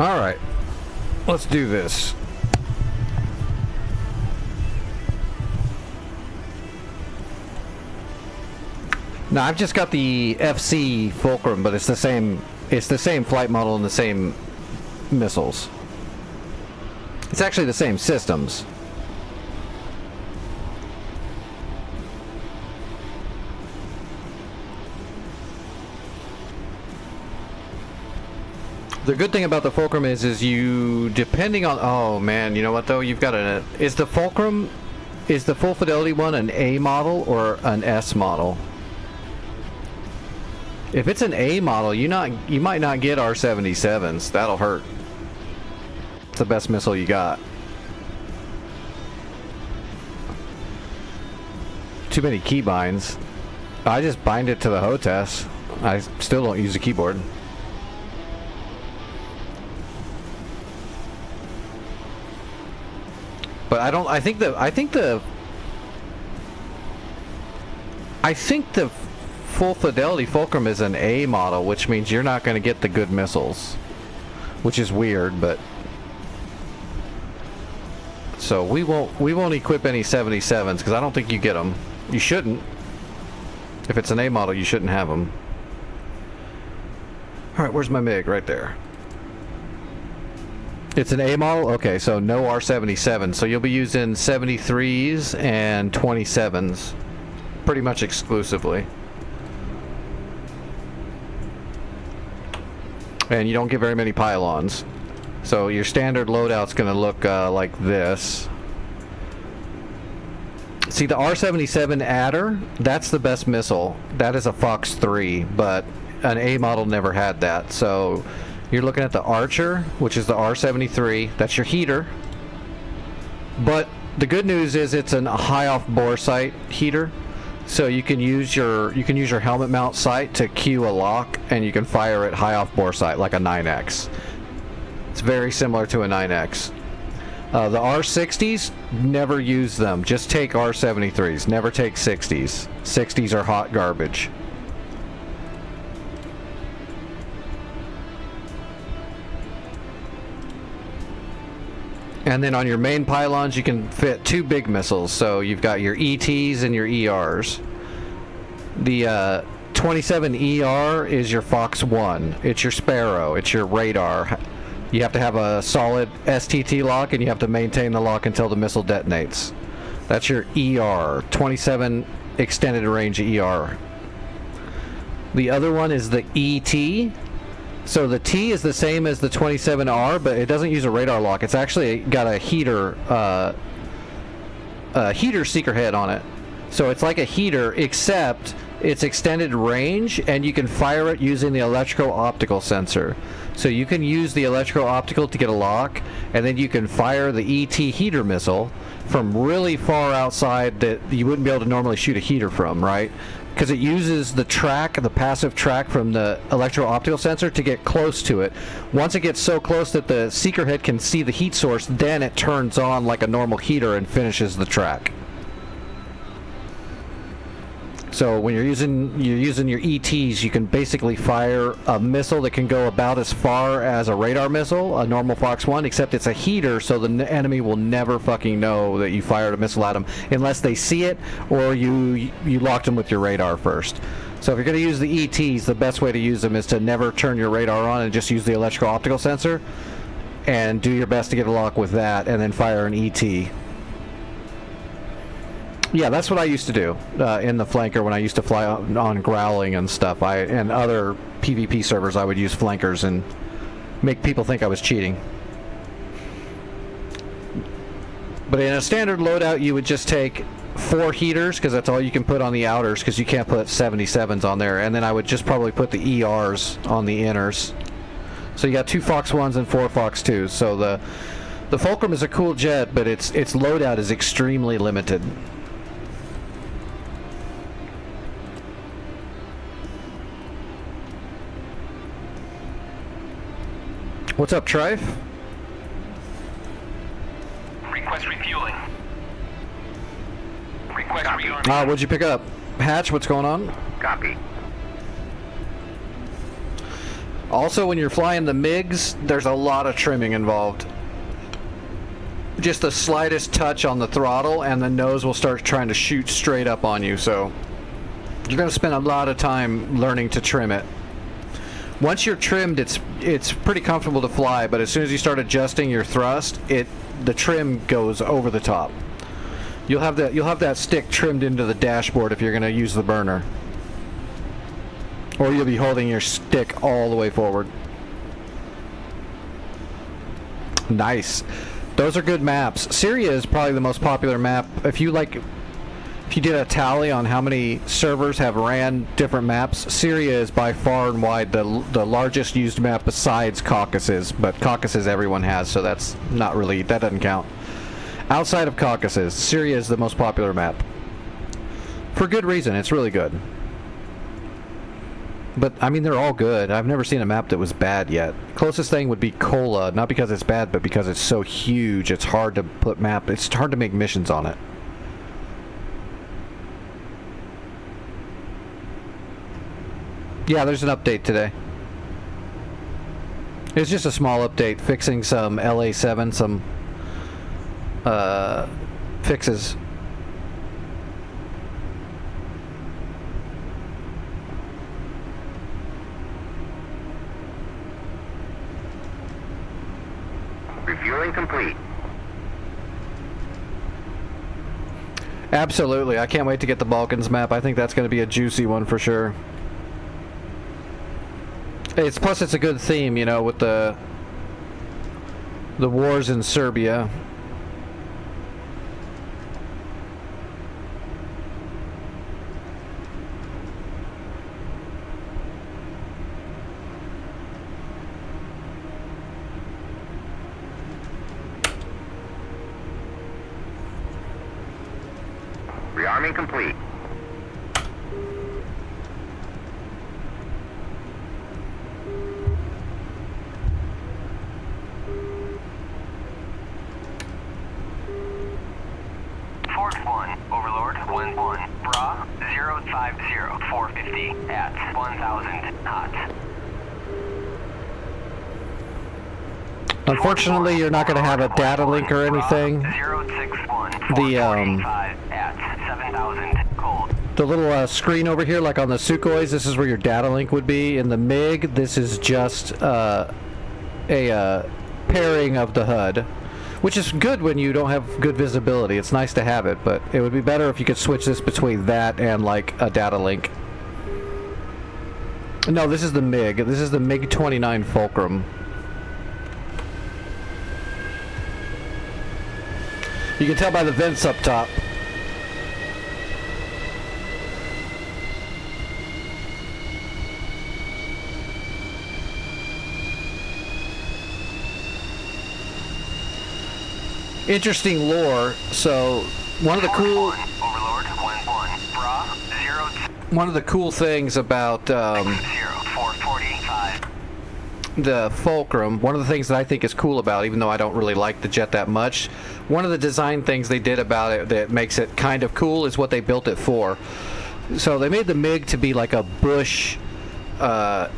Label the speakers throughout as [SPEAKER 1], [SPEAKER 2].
[SPEAKER 1] Alright. Let's do this. Now I've just got the FC Fulcrum, but it's the same flight model and the same missiles. It's actually the same systems. The good thing about the Fulcrum is you, depending on, oh man, you know what though, you've got is the Fulcrum, is the full fidelity one an A model or an S model? If it's an A model, you might not get R-77s. That'll hurt. It's the best missile you got. Too many keybinds. I just bind it to the HOTAS. I still don't use the keyboard. But I think the full fidelity Fulcrum is an A model, which means you're not going to get the good missiles, which is weird. But so we won't equip any 77s because I don't think you get them. You shouldn't. If it's an A model, you shouldn't have them. All right, where's my MiG? Right there. It's an A model? Okay, so no R-77. So you'll be using 73s and 27s pretty much exclusively. And you don't get very many pylons. So your standard loadout's going to look like this. See, the R-77 Adder, that's the best missile. That is a Fox 3, but an A model never had that. So you're looking at the Archer, which is the R-73. That's your heater. But the good news is it's a high off bore sight heater. So you can use your helmet mount sight to cue a lock, and you can fire it high off bore sight like a 9X. It's very similar to a 9X. The R-60s, never use them. Just take R-73s. Never take 60s. 60s are hot garbage. And then on your main pylons, you can fit 2 big missiles. So you've got your ETs and your ERs. The 27ER is your Fox 1. It's your Sparrow. It's your radar. You have to have a solid STT lock, and you have to maintain the lock until the missile detonates. That's your ER. 27 extended range ER. The other one is the ET. So the T is the same as the 27R, but it doesn't use a radar lock. It's actually got a heater seeker head on it. So it's like a heater, except it's extended range, and you can fire it using the electro-optical sensor. So you can use the electro-optical to get a lock, and then you can fire the ET heater missile from really far outside that you wouldn't be able to normally shoot a heater from, right? Because it uses the track, the passive track from the electro-optical sensor to get close to it. Once it gets so close that the seeker head can see the heat source, then it turns on like a normal heater and finishes the track. So when you're using your ETs, you can basically fire a missile that can go about as far as a radar missile, a normal Fox 1, except it's a heater, so the enemy will never fucking know that you fired a missile at them unless they see it or you locked them with your radar first. So if you're going to use the ETs, the best way to use them is to never turn your radar on and just use the electro-optical sensor and do your best to get a lock with that and then fire an ET. Yeah, that's what I used to do in the flanker when I used to fly on growling and stuff. And other PvP servers, I would use flankers and make people think I was cheating. But in a standard loadout, you would just take 4 heaters, because that's all you can put on the outers, because you can't put 77s on there. And then I would just probably put the ERs on the inners. So you got 2 Fox 1s and 4 Fox 2s. So the Fulcrum is a cool jet, but its loadout is extremely limited. What's up, Trife?
[SPEAKER 2] Request refueling. Request rearming.
[SPEAKER 1] What'd you pick up? Hatch, what's going on?
[SPEAKER 2] Copy.
[SPEAKER 1] Also, when you're flying the MiGs, there's a lot of trimming involved. Just the slightest touch on the throttle and the nose will start trying to shoot straight up on you, so you're going to spend a lot of time learning to trim it. Once you're trimmed, it's pretty comfortable to fly, but as soon as you start adjusting your thrust, the trim goes over the top. You'll have that stick trimmed into the dashboard if you're going to use the burner. Or you'll be holding your stick all the way forward. Nice. Those are good maps. Syria is probably the most popular map. If you did a tally on how many servers have ran different maps, Syria is by far and wide the largest used map besides Caucasus. But Caucasus everyone has, so that doesn't count. Outside of Caucasus, Syria is the most popular map. For good reason. It's really good. But, I mean, they're all good. I've never seen a map that was bad yet. Closest thing would be Kola, not because it's bad, but because it's so huge, it's hard to it's hard to make missions on it. Yeah, there's an update today. It's just a small update, fixing some LA7, some, fixes.
[SPEAKER 3] Refueling complete.
[SPEAKER 1] Absolutely. I can't wait to get the Balkans map. I think that's going to be a juicy one for sure. Plus it's a good theme, you know, with the wars in Serbia.
[SPEAKER 3] Rearming complete.
[SPEAKER 2] Fort 1, Overlord 1-1, Bra 050, 450 at 1000 hot.
[SPEAKER 1] Unfortunately, you're not going to have a data link or anything.
[SPEAKER 2] 061,
[SPEAKER 1] The
[SPEAKER 2] at 7000 cold.
[SPEAKER 1] the little screen over here, like on the Sukhois, this is where your data link would be. In the MiG, this is just a pairing of the HUD, which is good when you don't have good visibility. It's nice to have it, but it would be better if you could switch this between that and like a data link. No, this is the MiG. This is the MiG-29 Fulcrum. You can tell by the vents up top. Interesting lore. So one of the cool
[SPEAKER 2] Overlord 1-1, Bra 0
[SPEAKER 1] one of the cool things about
[SPEAKER 2] 445.
[SPEAKER 1] the Fulcrum, one of the things that I think is cool about it, even though I don't really like the jet that much, one of the design things they did about it that makes it kind of cool is what they built it for. So they made the MiG to be like a bush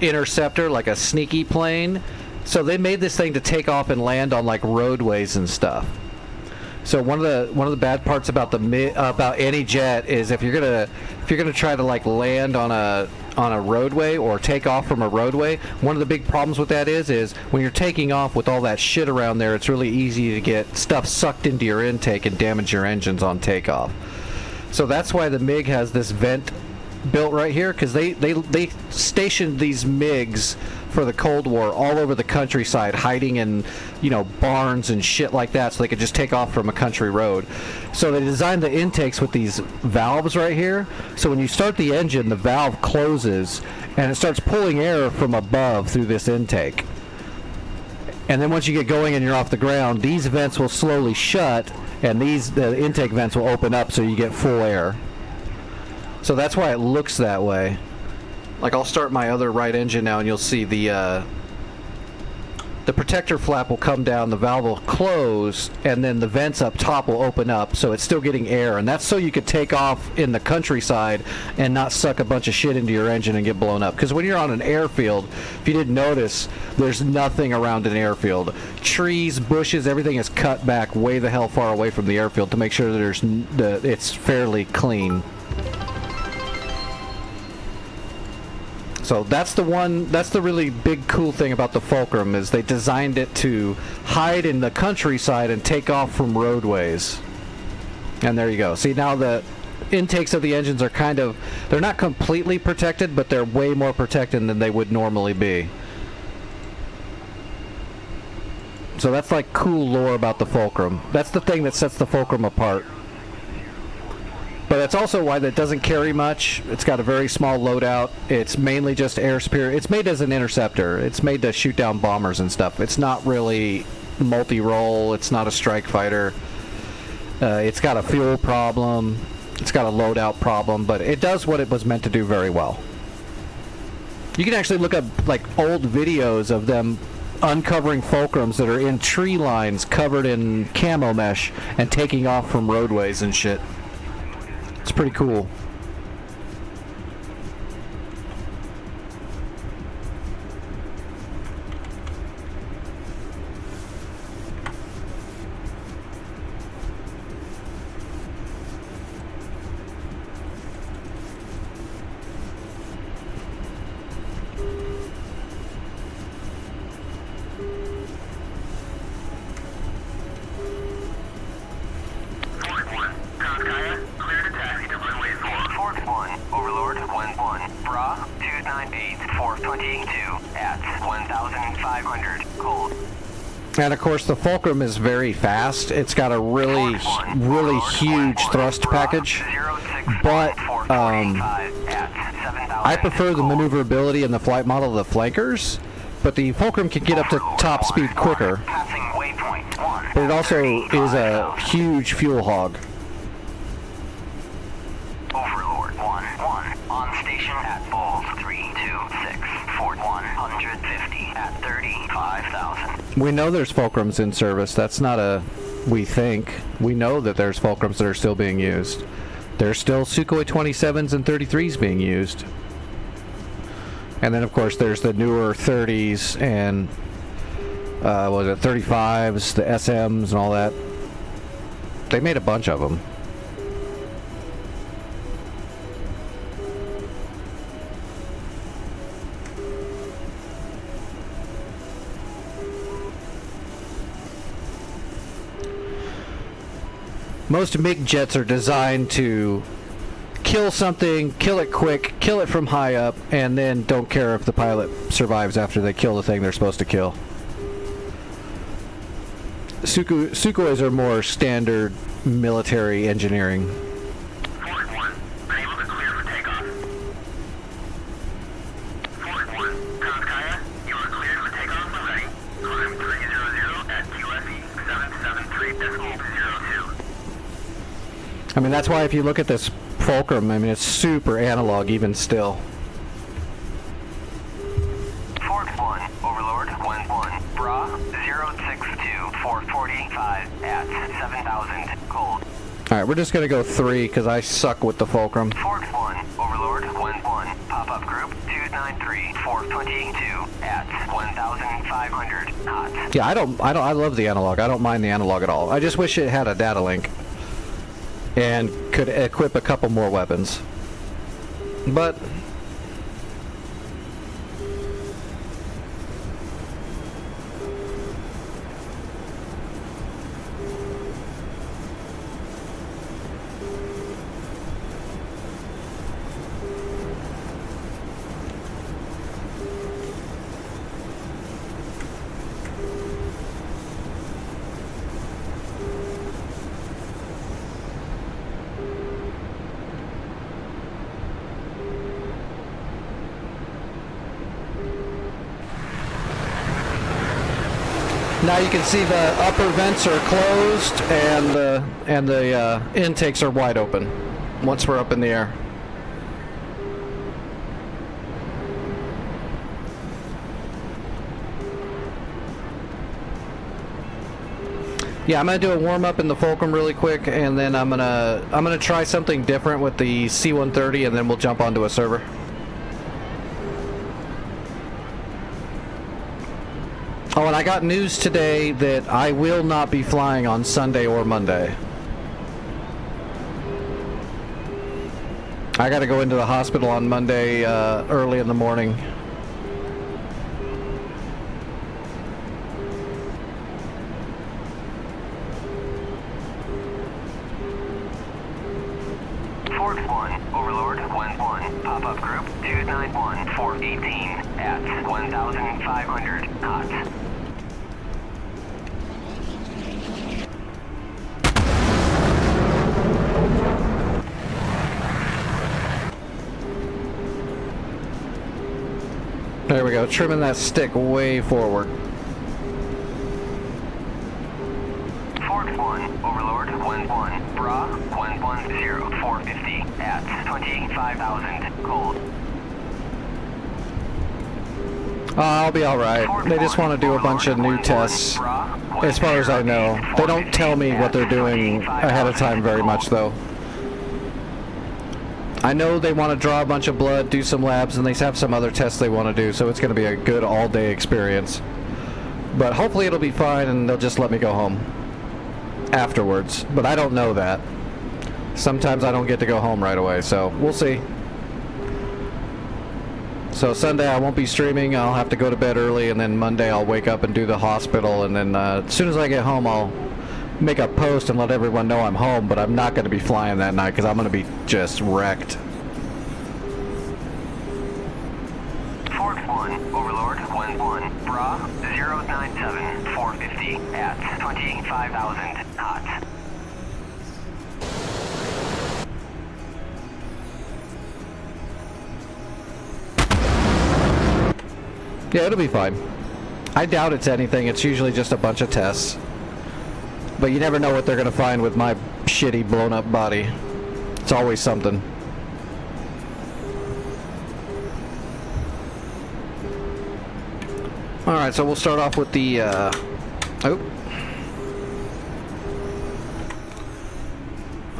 [SPEAKER 1] interceptor, like a sneaky plane. So they made this thing to take off and land on like roadways and stuff. So one of the bad parts about about any jet is if you're gonna try to like land on a roadway or take off from a roadway, one of the big problems with that is when you're taking off with all that shit around there, it's really easy to get stuff sucked into your intake and damage your engines on takeoff. So that's why the MiG has this vent built right here, because they stationed these MiGs for the Cold War all over the countryside, hiding in, you know, barns and shit like that, so they could just take off from a country road. So they designed the intakes with these valves right here, so when you start the engine, the valve closes and it starts pulling air from above through this intake. And then once you get going and you're off the ground, these vents will slowly shut and the intake vents will open up so you get full air. So that's why it looks that way. Like, I'll start my other right engine now and you'll see the the protector flap will come down, the valve will close, and then the vents up top will open up, so it's still getting air. And that's so you could take off in the countryside and not suck a bunch of shit into your engine and get blown up. Because when you're on an airfield, if you didn't notice, there's nothing around an airfield. Trees, bushes, everything is cut back way the hell far away from the airfield to make sure that it's fairly clean. So that's the really big cool thing about the Fulcrum, is they designed it to hide in the countryside and take off from roadways. And there you go. See, now the intakes of the engines are they're not completely protected, but they're way more protected than they would normally be. So that's like cool lore about the Fulcrum. That's the thing that sets the Fulcrum apart. But that's also why that doesn't carry much. It's got a very small loadout. It's mainly just air superior. It's made as an interceptor. It's made to shoot down bombers and stuff. It's not really multi-role. It's not a strike fighter. It's got a fuel problem. It's got a loadout problem. But it does what it was meant to do very well. You can actually look up like old videos of them uncovering Fulcrums that are in tree lines covered in camo mesh and taking off from roadways and shit. It's pretty cool. And of course the Fulcrum is very fast. It's got a really huge thrust package, but I prefer the maneuverability and the flight model of the flankers, but the Fulcrum can get up to top speed quicker, but it also is a huge fuel hog.
[SPEAKER 2] Overlord 1-1 on station at Bulls 326 Fort 150 at 35,000.
[SPEAKER 1] We know there's Fulcrums in service. That's not a we think. We know that there's Fulcrums that are still being used. There's still Sukhoi 27s and 33s being used. And then of course there's the newer 30s and 35s, the SMs and all that. They made a bunch of them. Most MiG jets are designed to kill something, kill it quick, kill it from high up, and then don't care if the pilot survives after they kill the thing they're supposed to kill. Sukhois are more standard military engineering.
[SPEAKER 2] Fort 1, unable to clear for takeoff. Fort 1, Kanskaya, you are cleared for takeoff when ready. Climb 300 at QFE 773.02.
[SPEAKER 1] I mean, that's why if you look at this Fulcrum, I mean, it's super analog even still.
[SPEAKER 2] Fort 1, Overlord 1-1, Bra 062 445 at 7,000, cold.
[SPEAKER 1] Alright, we're just going to go 3 because I suck with the Fulcrum.
[SPEAKER 2] Fort 1, Overlord 1-1, pop-up group 293 422 at 1,500, hot.
[SPEAKER 1] Yeah, I love the analog. I don't mind the analog at all. I just wish it had a data link and could equip a couple more weapons. But now you can see the upper vents are closed and the intakes are wide open once we're up in the air. Yeah, I'm gonna do a warm up in the Fulcrum really quick, and then I'm gonna try something different with the C-130, and then we'll jump onto a server. Oh, and I got news today that I will not be flying on Sunday or Monday. I gotta go into the hospital on Monday early in the morning.
[SPEAKER 2] Fort 1, Overlord 1-1, pop-up group 291, 418 at 1,500 knots.
[SPEAKER 1] There we go, trimming that stick way forward.
[SPEAKER 2] Fort 1, Overlord 1-1, Bra 110, 450 at 25,000 cold.
[SPEAKER 1] I'll be alright. They just want to do a bunch of new tests. As far as I know. They don't tell me what they're doing ahead of time very much, though. I know they want to draw a bunch of blood, do some labs, and they have some other tests they want to do, so it's going to be a good all-day experience. But hopefully it'll be fine, and they'll just let me go home afterwards. But I don't know that. Sometimes I don't get to go home right away, so we'll see. So Sunday I won't be streaming. I'll have to go to bed early, and then Monday I'll wake up and do the hospital, and then as soon as I get home I'll make a post and let everyone know I'm home, but I'm not going to be flying that night because I'm going to be just wrecked.
[SPEAKER 2] Fort 1, Overlord 1-1, Bra 097, 450 at 25,000 knots.
[SPEAKER 1] Yeah, it'll be fine. I doubt it's anything. It's usually just a bunch of tests. But you never know what they're going to find with my shitty blown up body. It's always something. Alright, so we'll start off with the oh.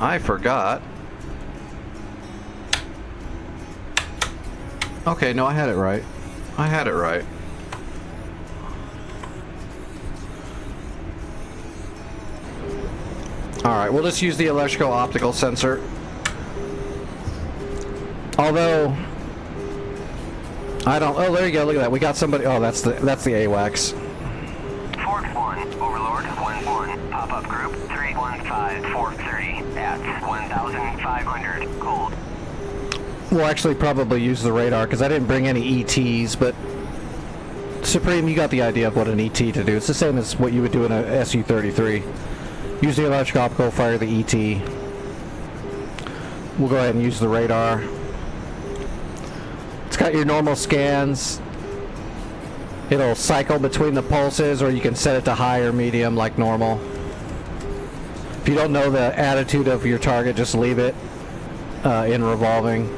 [SPEAKER 1] I forgot. Okay, no, I had it right. I had it right. Alright, we'll just use the electrical optical sensor. Although I don't. Oh, there you go. Look at that. We got somebody. Oh, that's the AWACS.
[SPEAKER 2] Fort 1, Overlord 1-1, pop-up group 315, 430 at 1,500 cold.
[SPEAKER 1] We'll actually probably use the radar because I didn't bring any ETs, but Supreme, you got the idea of what an ET to do. It's the same as what you would do in a SU-33. Use the electrical optical, fire the ET. We'll go ahead and use the radar. It's got your normal scans. It'll cycle between the pulses, or you can set it to high or medium like normal. If you don't know the attitude of your target, just leave it in revolving.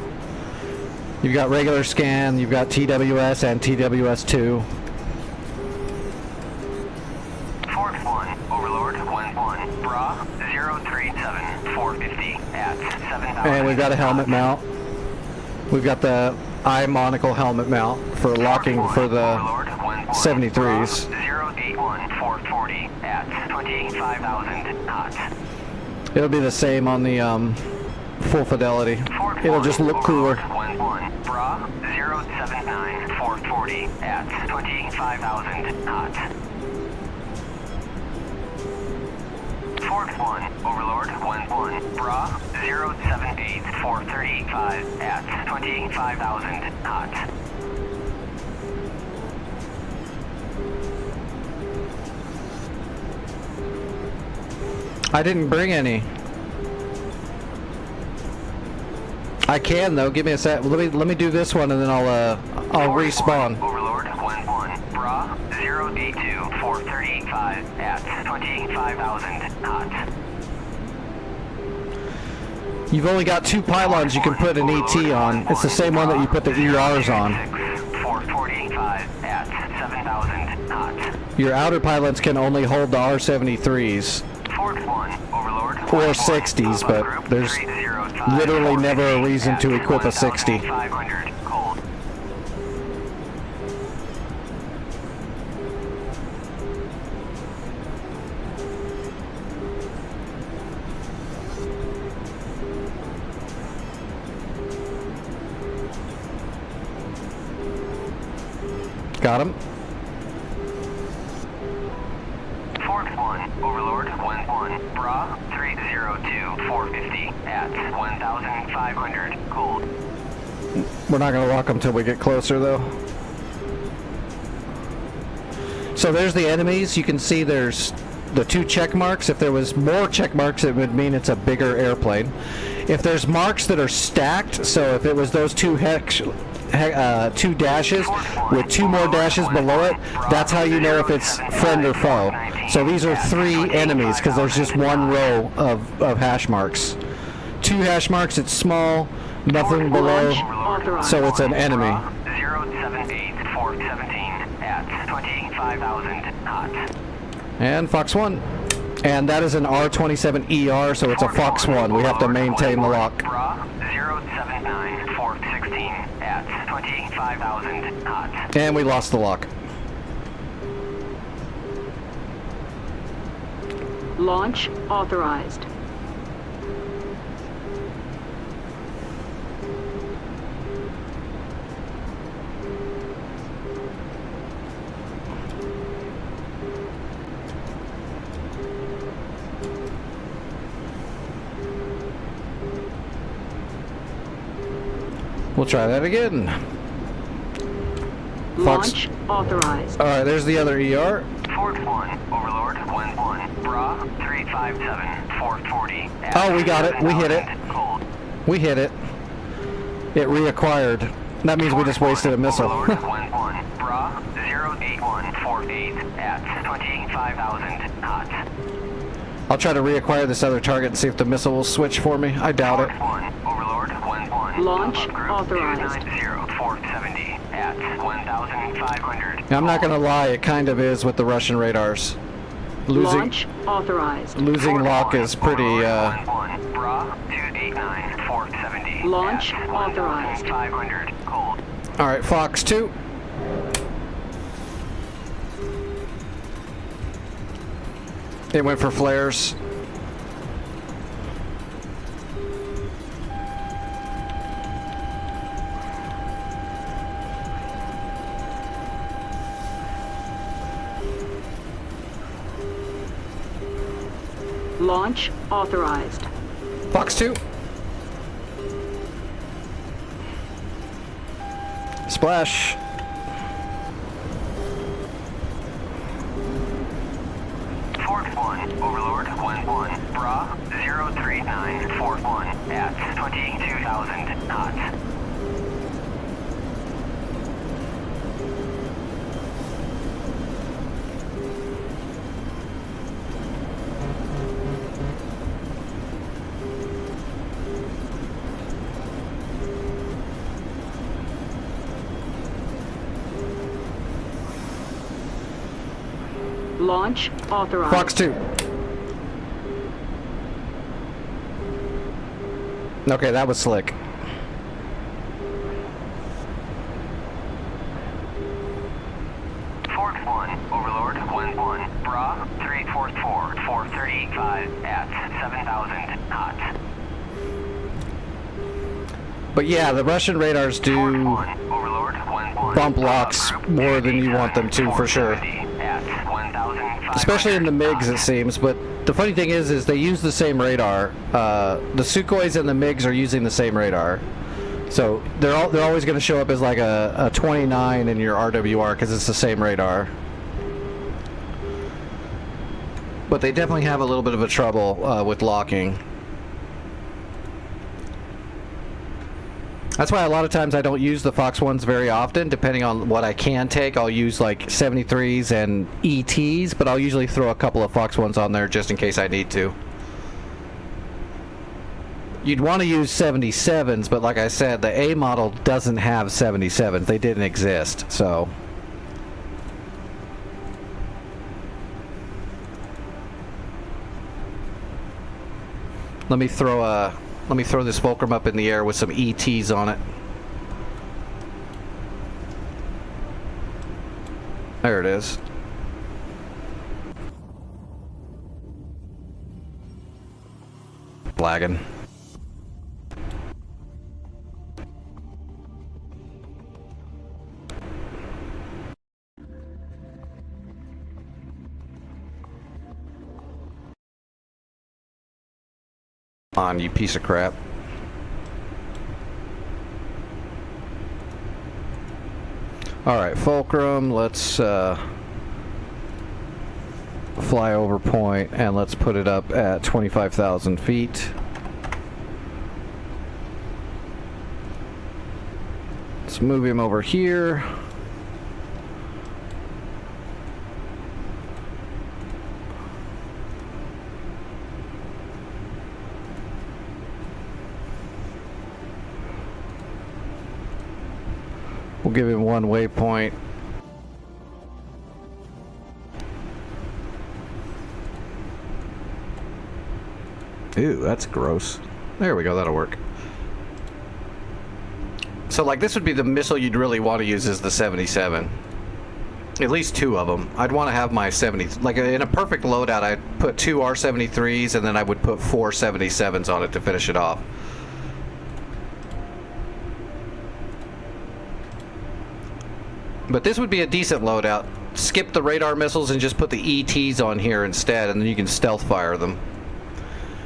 [SPEAKER 1] You've got regular scan, you've got TWS and TWS2.
[SPEAKER 2] Fort 1, Overlord 1-1, Bra 037, 450 at 7,000.
[SPEAKER 1] And we've got a helmet mount. We've got the eye monocle helmet mount for locking for the 73s.
[SPEAKER 2] 081, 440 at 25,000 knots.
[SPEAKER 1] It'll be the same on the full fidelity. It'll just look cooler.
[SPEAKER 2] 1-1, Bra 079, 440 at 25,000 knots. Fort 1, Overlord 1-1, Bra 078, 435 at 25,000 knots.
[SPEAKER 1] I didn't bring any. I can though. Give me a sec. Let me do this one and then I'll respawn.
[SPEAKER 2] Overlord 1-1, Bra 082, 435 at 25,000 knots.
[SPEAKER 1] You've only got 2 pylons you can put an ET on. It's the same one that you put the ERs on.
[SPEAKER 2] 445 at 7,000 knots.
[SPEAKER 1] Your outer pilots can only hold the R-73s
[SPEAKER 2] Fort 1, Overlord.
[SPEAKER 1] or 60s, but there's literally never a reason to equip a 60.
[SPEAKER 2] 500, cold.
[SPEAKER 1] Got him.
[SPEAKER 2] Fort 1, Overlord, 1-1, Bra, 302, 450, at 1,500, cold.
[SPEAKER 1] We're not going to lock them till we get closer, though. So there's the enemies. You can see there's the 2 check marks. If there was more check marks, it would mean it's a bigger airplane. If there's marks that are stacked, so if it was those 2 2 dashes with 2 more dashes below it, that's how you know if it's friend or foe. So these are 3 enemies because there's just 1 row of hash marks. 2 hash marks, it's small, nothing below, so it's an enemy.
[SPEAKER 2] 078, 417, at 25,000, hot.
[SPEAKER 1] And Fox 1. And that is an R27ER, so it's a Fox 1. We have to maintain the lock.
[SPEAKER 2] Bra, 079, 416, at 25,000, hot.
[SPEAKER 1] And we lost the lock.
[SPEAKER 4] Launch authorized.
[SPEAKER 1] We'll try that again.
[SPEAKER 4] Launch authorized.
[SPEAKER 1] Alright, there's the other ER.
[SPEAKER 2] Fort 1, Overlord, 1-1, Bra, 357, 440.
[SPEAKER 1] Oh, we got it. We hit it.
[SPEAKER 2] Cold.
[SPEAKER 1] We hit it. It reacquired. That means we just wasted a missile.
[SPEAKER 2] Overlord, 1-1, Bra, 08148, at 25,000, hot.
[SPEAKER 1] I'll try to reacquire this other target and see if the missile will switch for me. I doubt
[SPEAKER 2] Fort
[SPEAKER 1] it.
[SPEAKER 2] 1, Overlord, 1-1.
[SPEAKER 4] Launch
[SPEAKER 2] Group
[SPEAKER 4] authorized.
[SPEAKER 2] 290, 470, at 1,500.
[SPEAKER 1] I'm not gonna lie, it kind of is with the Russian radars.
[SPEAKER 4] Launch authorized.
[SPEAKER 1] Losing lock is pretty,
[SPEAKER 2] 1-1, Bra, 289, 470.
[SPEAKER 4] Launch
[SPEAKER 2] at
[SPEAKER 4] authorized.
[SPEAKER 2] 1,500, cold.
[SPEAKER 1] Alright, Fox 2. It went for flares.
[SPEAKER 4] Launch authorized.
[SPEAKER 1] Fox 2. Splash.
[SPEAKER 2] Fort 1, Overlord, 1-1, Bra, 03941, at 22,000 knots.
[SPEAKER 4] Launch authorized.
[SPEAKER 1] Fox 2. Okay, that was slick.
[SPEAKER 2] Fort 1, Overlord, 1-1, Bra, 344, 435, at 7,000 knots.
[SPEAKER 1] But yeah, the Russian radars
[SPEAKER 2] Fort
[SPEAKER 1] do
[SPEAKER 2] 1, Overlord, 1-1,
[SPEAKER 1] bump locks more than you want them to, for sure.
[SPEAKER 2] At 1,500
[SPEAKER 1] Especially in the MiGs, it seems. But the funny thing is they use the same radar. The Sukhois and the MiGs are using the same radar. So they're always going to show up as like a 29 in your RWR because it's the same radar. But they definitely have a little bit of a trouble with locking. That's why a lot of times I don't use the Fox 1s very often. Depending on what I can take, I'll use like 73s and ETs, but I'll usually throw a couple of Fox 1s on there just in case I need to. You'd want to use 77s, but like I said, the A model doesn't have 77s. They didn't exist, so... Let me throw this fulcrum up in the air with some ETs on it. There it is. Lagging. On, you piece of crap. Alright, fulcrum, let's fly over point and let's put it up at 25,000 feet. Let's move him over here. We'll give him one waypoint. Ew, that's gross. There we go, that'll work. So like this would be the missile you'd really want to use is the 77. At least two of them. I'd want to have my 70, like in a perfect loadout I'd put 2 R-73s and then I would put 4 77s on it to finish it off. But this would be a decent loadout. Skip the radar missiles and just put the ETs on here instead, and then you can stealth fire them.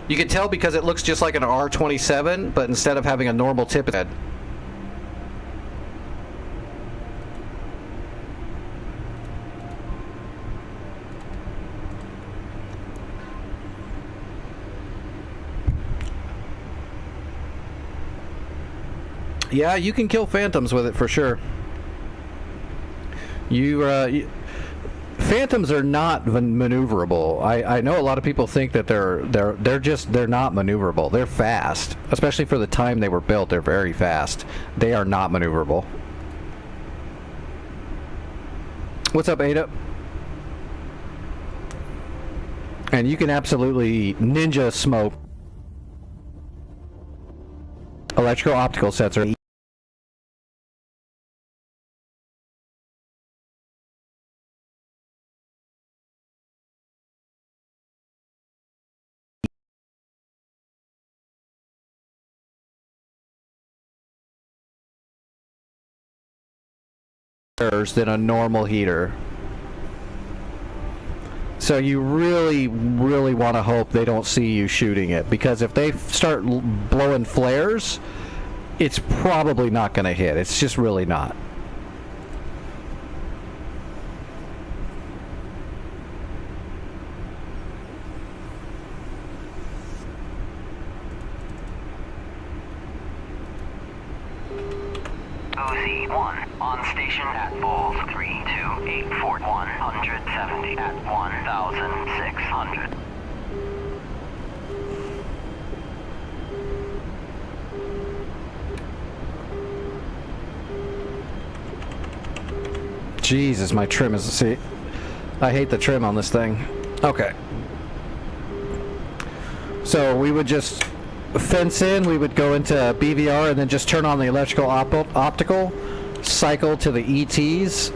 [SPEAKER 1] You can tell because it looks just like an R-27, but instead of having a normal tip head. Yeah, you can kill phantoms with it for sure. Phantoms are not maneuverable. I know a lot of people think that they're not maneuverable. They're fast, especially for the time they were built. They're very fast. They are not maneuverable. What's up, Ada? And you can absolutely ninja smoke electro-optical sensor. Than a normal heater. So you really want to hope they don't see you shooting it, because if they start blowing flares, it's probably not going to hit. It's just really not.
[SPEAKER 2] OC1 on station at Bulls 32841 170 at 1,600.
[SPEAKER 1] Jesus, my trim is, see, I hate the trim on this thing. Okay. So we would just fence in, we would go into BVR and then just turn on the electrical optical, cycle to the ETs,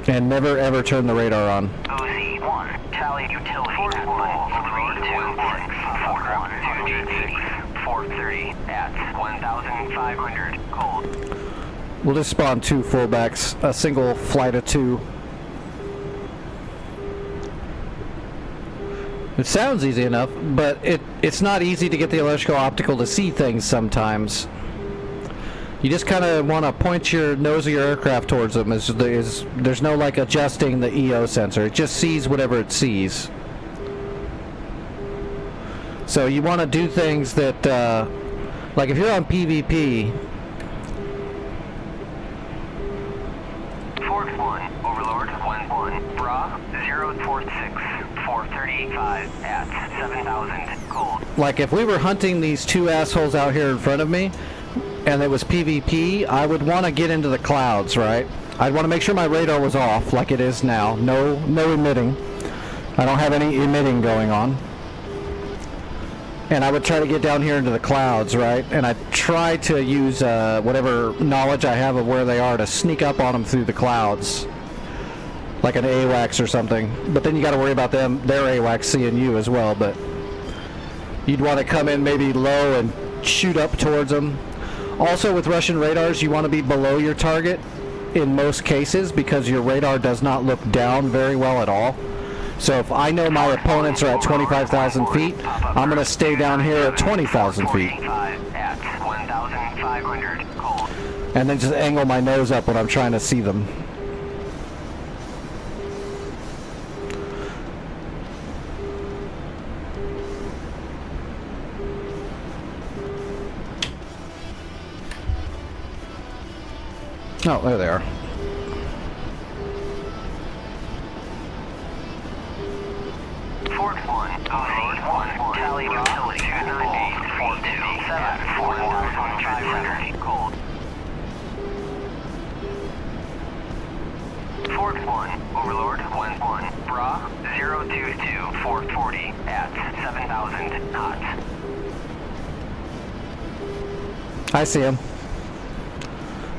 [SPEAKER 1] and never ever turn the radar on.
[SPEAKER 2] OC1, tally utility at Bulls 32641 430 at 1,500 cold.
[SPEAKER 1] We'll just spawn 2 fullbacks, a single flight of 2. It sounds easy enough, but it's not easy to get the electrical optical to see things sometimes. You just kind of want to point your nose of your aircraft towards them. There's no like adjusting the EO sensor. It just sees whatever it sees. So you want to do things that, like if you're on PvP,
[SPEAKER 2] Fort 1, Overlord 1-1, Bra 046 435 at 7,000 cold.
[SPEAKER 1] like if we were hunting these 2 assholes out here in front of me, and it was PvP, I would want to get into the clouds, right? I'd want to make sure my radar was off, like it is now. No emitting. I don't have any emitting going on. and I would try to get down here into the clouds, right? And I try to use whatever knowledge I have of where they are to sneak up on them through the clouds, like an AWACS or something. But then you got to worry about them, their AWACS seeing you as well. But you'd want to come in maybe low and shoot up towards them. Also, with Russian radars, you want to be below your target in most cases because your radar does not look down very well at all. So if I know my opponents are at 25,000 feet, I'm going to stay down here at 20,000 feet. And then just angle my nose up when I'm trying to see them. Oh, there they are.
[SPEAKER 2] Fort 1, Tally Utility, 298, 1,500 cold. Fort 1, Overlord 1-1, Bra 022, 440 at 7,000 knots.
[SPEAKER 1] I see them.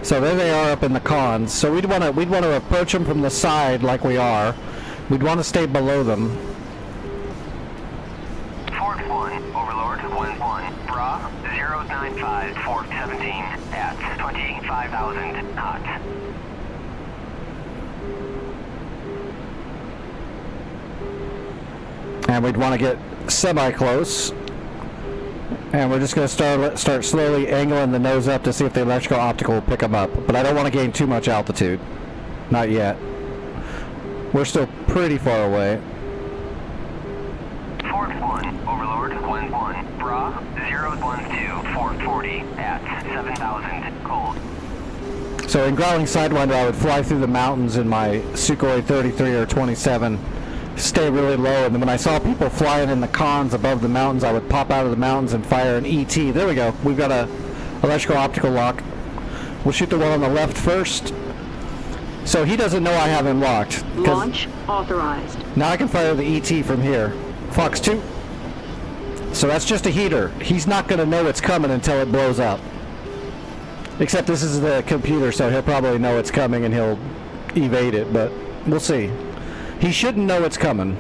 [SPEAKER 1] So there they are up in the cons. So we'd want to approach them from the side like we are. We'd want to stay below them.
[SPEAKER 2] Fort 1, Overlord 1-1, Bra 095, 417 at 25,000 knots.
[SPEAKER 1] And we'd want to get semi-close. And we're just going to start slowly angling the nose up to see if the electrical optical will pick them up. But I don't want to gain too much altitude. Not yet. We're still pretty far away.
[SPEAKER 2] Fort 1, Overlord 1-1, Bra 012, 440 at 7,000 cold.
[SPEAKER 1] So in Growling Sidewinder, I would fly through the mountains in my Sukhoi 33 or 27. Stay really low, and then when I saw people flying in the cons above the mountains, I would pop out of the mountains and fire an ET. There we go. We've got a electrical optical lock. We'll shoot the one on the left first. So he doesn't know I have him locked.
[SPEAKER 4] Launch authorized.
[SPEAKER 1] Now I can fire the ET from here. Fox 2. So that's just a heater. He's not going to know it's coming until it blows up. Except this is the computer, so he'll probably know it's coming and he'll evade it, but we'll see. He shouldn't know it's coming.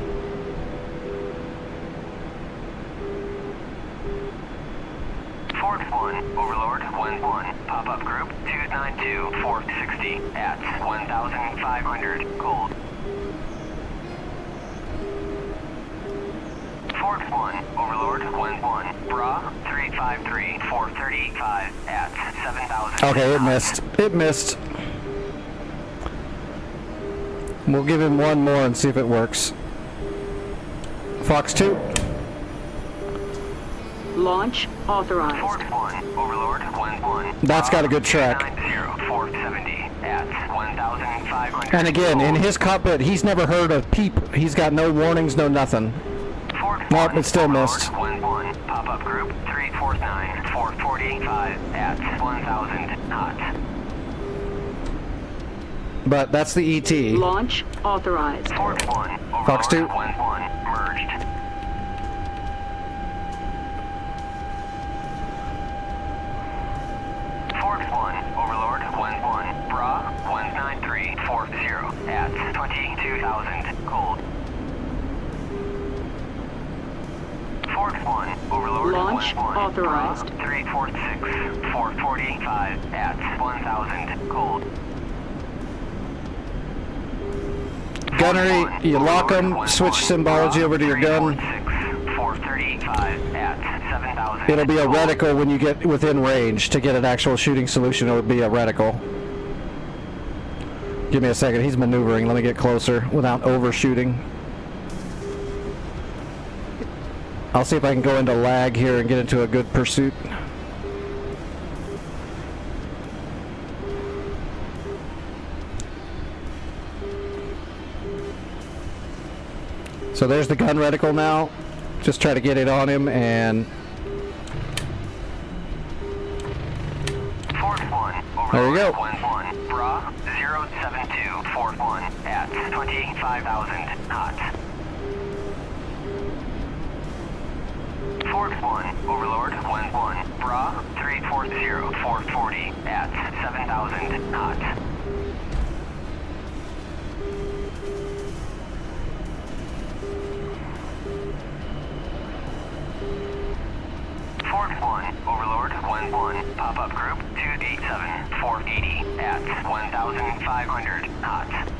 [SPEAKER 2] Fort 1, Overlord 1-1, pop-up group 292, 460 at 1,500 cold. Fort 1, Overlord 1-1, Bra 353, 435 at 7,000.
[SPEAKER 1] Okay, it missed. It missed. We'll give him one more and see if it works. Fox 2.
[SPEAKER 4] Launch authorized.
[SPEAKER 2] Fort 1, Overlord 1-1.
[SPEAKER 1] That's got a good track.
[SPEAKER 2] 290, 470 at 1,500.
[SPEAKER 1] And again, in his cockpit, he's never heard of PEEP. He's got no warnings, no nothing.
[SPEAKER 2] Fort
[SPEAKER 1] Nope,
[SPEAKER 2] 1,
[SPEAKER 1] it still
[SPEAKER 2] Overlord
[SPEAKER 1] missed.
[SPEAKER 2] 1-1, pop-up group 349, 445 at 1,000 knots.
[SPEAKER 1] But that's the ET.
[SPEAKER 4] Launch authorized.
[SPEAKER 2] Fort 1, Overlord
[SPEAKER 1] Fox 2.
[SPEAKER 2] 1-1, merged. Fort 1, Overlord 1-1, Bra 19340 at 22,000 cold. Fort 1, Overlord
[SPEAKER 4] Launch
[SPEAKER 2] 1-1,
[SPEAKER 4] authorized.
[SPEAKER 2] Bra 346, 445 at 1,000 cold.
[SPEAKER 1] Gunnery, you lock them, switch symbology over to your gun.
[SPEAKER 2] 435 at 7,000.
[SPEAKER 1] It'll be a reticle when you get within range. To get an actual shooting solution, it would be a reticle. Give me a second. He's maneuvering. Let me get closer without overshooting. I'll see if I can go into lag here and get into a good pursuit. So there's the gun reticle now. Just try to get it on him and
[SPEAKER 2] Fort 1,
[SPEAKER 1] there you go.
[SPEAKER 2] 1-1, Bra 07241 at 25,000 knots. Fort 1, Overlord, Wind 1, Bra, 340, 440 at 7,000 knots. Fort 1, Overlord, Wind 1, pop-up group, 287, 480 at 1,500 knots.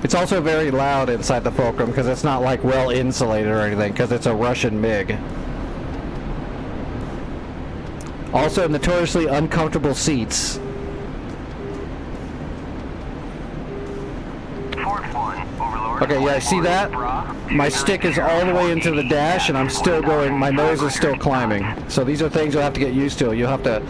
[SPEAKER 1] It's also very loud inside the Fulcrum because it's not like well insulated or anything because it's a Russian MiG. Also notoriously uncomfortable seats.
[SPEAKER 2] Fort 1, Overlord.
[SPEAKER 1] Okay, yeah, see that? My stick is all the way into the dash and I'm still going, my nose is still climbing. So these are things you'll have to get used to. You'll have to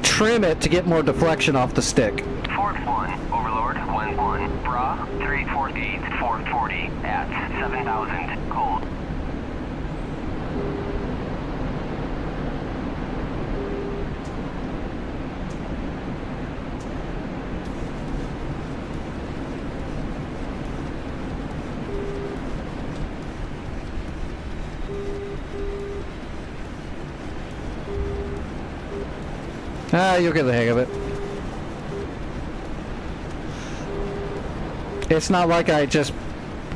[SPEAKER 1] trim it to get more deflection off the stick.
[SPEAKER 2] Fort 1, Overlord, Wind 1, Bra, 348, 440 at 7,000 cold.
[SPEAKER 1] Ah, you'll get the hang of it. It's not like I just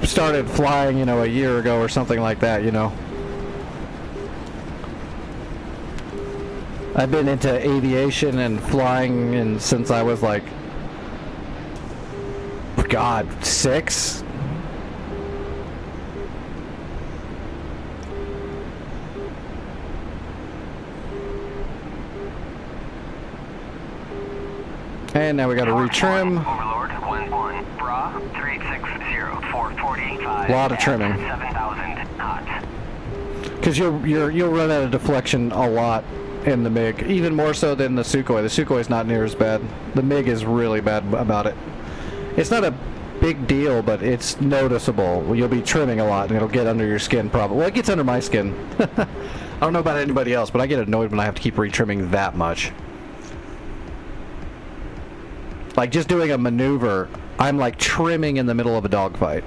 [SPEAKER 1] started flying, a year ago or something like that, I've been into aviation and flying and since I was like, God, 6? And now we got to retrim.
[SPEAKER 2] Overlord, Wind 1, Bra, 360, 445.
[SPEAKER 1] A lot of trimming.
[SPEAKER 2] 7,000 knots.
[SPEAKER 1] Because you'll run out of deflection a lot in the MiG, even more so than the Sukhoi. The Sukhoi is not near as bad. The MiG is really bad about it. It's not a big deal, but it's noticeable. You'll be trimming a lot, and it'll get under your skin probably. Well, it gets under my skin. I don't know about anybody else, but I get annoyed when I have to keep retrimming that much. Like just doing a maneuver, I'm like trimming in the middle of a dogfight,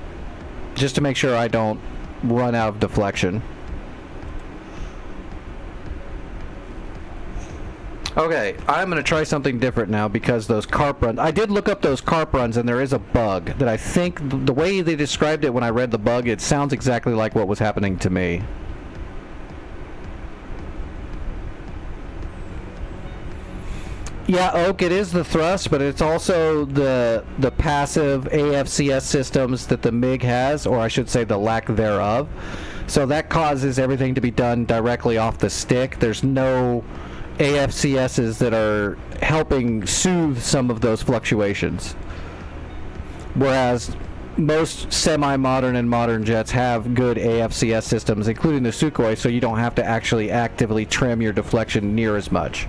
[SPEAKER 1] just to make sure I don't run out of deflection. Okay, I'm going to try something different now because those carp runs, I did look up those carp runs and there is a bug that I think, the way they described it when I read the bug, it sounds exactly like what was happening to me. Yeah, Oak, it is the thrust, but it's also the passive AFCS systems that the MiG has, or I should say the lack thereof. So that causes everything to be done directly off the stick. There's no AFCSs that are helping soothe some of those fluctuations. Whereas most semi-modern and modern jets have good AFCS systems, including the Sukhoi, so you don't have to actually actively trim your deflection near as much.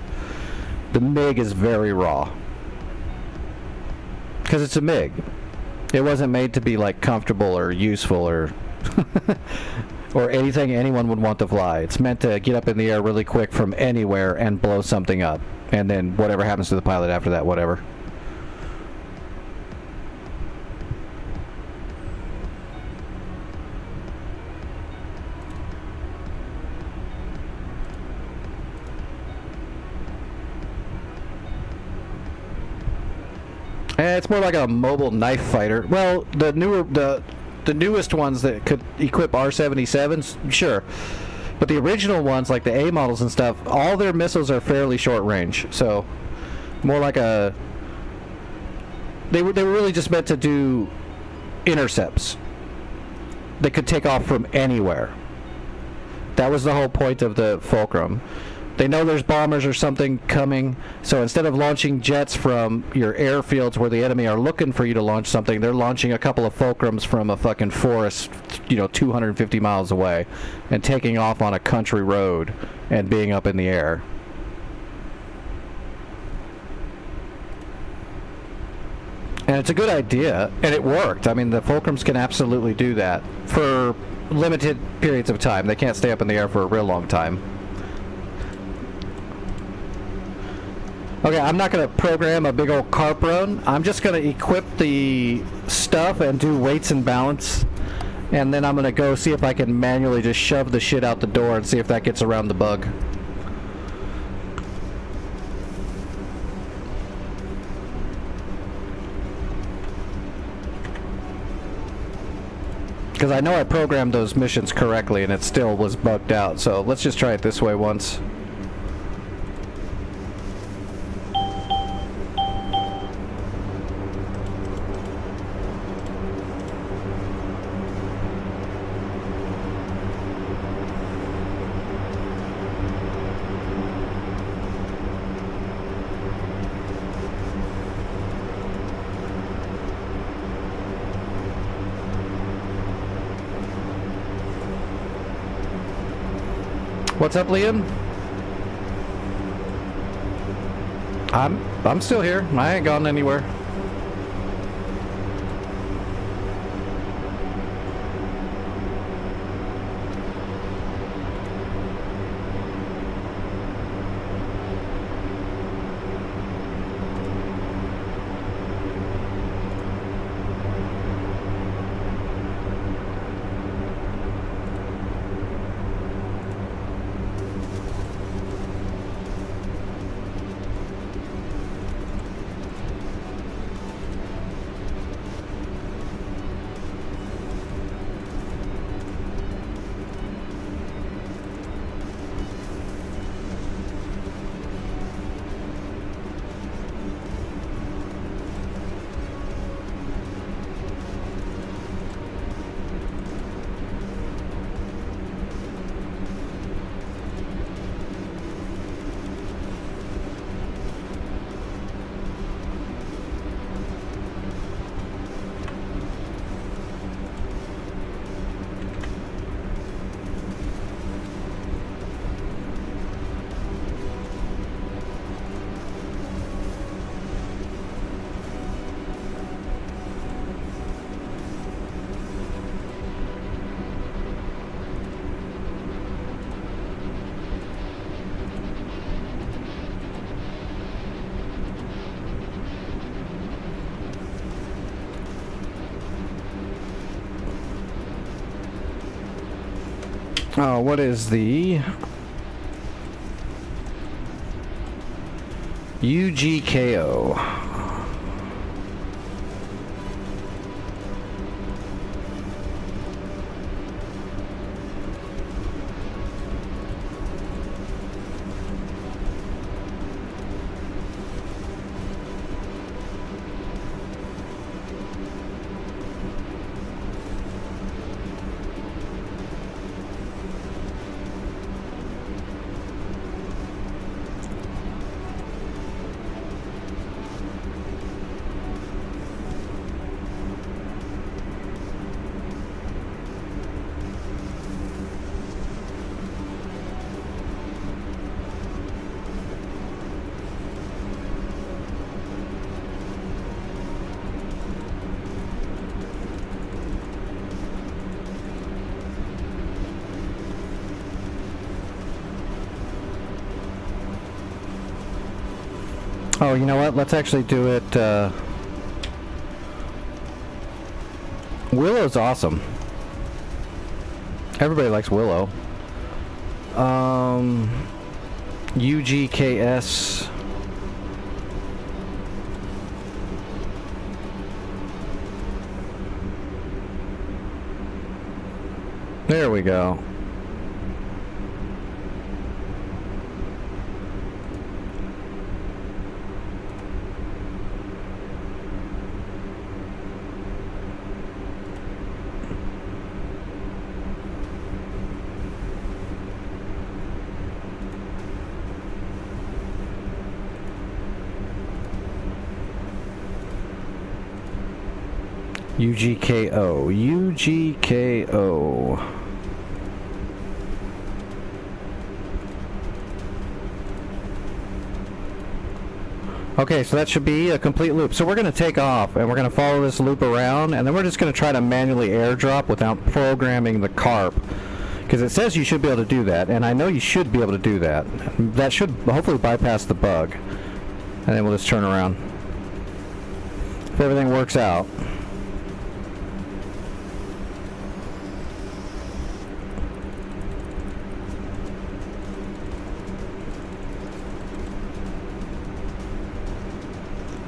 [SPEAKER 1] The MiG is very raw. Because it's a MiG. It wasn't made to be like comfortable or useful or or anything anyone would want to fly. It's meant to get up in the air really quick from anywhere and blow something up. And then whatever happens to the pilot after that, whatever. It's more like a mobile knife fighter. Well, the newest ones that could equip R-77s, sure. But the original ones, like the A models and stuff, all their missiles are fairly short range. So, more like a... They were really just meant to do intercepts. They could take off from anywhere. That was the whole point of the Fulcrum. They know there's bombers or something coming, so instead of launching jets from your airfields where the enemy are looking for you to launch something, they're launching a couple of Fulcrums from a fucking forest, 250 miles away, and taking off on a country road and being up in the air. And it's a good idea, and it worked. I mean, the Fulcrums can absolutely do that for limited periods of time. They can't stay up in the air for a real long time. Okay, I'm not going to program a big old carp run. I'm just going to equip the stuff and do weights and balance. And then I'm going to go see if I can manually just shove the shit out the door and see if that gets around the bug. Because I know I programmed those missions correctly and it still was bugged out. So let's just try it this way once. What's up, Liam? I'm still here. I ain't gone anywhere. Oh, what is the UGKO? Oh, you know what? Let's actually do it. Willow's awesome. Everybody likes Willow. UGKS. There we go. UGKO. UGKO. Okay, so that should be a complete loop. So we're going to take off, and we're going to follow this loop around, and then we're just going to try to manually airdrop without programming the carp. Because it says you should be able to do that, and I know you should be able to do that. That should hopefully bypass the bug. And then we'll just turn around. If everything works out.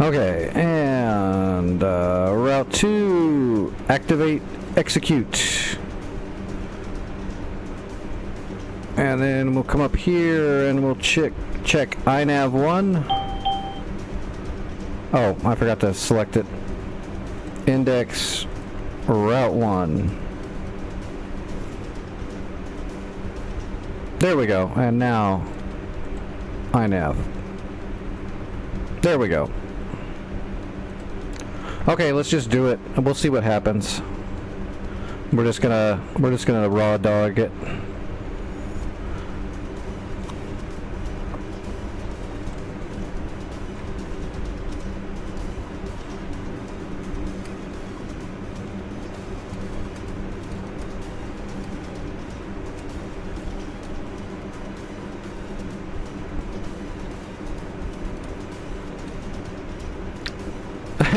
[SPEAKER 1] Okay, and route 2, activate, execute. And then we'll come up here and we'll check INAV 1. Oh, I forgot to select it. Index, route 1. There we go, and now INAV. There we go. Okay, let's just do it. We'll see what happens. We're just gonna raw dog it.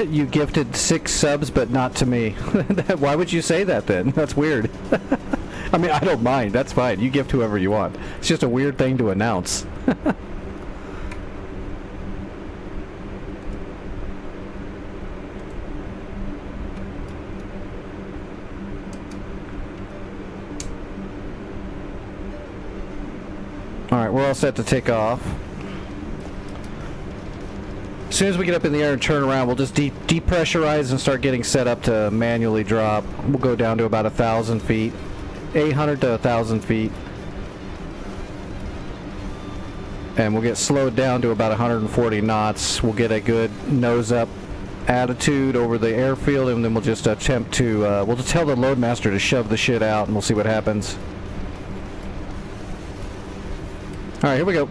[SPEAKER 1] You gifted 6 subs, but not to me. Why would you say that then? That's weird. I mean, I don't mind. That's fine. You gift whoever you want. It's just a weird thing to announce. Alright, we're all set to take off. As soon as we get up in the air and turn around, we'll just depressurize and start getting set up to manually drop. We'll go down to about 1,000 feet. 800 to 1,000 feet. And we'll get slowed down to about 140 knots. We'll get a good nose-up attitude over the airfield, and then we'll just attempt to... we'll just tell the loadmaster to shove the shit out, and we'll see what happens. Alright, here we go.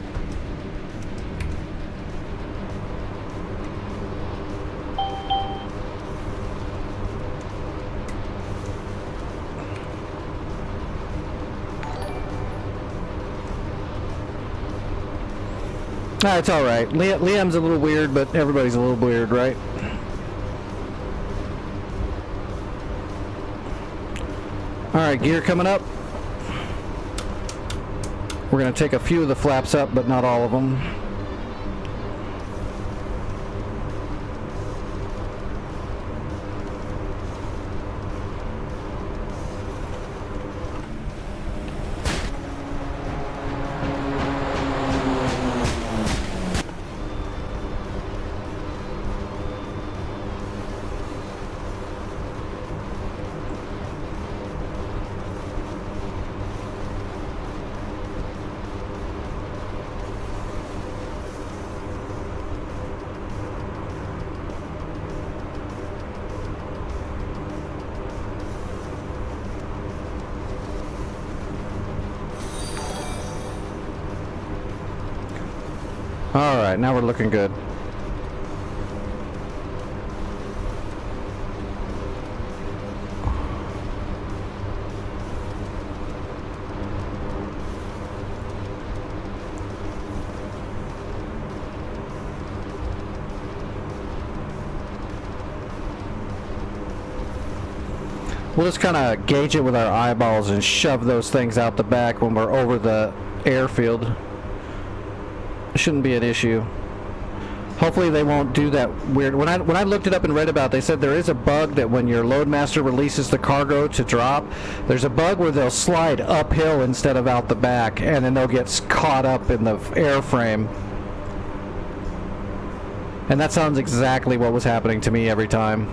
[SPEAKER 1] It's alright. Liam's a little weird, but everybody's a little weird, right? Alright, gear coming up. We're going to take a few of the flaps up, but not all of them. Alright, now we're looking good. We'll just kind of gauge it with our eyeballs and shove those things out the back when we're over the airfield. Shouldn't be an issue. Hopefully they won't do that weird. When I looked it up and read about it, they said there is a bug that when your loadmaster releases the cargo to drop, there's a bug where they'll slide uphill instead of out the back, and then they'll get caught up in the airframe. And that sounds exactly what was happening to me every time.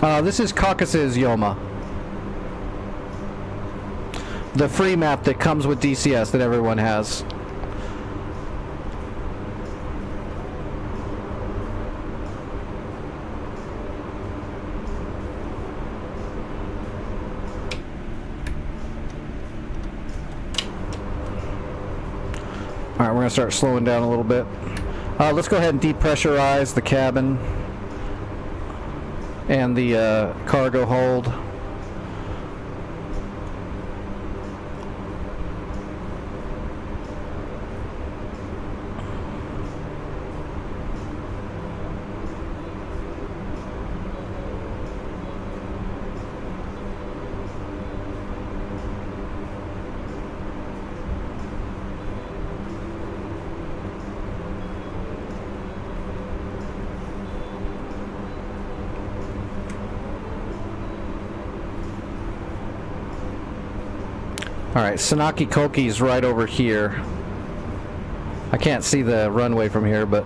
[SPEAKER 1] This is Caucasus Yoma. The free map that comes with DCS that everyone has. Alright, we're going to start slowing down a little bit. Let's go ahead and depressurize the cabin and the cargo hold. Alright, Sanaki Koki's right over here. I can't see the runway from here, but...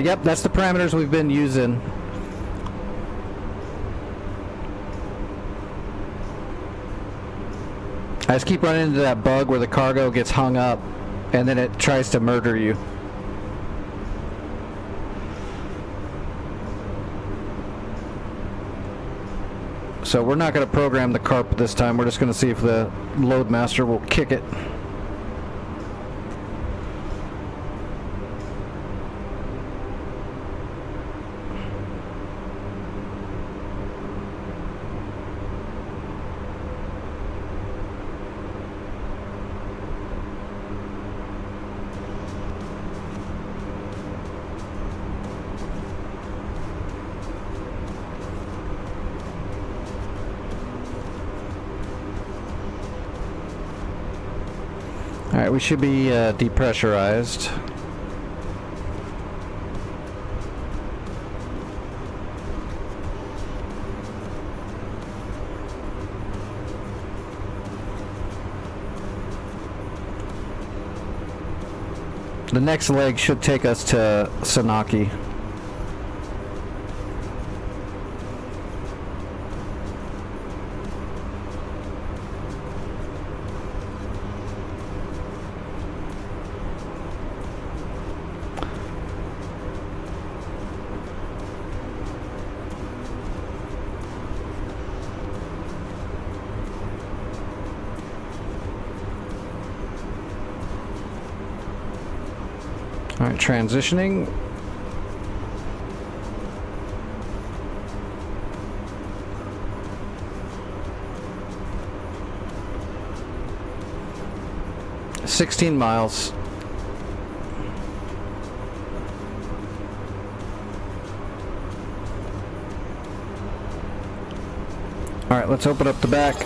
[SPEAKER 1] yep, that's the parameters we've been using. I just keep running into that bug where the cargo gets hung up and then it tries to murder you. So we're not going to program the carp this time. We're just going to see if the Loadmaster will kick it. Alright, we should be depressurized. The next leg should take us to Sanaki. Alright, transitioning. $16 miles. Alright, let's open up the back.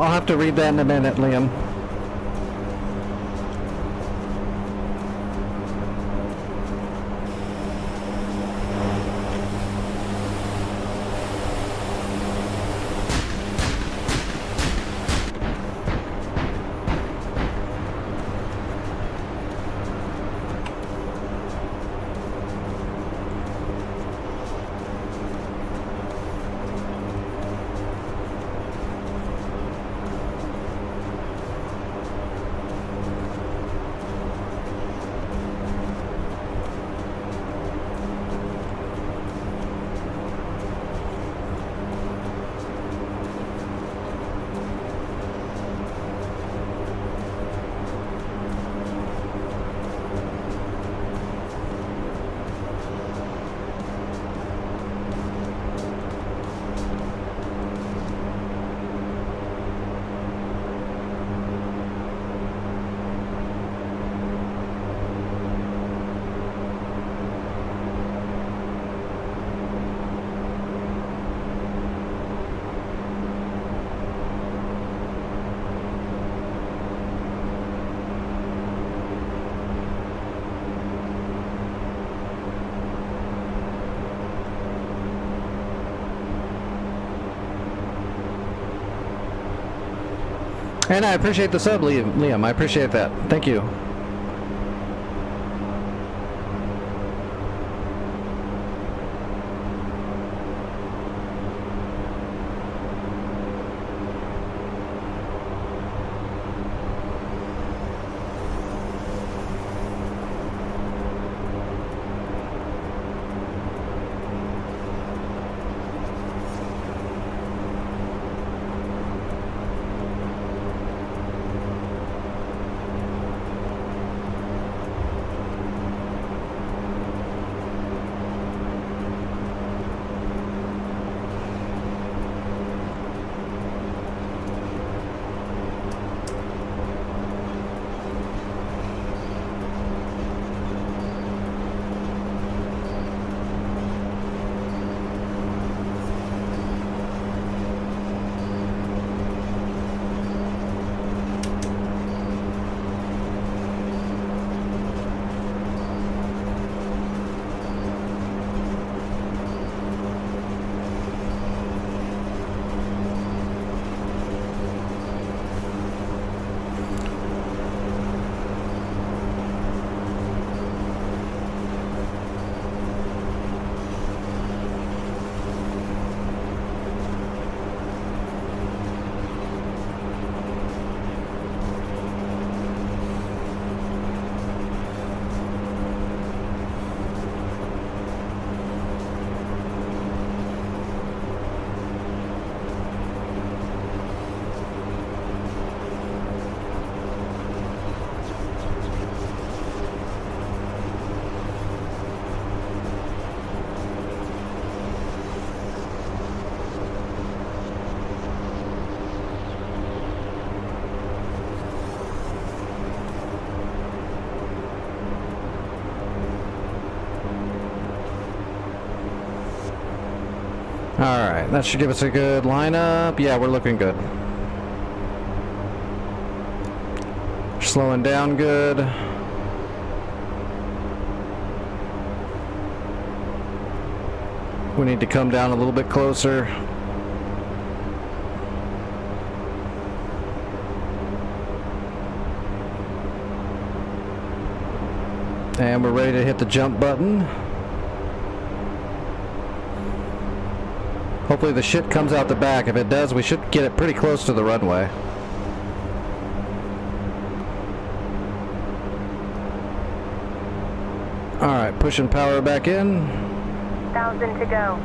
[SPEAKER 1] I'll have to read that in a minute, Liam. And I appreciate the sub, Liam. I appreciate that. Thank you. Alright, that should give us a good lineup. Yeah, we're looking good. Slowing down good. We need to come down a little bit closer. And we're ready to hit the jump button. Hopefully the shit comes out the back. If it does, we should get it pretty close to the runway. Alright, pushing power back in.
[SPEAKER 5] 1,000 to go.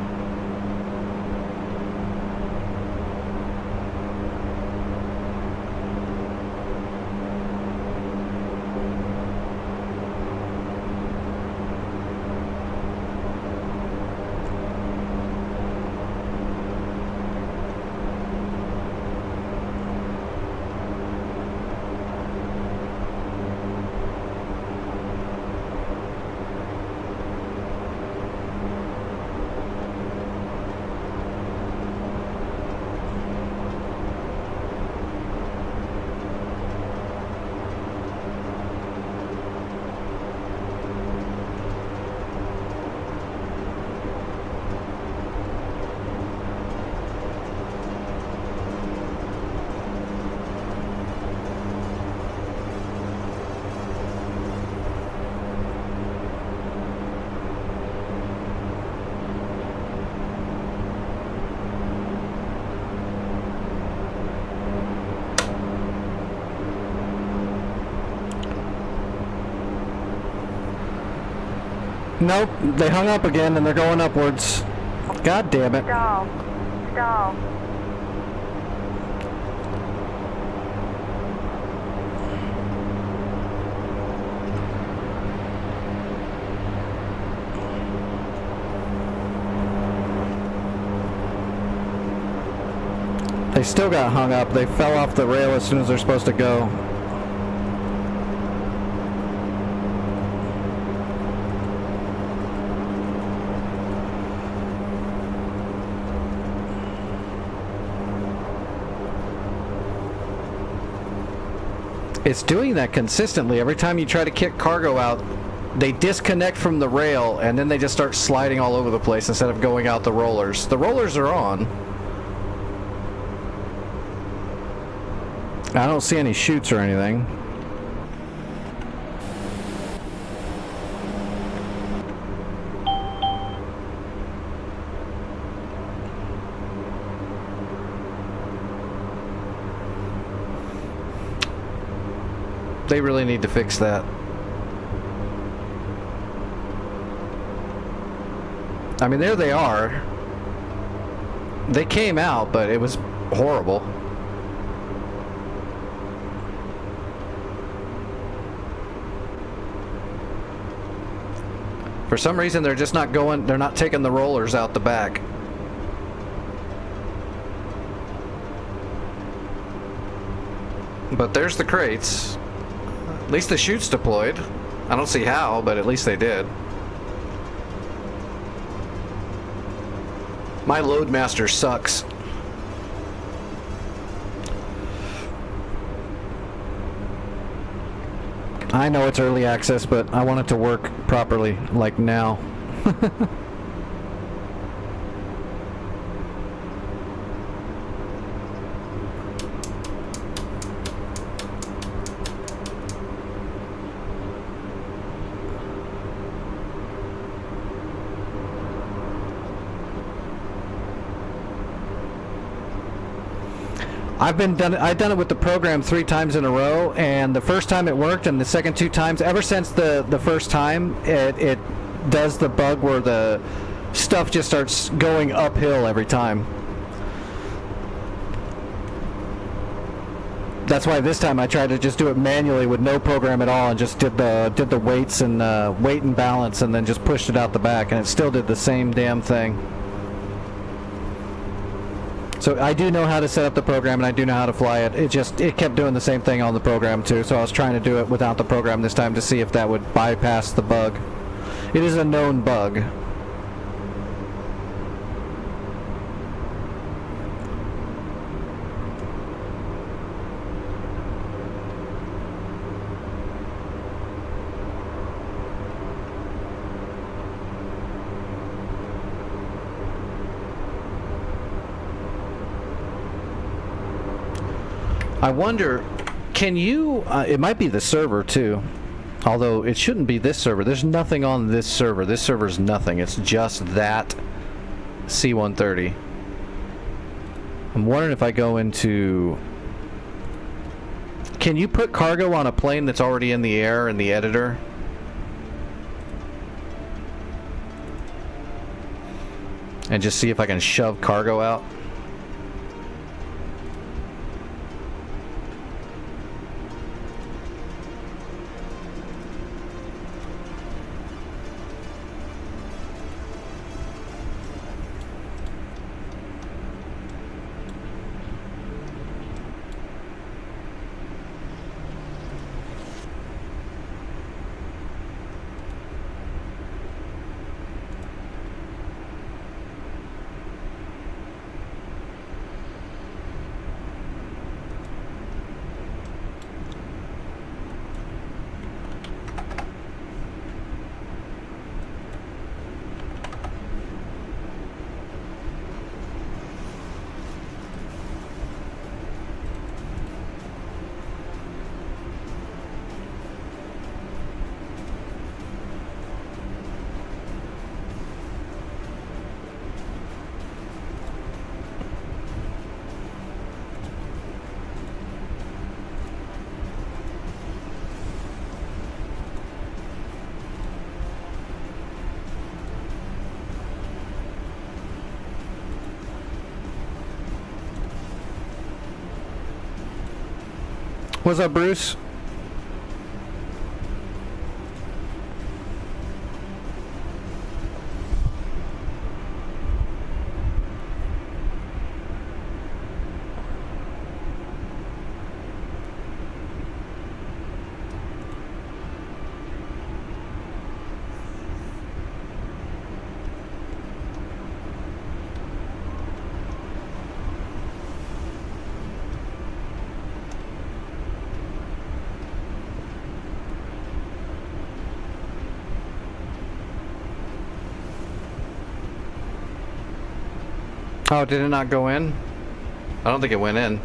[SPEAKER 1] Nope, they hung up again and they're going upwards. God damn it.
[SPEAKER 5] Stall. Stall.
[SPEAKER 1] They still got hung up. They fell off the rail as soon as they're supposed to go. It's doing that consistently. Every time you try to kick cargo out, they disconnect from the rail and then they just start sliding all over the place instead of going out the rollers. The rollers are on. I don't see any chutes or anything. They really need to fix that. I mean, there they are. They came out, but it was horrible. For some reason, they're just not going, they're not taking the rollers out the back. But there's the crates. At least the chute's deployed. I don't see how, but at least they did. My Loadmaster sucks. I know it's early access, but I want it to work properly, like now. I've done it with the program 3 times in a row, and the first time it worked, and the second 2 times, ever since the first time, it does the bug where the stuff just starts going uphill every time. That's why this time I tried to just do it manually with no program at all, and just did the weights and weight and balance, and then just pushed it out the back, and it still did the same damn thing. So I do know how to set up the program, and I do know how to fly it. It kept doing the same thing on the program too, so I was trying to do it without the program this time to see if that would bypass the bug. It is a known bug. I wonder, can you, it might be the server too, although it shouldn't be this server. There's nothing on this server. This server's nothing. It's just that C-130. I'm wondering if I go into... Can you put cargo on a plane that's already in the air in the editor? And just see if I can shove cargo out? What's up, Bruce? Oh, did it not go in? I don't think it went in.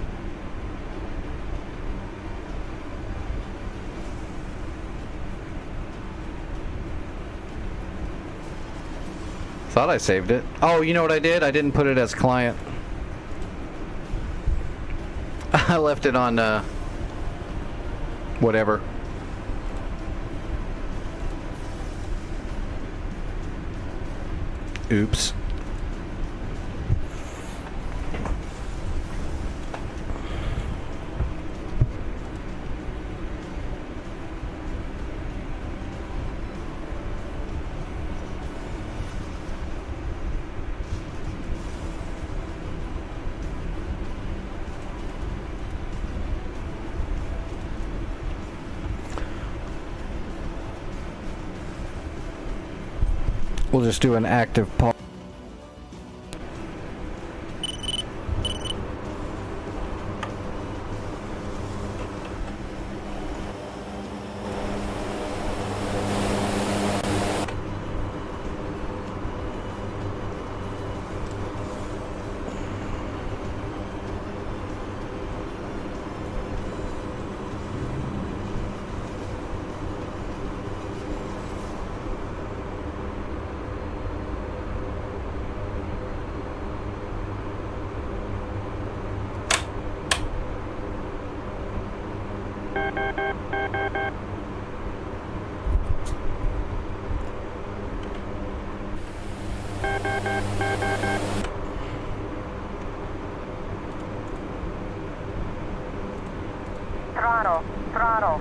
[SPEAKER 1] Thought I saved it. Oh, you know what I did? I didn't put it as client. I left it on, whatever. Oops. We'll just do an active pause.
[SPEAKER 5] Throttle, throttle.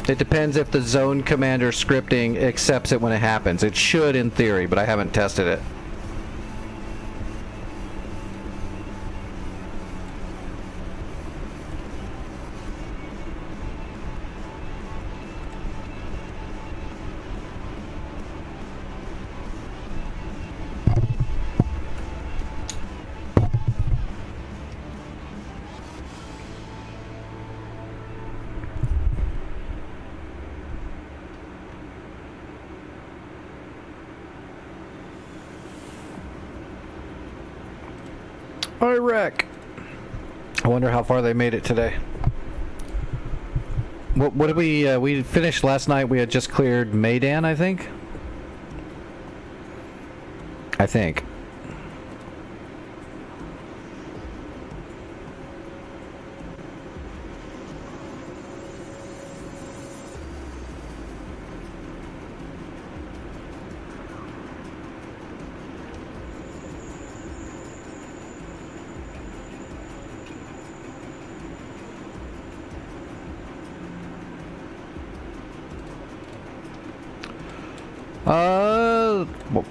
[SPEAKER 1] It depends if the zone commander scripting accepts it when it happens. It should in theory, but I haven't tested it. Iraq. I wonder how far they made it today. What did we finished last night? We had just cleared Maidan, I think.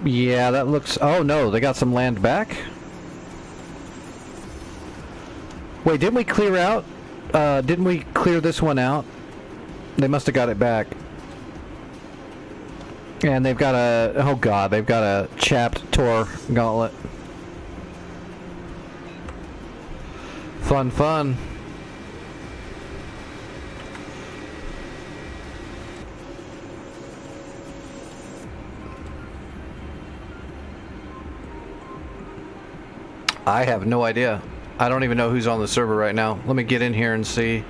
[SPEAKER 1] Yeah, that looks... Oh, no, they got some land back? Wait, didn't we clear out? Didn't we clear this one out? They must have got it back. And they've got a... Oh, God, they've got a chapped Tor gauntlet. Fun, fun. I have no idea. I don't even know who's on the server right now. Let me get in here and see.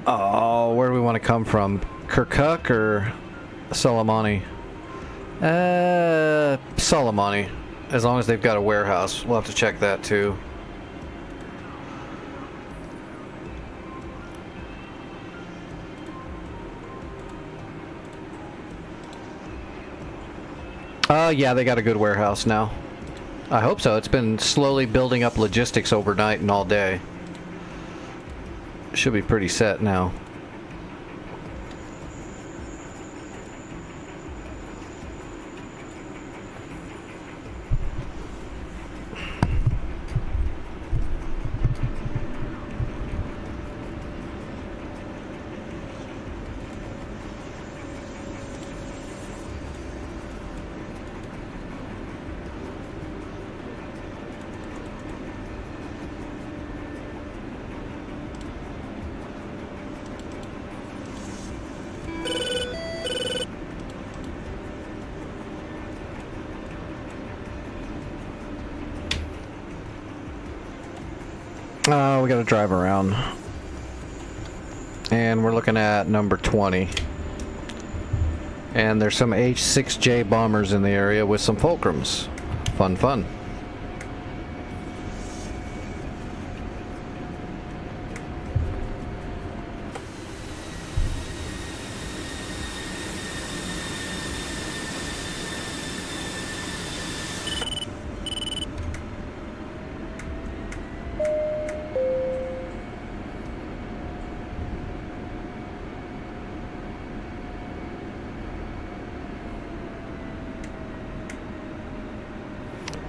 [SPEAKER 1] Oh, where do we want to come from? Kirkuk or Soleimani? Soleimani. As long as they've got a warehouse. We'll have to check that too. Yeah, they got a good warehouse now. I hope so. It's been slowly building up logistics overnight and all day. Should be pretty set now. We gotta drive around. And we're looking at number 20. And there's some H-6J bombers in the area with some Fulcrums. Fun, fun.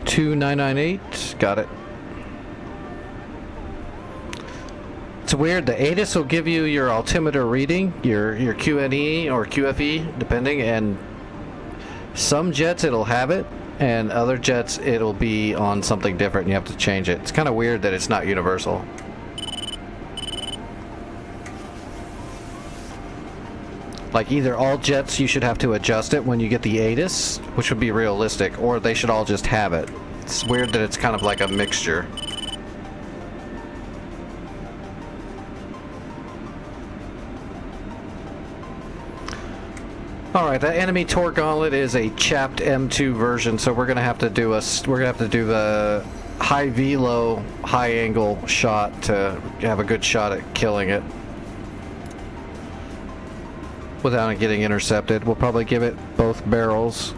[SPEAKER 1] $2,998, got it. It's weird, the ATIS will give you your altimeter reading, your QNE or QFE, depending, and some jets it'll have it, and other jets it'll be on something different and you have to change it. It's kind of weird that it's not universal. Like either all jets you should have to adjust it when you get the ATIS, which would be realistic, or they should all just have it. It's weird that it's kind of like a mixture. Alright, that enemy Tor Gauntlet is a chapped M2 version, so we're gonna have to do the high velo, high angle shot to have a good shot at killing it without it getting intercepted. We'll probably give it both barrels.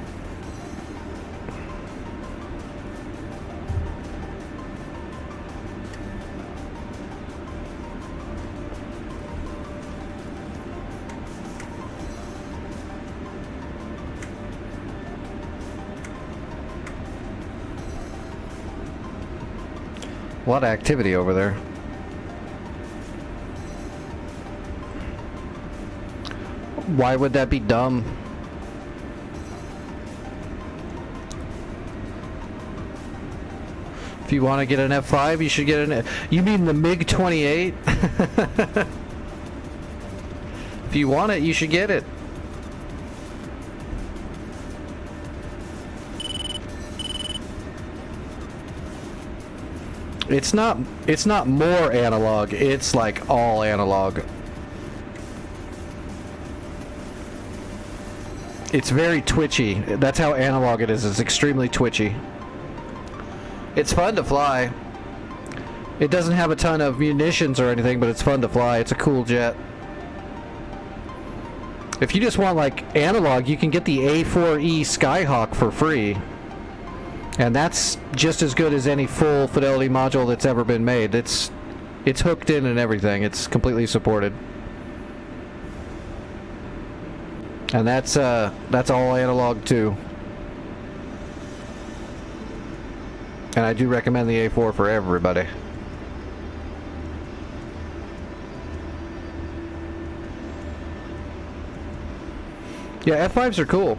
[SPEAKER 1] A lot of activity over there. Why would that be dumb? If you want to get an F5, you should get an... You mean the MiG-28? If you want it, you should get it. It's not more analog, it's like all analog. It's very twitchy. That's how analog it is. It's extremely twitchy. It's fun to fly. It doesn't have a ton of munitions or anything, but it's fun to fly. It's a cool jet. If you just want like analog, you can get the A4E Skyhawk for free. And that's just as good as any full fidelity module that's ever been made. It's hooked in and everything. It's completely supported. And that's all analog too. And I do recommend the A4 for everybody. Yeah, F5s are cool.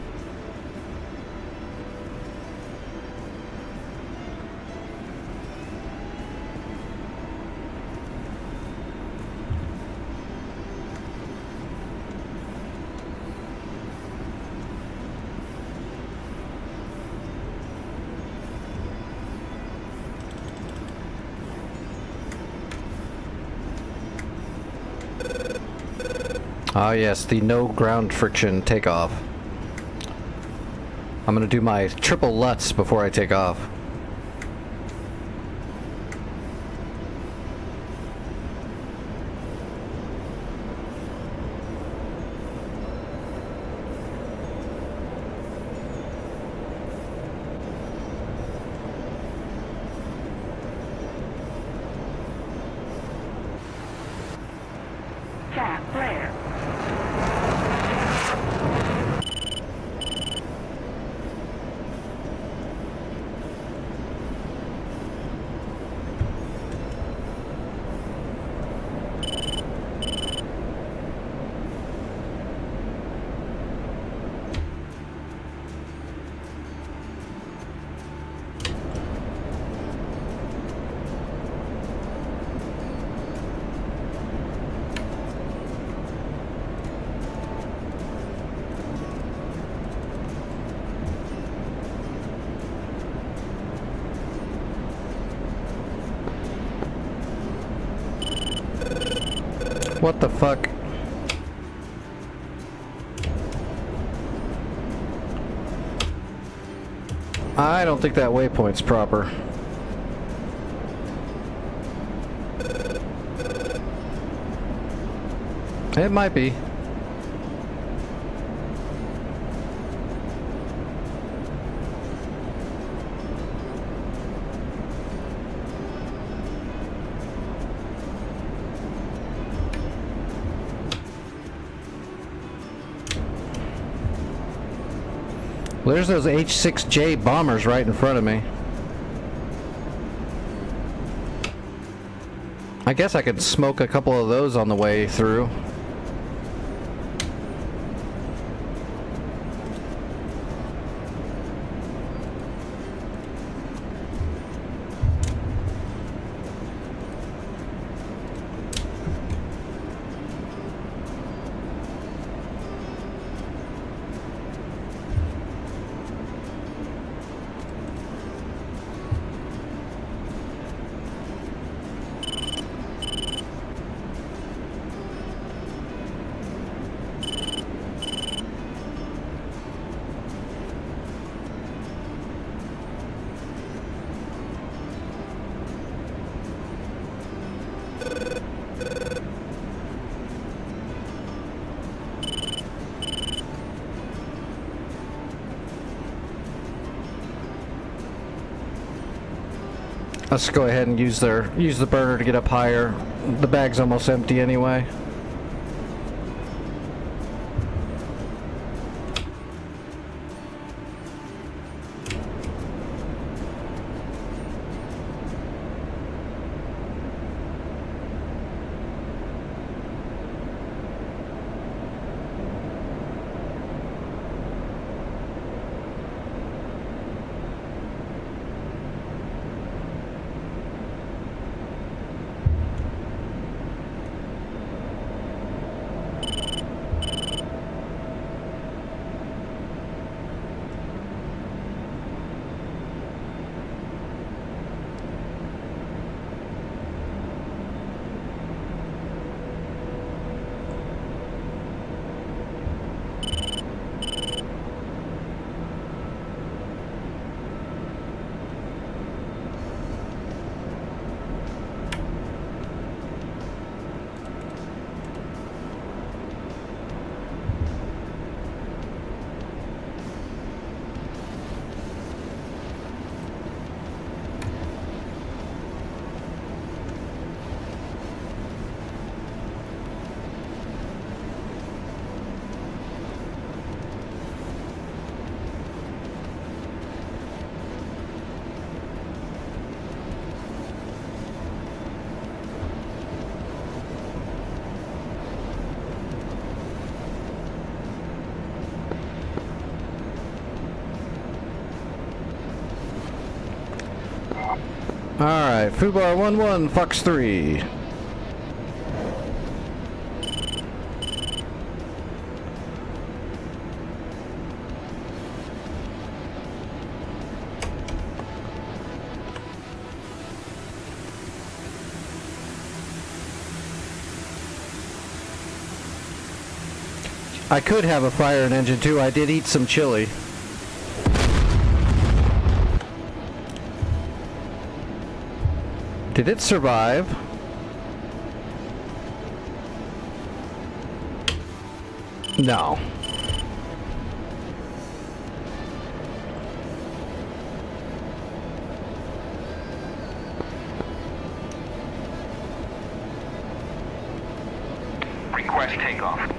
[SPEAKER 1] Ah yes, the no ground friction takeoff. I'm gonna do my triple Lutz before I take off.
[SPEAKER 4] Jack Blair.
[SPEAKER 1] What the fuck? I don't think that waypoint's proper. It might be. Well, there's those H-6J bombers right in front of me. I guess I could smoke a couple of those on the way through. Let's go ahead and use the burner to get up higher. The bag's almost empty anyway. Alright, Fubar 1-1, Fox 3. I could have a fire in engine 2. I did eat some chili. Did it survive? No.
[SPEAKER 2] Request takeoff.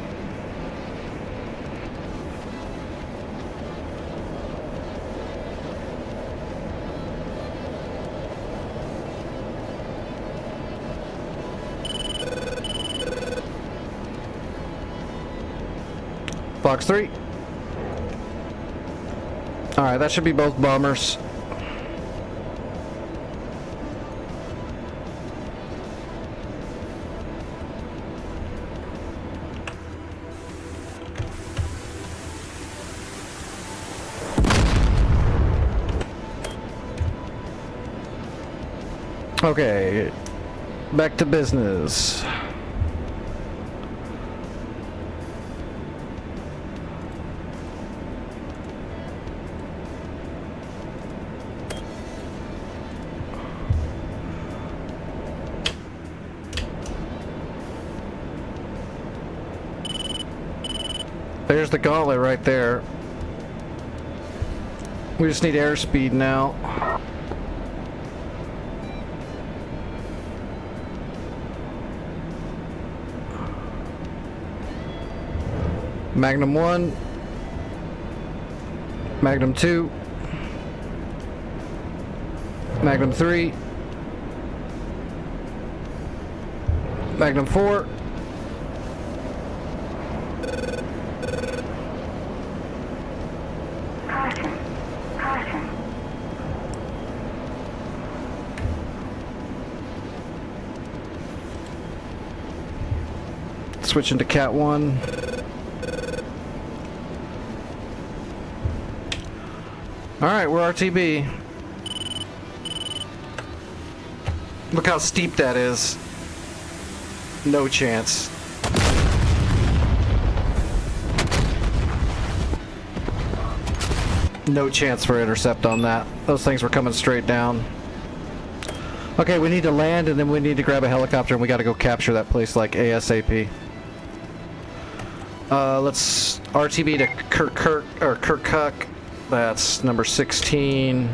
[SPEAKER 1] Fox 3. Alright, that should be both bombers. Okay, back to business. There's the gauntlet right there. We just need airspeed now. Magnum 1. Magnum 2. Magnum 3. Magnum 4.
[SPEAKER 5] Caution. Caution.
[SPEAKER 1] Switching to Cat 1. Alright, we're RTB. Look how steep that is. No chance. No chance for intercept on that. Those things were coming straight down. Okay, we need to land and then we need to grab a helicopter and we gotta go capture that place like ASAP. Let's RTB to Kirkuk. That's number 16.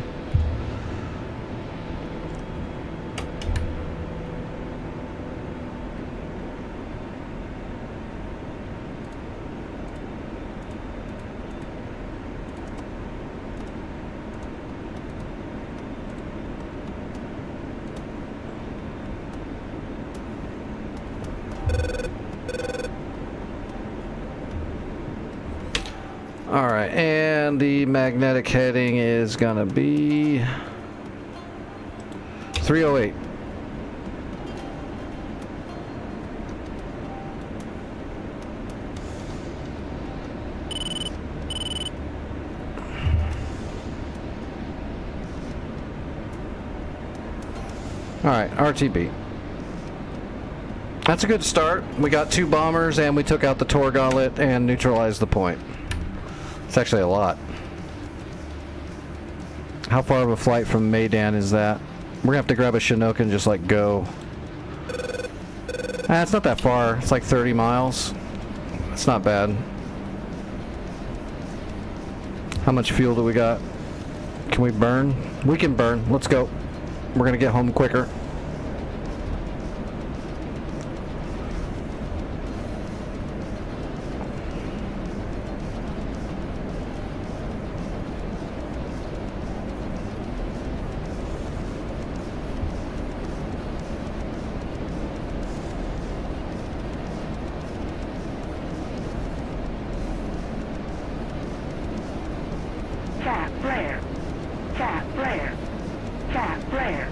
[SPEAKER 1] Alright, and the magnetic heading is gonna be 308. Alright, RTB. That's a good start. We got 2 bombers and we took out the Tor Gauntlet and neutralized the point. It's actually a lot. How far of a flight from Maydan is that? We're gonna have to grab a Chinook and just like go. It's not that far. It's like 30 miles. It's not bad. How much fuel do we got? Can we burn? We can burn. Let's go. We're gonna get home quicker.
[SPEAKER 5] Cap flare. Cap flare. Cap flare.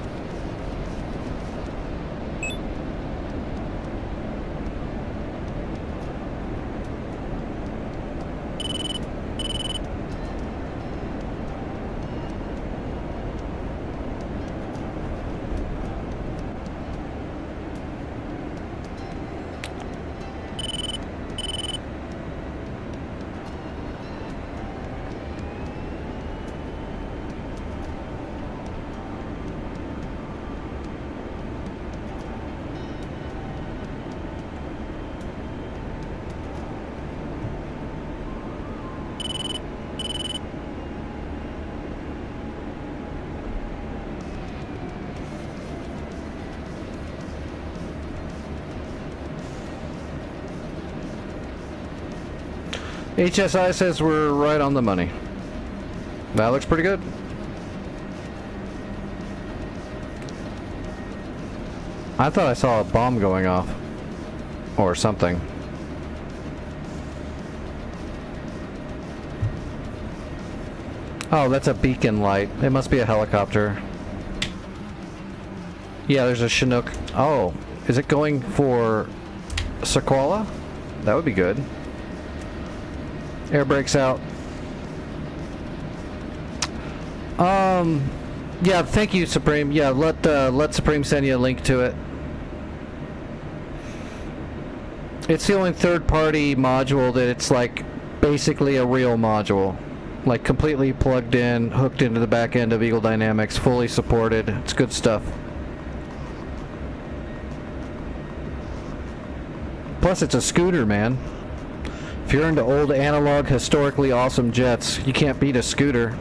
[SPEAKER 1] HSI says we're right on the money. That looks pretty good. I thought I saw a bomb going off. Or something. Oh, that's a beacon light. It must be a helicopter. Yeah, there's a Chinook. Oh, is it going for Sequoia? That would be good. Air brakes out. Yeah, thank you, Supreme. Yeah, let Supreme send you a link to it. It's the only third-party module that it's like basically a real module. Like completely plugged in, hooked into the back end of Eagle Dynamics, fully supported. It's good stuff. Plus, it's a scooter, man. If you're into old analog, historically awesome jets, you can't beat a scooter.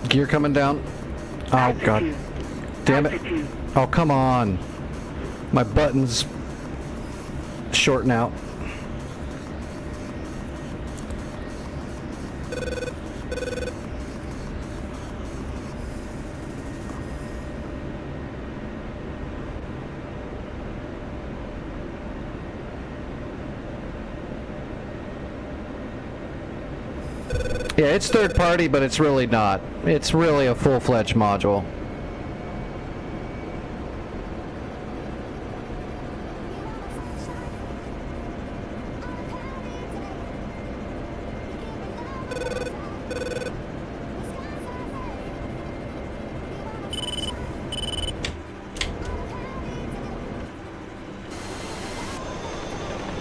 [SPEAKER 1] Gear coming down. Oh, God. Damn it. Oh, come on. My button's shorting out. Yeah, it's third party, but it's really not. It's really a full-fledged module.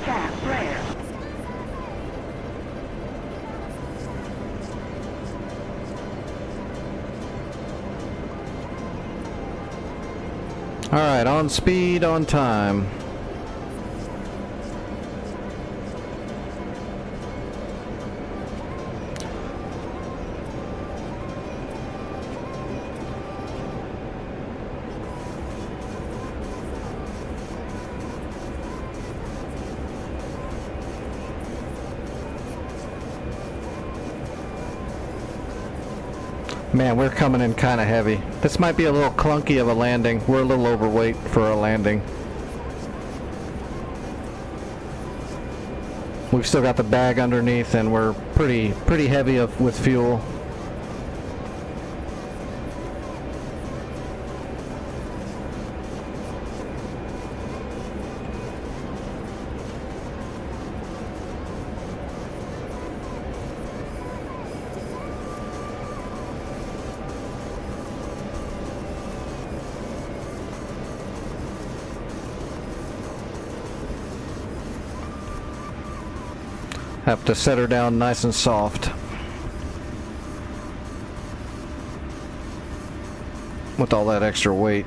[SPEAKER 5] Tap rare.
[SPEAKER 1] Alright, on speed, on time. Man, we're coming in kind of heavy. This might be a little clunky of a landing. We're a little overweight for a landing. We've still got the bag underneath, and we're pretty heavy with fuel. Have to set her down nice and soft. With all that extra weight.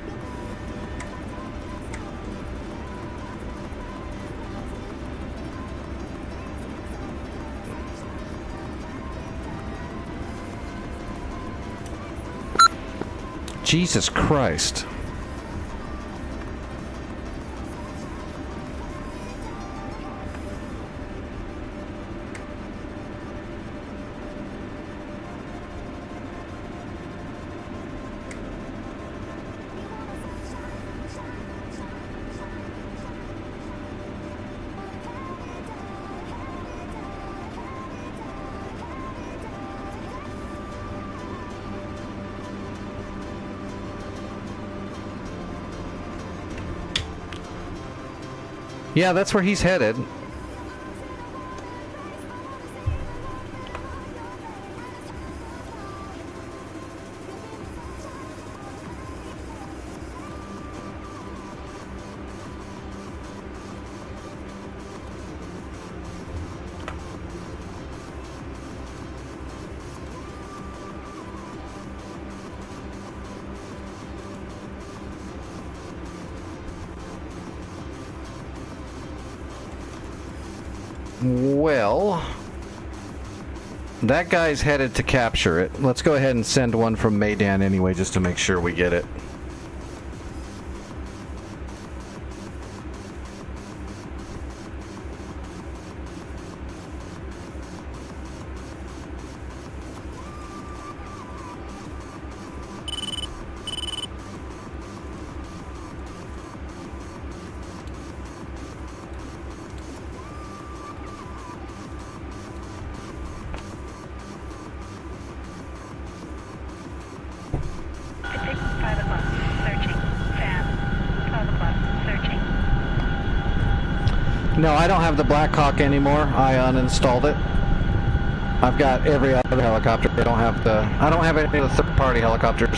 [SPEAKER 1] Jesus Christ. Yeah, that's where he's headed. Well, That guy's headed to capture it. Let's go ahead and send one from Maydan anyway, just to make sure we get it.
[SPEAKER 6] Detect 5 o'clock. Searching. Sam. 12 o'clock. Searching.
[SPEAKER 1] No, I don't have the Black Hawk anymore. I uninstalled it. I've got every other helicopter. I don't have any of the third-party helicopters.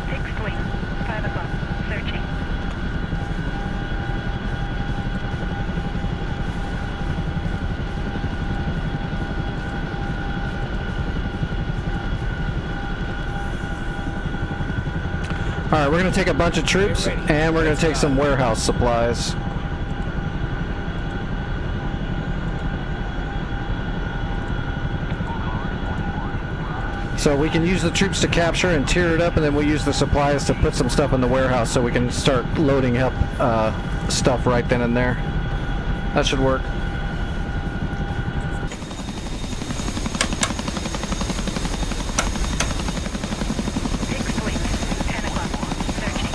[SPEAKER 6] Fixed wing. 5 o'clock. Searching.
[SPEAKER 1] Alright, we're going to take a bunch of troops, and we're going to take some warehouse supplies. So we can use the troops to capture and tear it up, and then we'll use the supplies to put some stuff in the warehouse so we can start loading up stuff right then and there. That should work.
[SPEAKER 6] Fixed wing. 10 o'clock. Searching.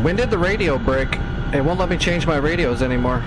[SPEAKER 1] When did the radio break? It won't let me change my radios anymore.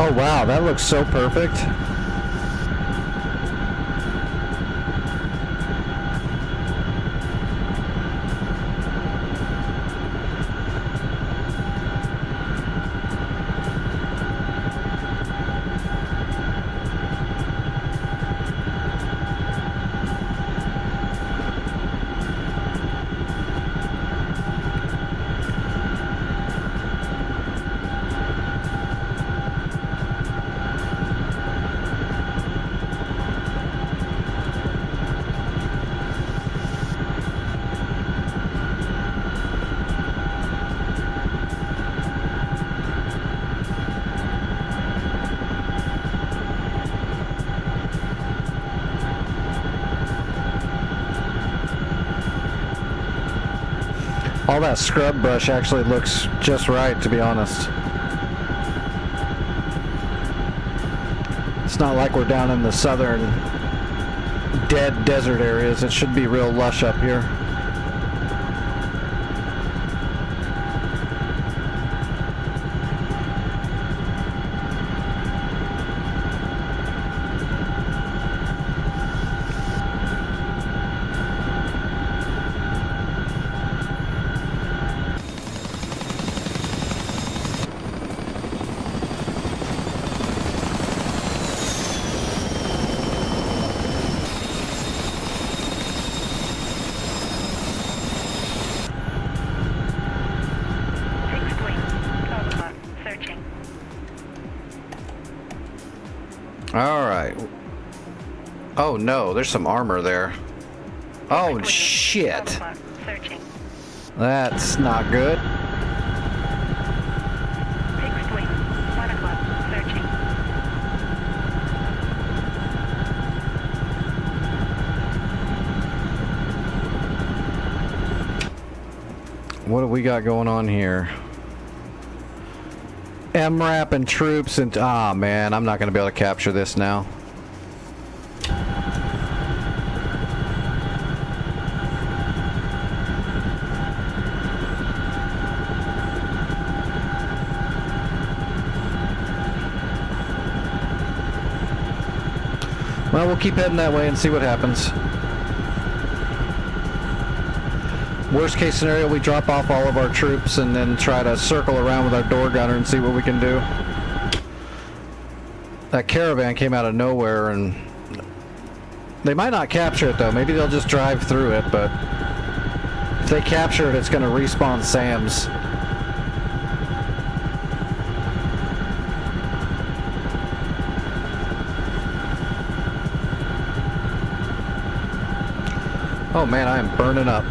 [SPEAKER 1] Oh wow, that looks so perfect. All that scrub brush actually looks just right, to be honest. It's not like we're down in the southern dead desert areas. It should be real lush up here. Alright. Oh no, there's some armor there. Oh shit.
[SPEAKER 6] Searching.
[SPEAKER 1] That's not good.
[SPEAKER 6] Fixed wing. 1 o'clock. Searching.
[SPEAKER 1] What do we got going on here? MRAP and troops and... Ah, man, I'm not going to be able to capture this now. Well, we'll keep heading that way and see what happens. Worst case scenario, we drop off all of our troops and then try to circle around with our door gunner and see what we can do. That caravan came out of nowhere, and they might not capture it though. Maybe they'll just drive through it, but if they capture it, it's going to respawn Sam's. Oh man, I am burning up.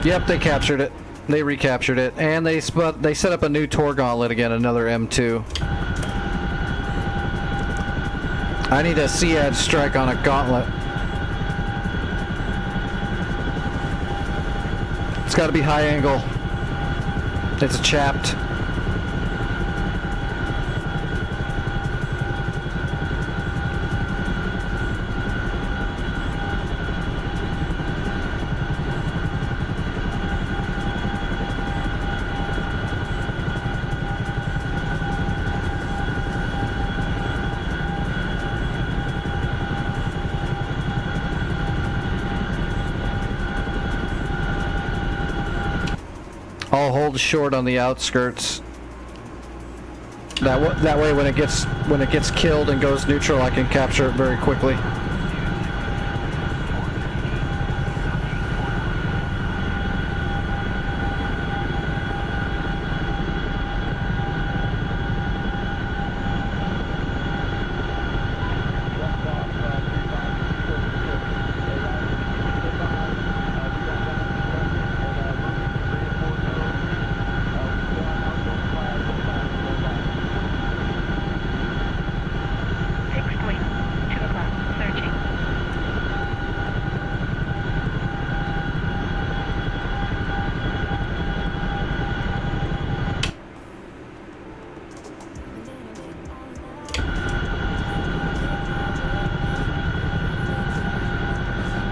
[SPEAKER 1] Yep, they captured it. They recaptured it, and they set up a new Tor Gauntlet again, another M2. I need a SEAD strike on a gauntlet. It's got to be high angle. It's chapped. I'll hold short on the outskirts. That way, when it gets killed and goes neutral, I can capture it very quickly.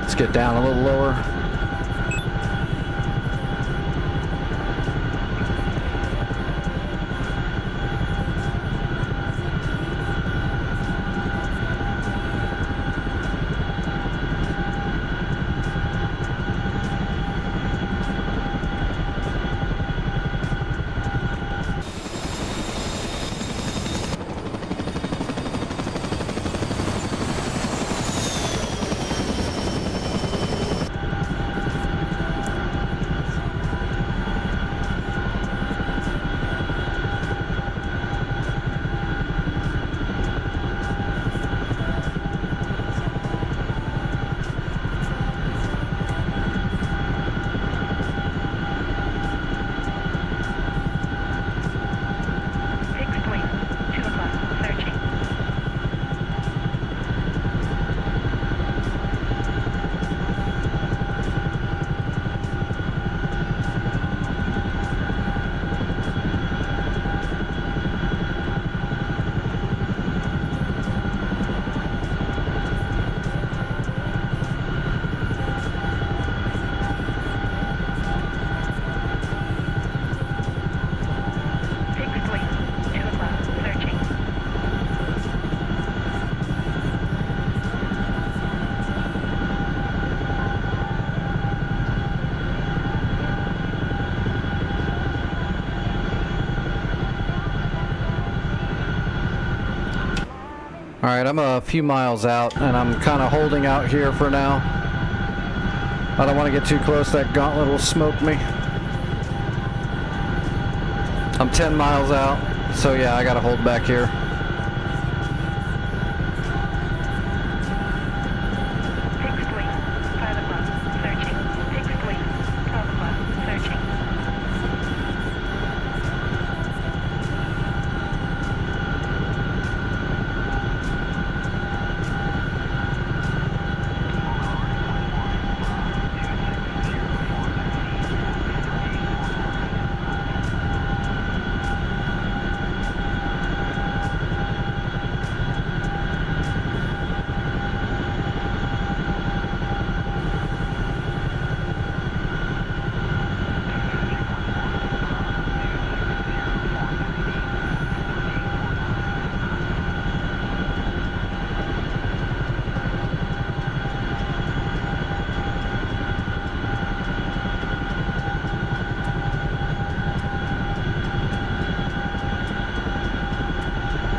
[SPEAKER 1] Let's get down a little lower. Alright, I'm a few miles out, and I'm kind of holding out here for now. I don't want to get too close, that gauntlet will smoke me. I'm 10 miles out, so yeah, I gotta hold back here.
[SPEAKER 6] Fixed wing, 5 o'clock, searching. Fixed wing, 12 o'clock, searching.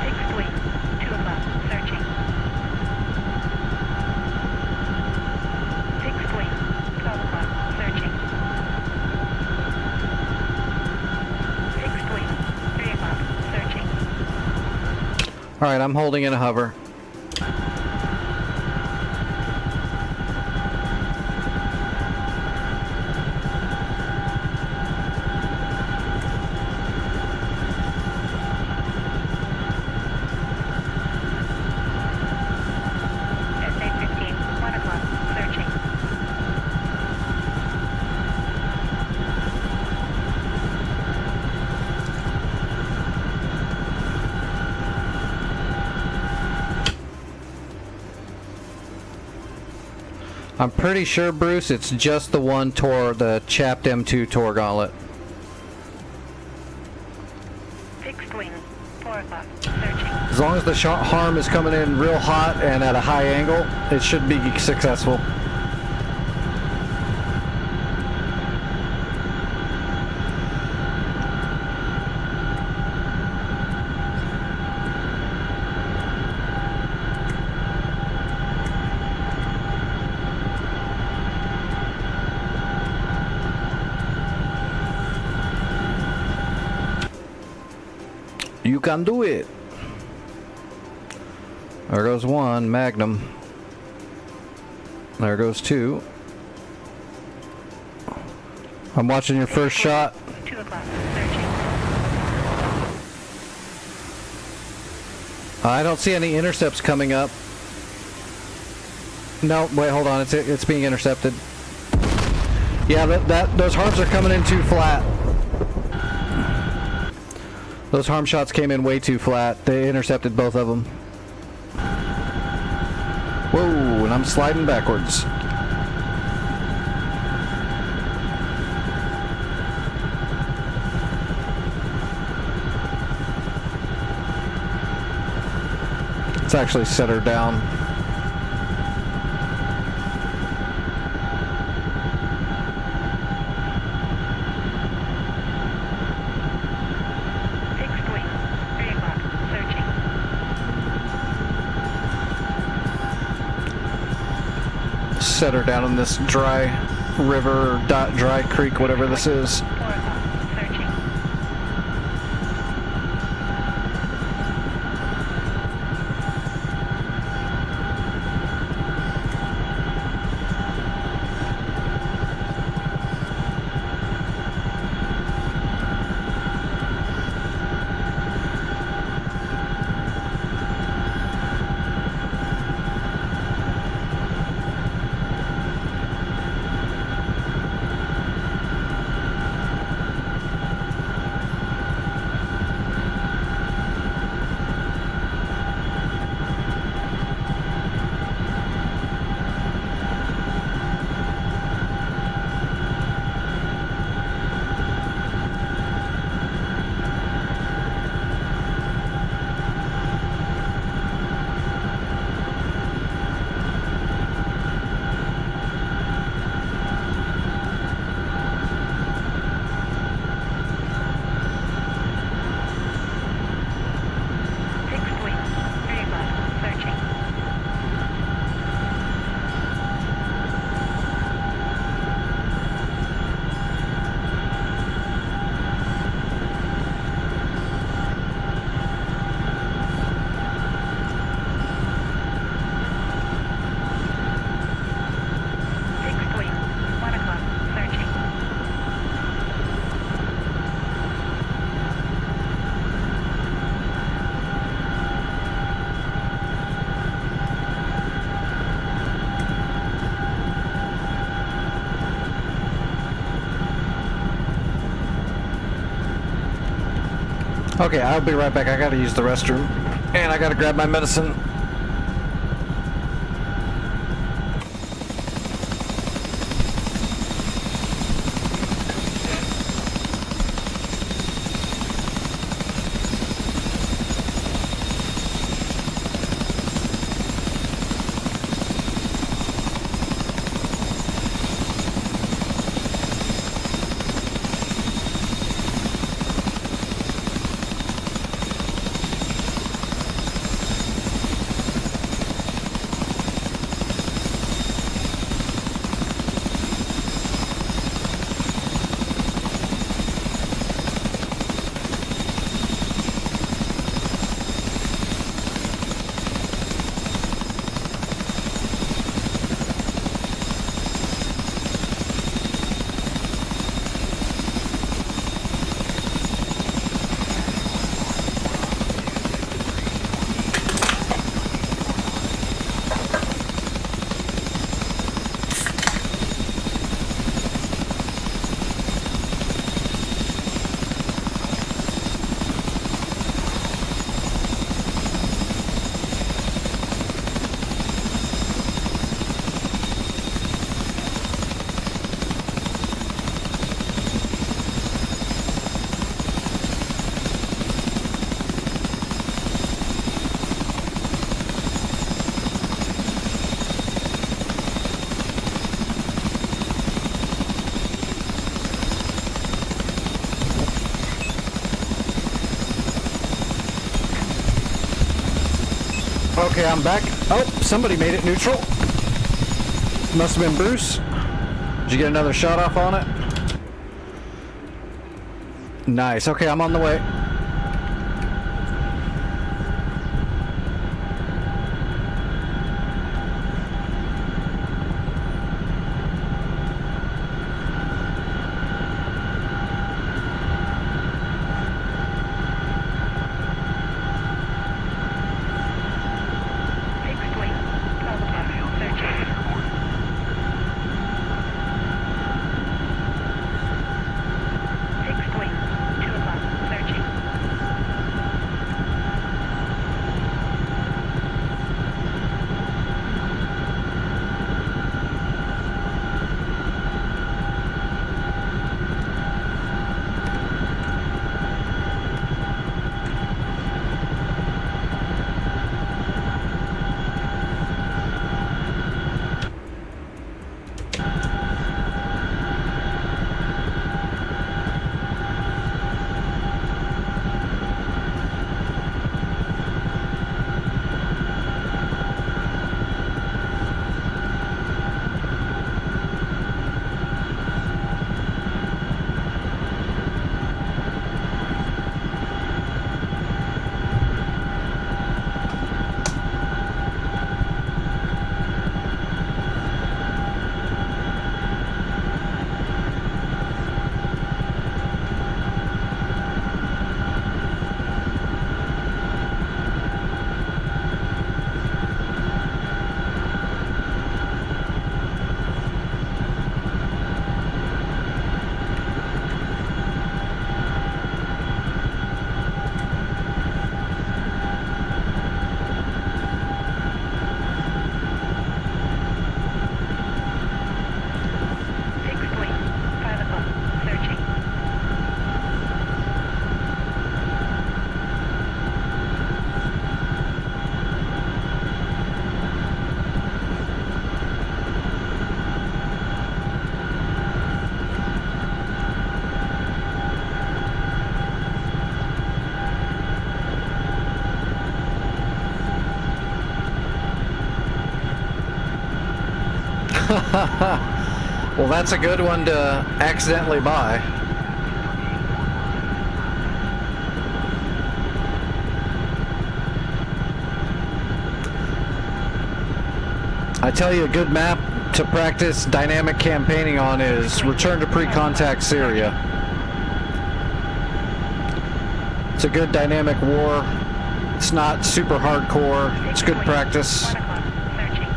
[SPEAKER 6] Fixed wing, 2 o'clock, searching. Fixed wing, 12 o'clock, searching. Fixed wing, 3 o'clock, searching.
[SPEAKER 1] Alright, I'm holding in a hover.
[SPEAKER 6] SA-15, 1 o'clock, searching.
[SPEAKER 1] I'm pretty sure, Bruce, it's just the one Tor, the chapped M2 Tor gauntlet.
[SPEAKER 6] Fixed wing, 4 o'clock, searching.
[SPEAKER 1] As long as the harm is coming in real hot and at a high angle, it should be successful. You can do it. There goes one, Magnum. There goes two. I'm watching your first shot.
[SPEAKER 6] 2 o'clock, searching.
[SPEAKER 1] I don't see any intercepts coming up. No, wait, hold on. It's being intercepted. Yeah, those harms are coming in too flat. Those harm shots came in way too flat. They intercepted both of them. Whoa, and I'm sliding backwards. Let's actually set her down.
[SPEAKER 6] Fixed wing, 3 o'clock, searching.
[SPEAKER 1] Set her down in this dry river, or dry creek, whatever this is.
[SPEAKER 6] 4 o'clock, searching.
[SPEAKER 1] Okay, I'll be right back. I gotta use the restroom. And I gotta grab my medicine. Okay, I'm back. Oh, somebody made it neutral. Must have been Bruce. Did you get another shot off on it? Nice. Okay, I'm on the way.
[SPEAKER 6] Fixed wing, 12 o'clock, searching. Fixed wing, 2 o'clock, searching. Fixed wing, 5 o'clock, searching.
[SPEAKER 1] Well, that's a good one to accidentally buy. I tell you, a good map to practice dynamic campaigning on is Return to Pre-Contact Syria. It's a good dynamic war. It's not super hardcore. It's good practice.
[SPEAKER 6] 1 o'clock, searching.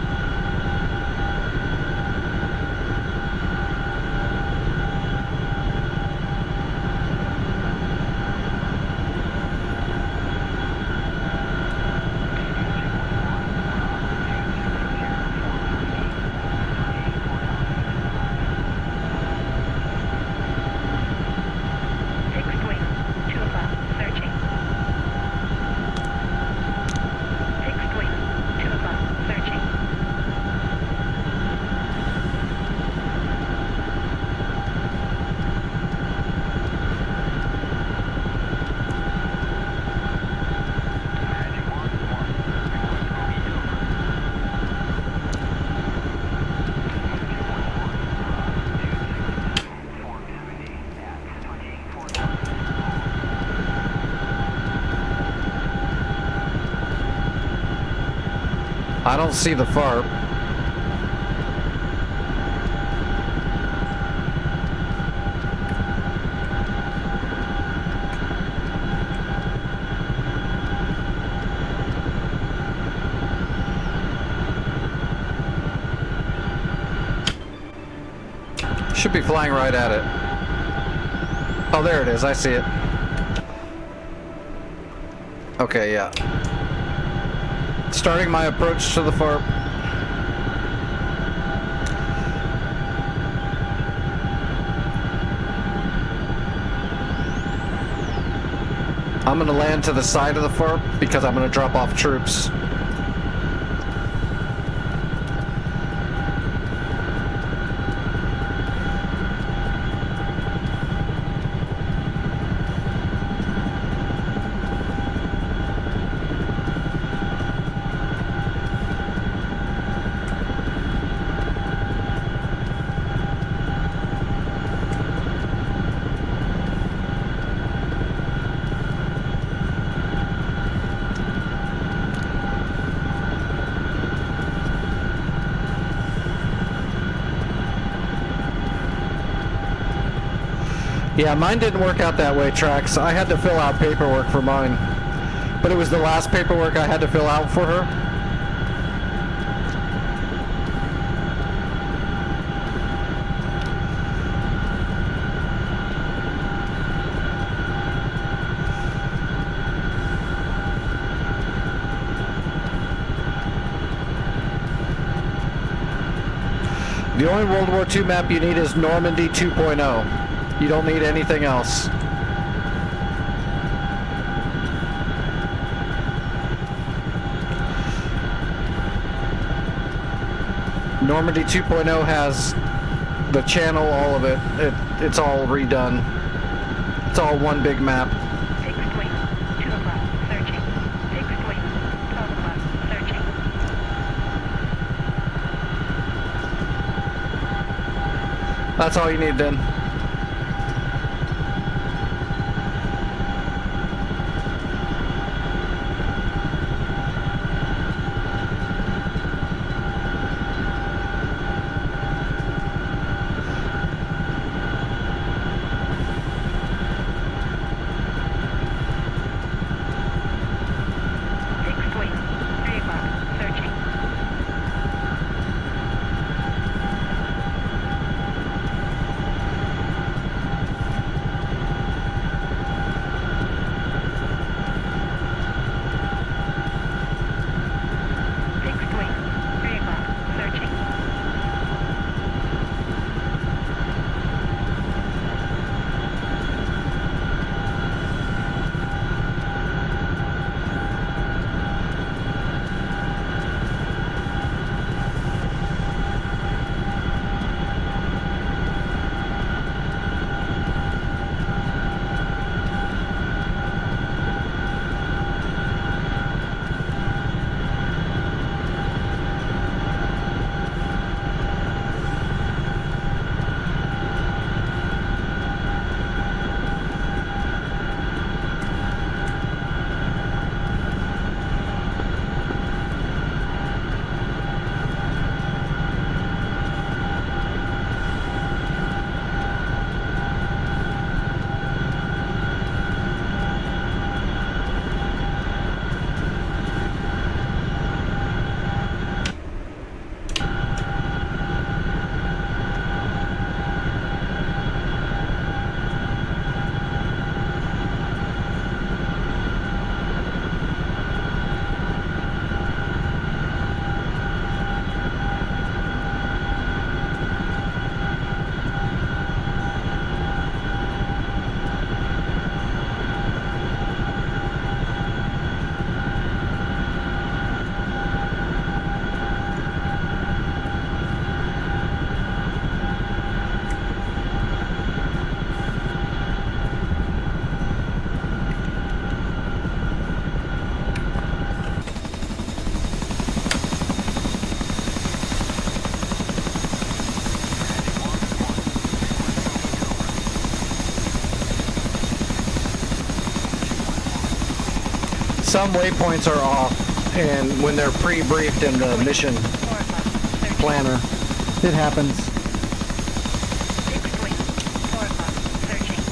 [SPEAKER 1] I don't see the FARP. Should be flying right at it. Oh, there it is. I see it. Okay, yeah. Starting my approach to the FARP. I'm gonna land to the side of the FARP because I'm gonna drop off troops. Yeah, mine didn't work out that way, Trax. I had to fill out paperwork for mine. But it was the last paperwork I had to fill out for her. The only World War II map you need is Normandy 2.0. You don't need anything else. Normandy 2.0 has the channel, all of it. It's all redone. It's all one big map.
[SPEAKER 6] Fixed wing, 2 o'clock, searching. Fixed wing, 12 o'clock, searching.
[SPEAKER 1] That's all you need then.
[SPEAKER 6] Fixed wing, 3 o'clock, searching. Fixed wing, 3 o'clock, searching. Some waypoints are off.
[SPEAKER 1] And when they're pre-briefed in the mission
[SPEAKER 6] 4 o'clock. Searching.
[SPEAKER 1] planner, it happens.
[SPEAKER 6] Fixed wing. 4 o'clock. Searching.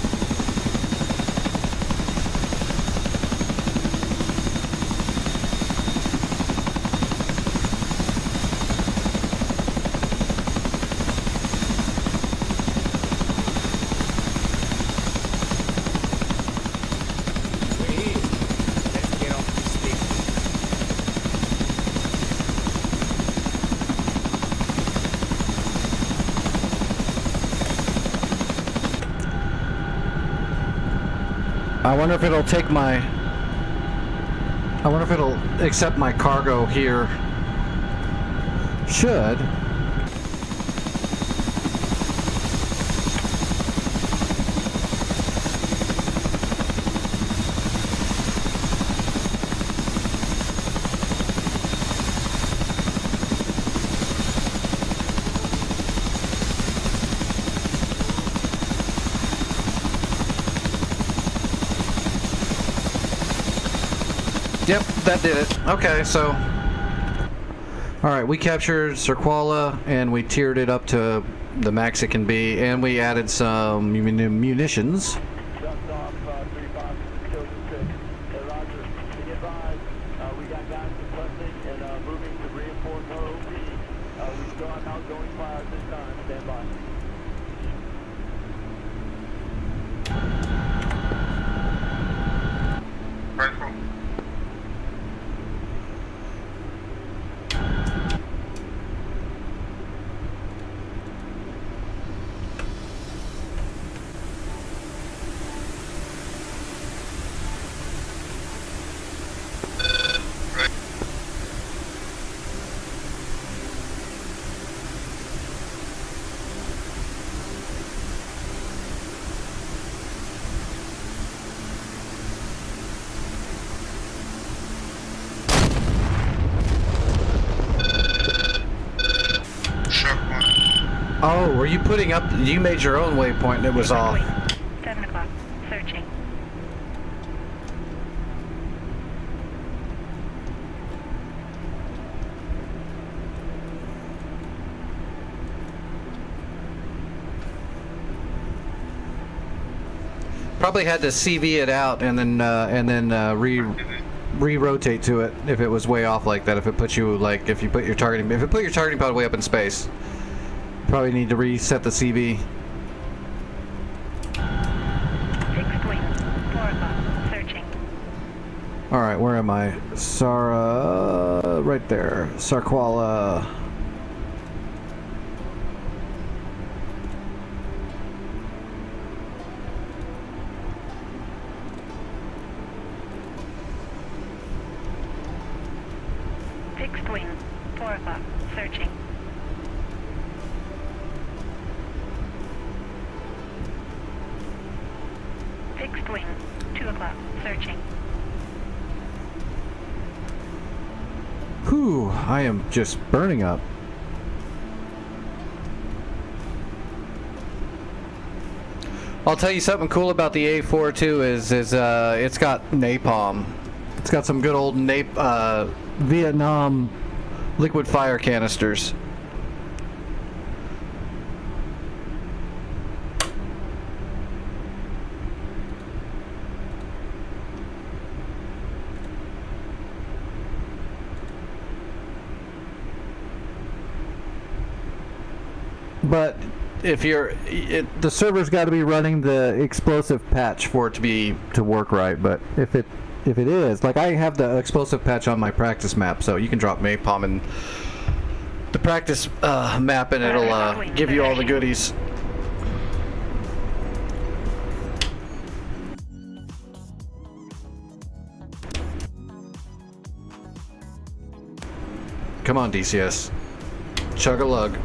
[SPEAKER 7] Let's get off the stick.
[SPEAKER 1] I wonder if it'll take my... I wonder if it'll accept my cargo here. Should. Yep, that did it. Okay, so... Alright, we captured Cirquala, and we tiered it up to the max it can be, and we added some munitions.
[SPEAKER 8] Just off 35, Chosen 6. Hey, Roger. Be advised, we got guys requesting and moving to reinforce OOP. We still have outgoing fire at this time. Stand by.
[SPEAKER 3] Rifle.
[SPEAKER 1] Oh, were you putting up... You made your own waypoint and it was off.
[SPEAKER 6] Wing. 7 o'clock. Searching.
[SPEAKER 1] Probably had to CV it out and then re-rotate to it if it was way off like that. If it put you like if you put your targeting pod way up in space, probably need to reset the CV.
[SPEAKER 6] Fixed wing. 4 o'clock. Searching.
[SPEAKER 1] All right, where am I? Sara, right there. Sarquala.
[SPEAKER 6] Fixed wing. 4 o'clock. Searching. Fixed wing. 2 o'clock. Searching.
[SPEAKER 1] Whew, I am just burning up. I'll tell you something cool about the A4 too is it's got napalm. It's got some good old Vietnam liquid fire canisters. But if the server's got to be running the explosive patch for it to work right. But if it is, like, I have the explosive patch on my practice map, so you can drop napalm in the practice map and it'll give you all the goodies. Come on, DCS. Chug a lug.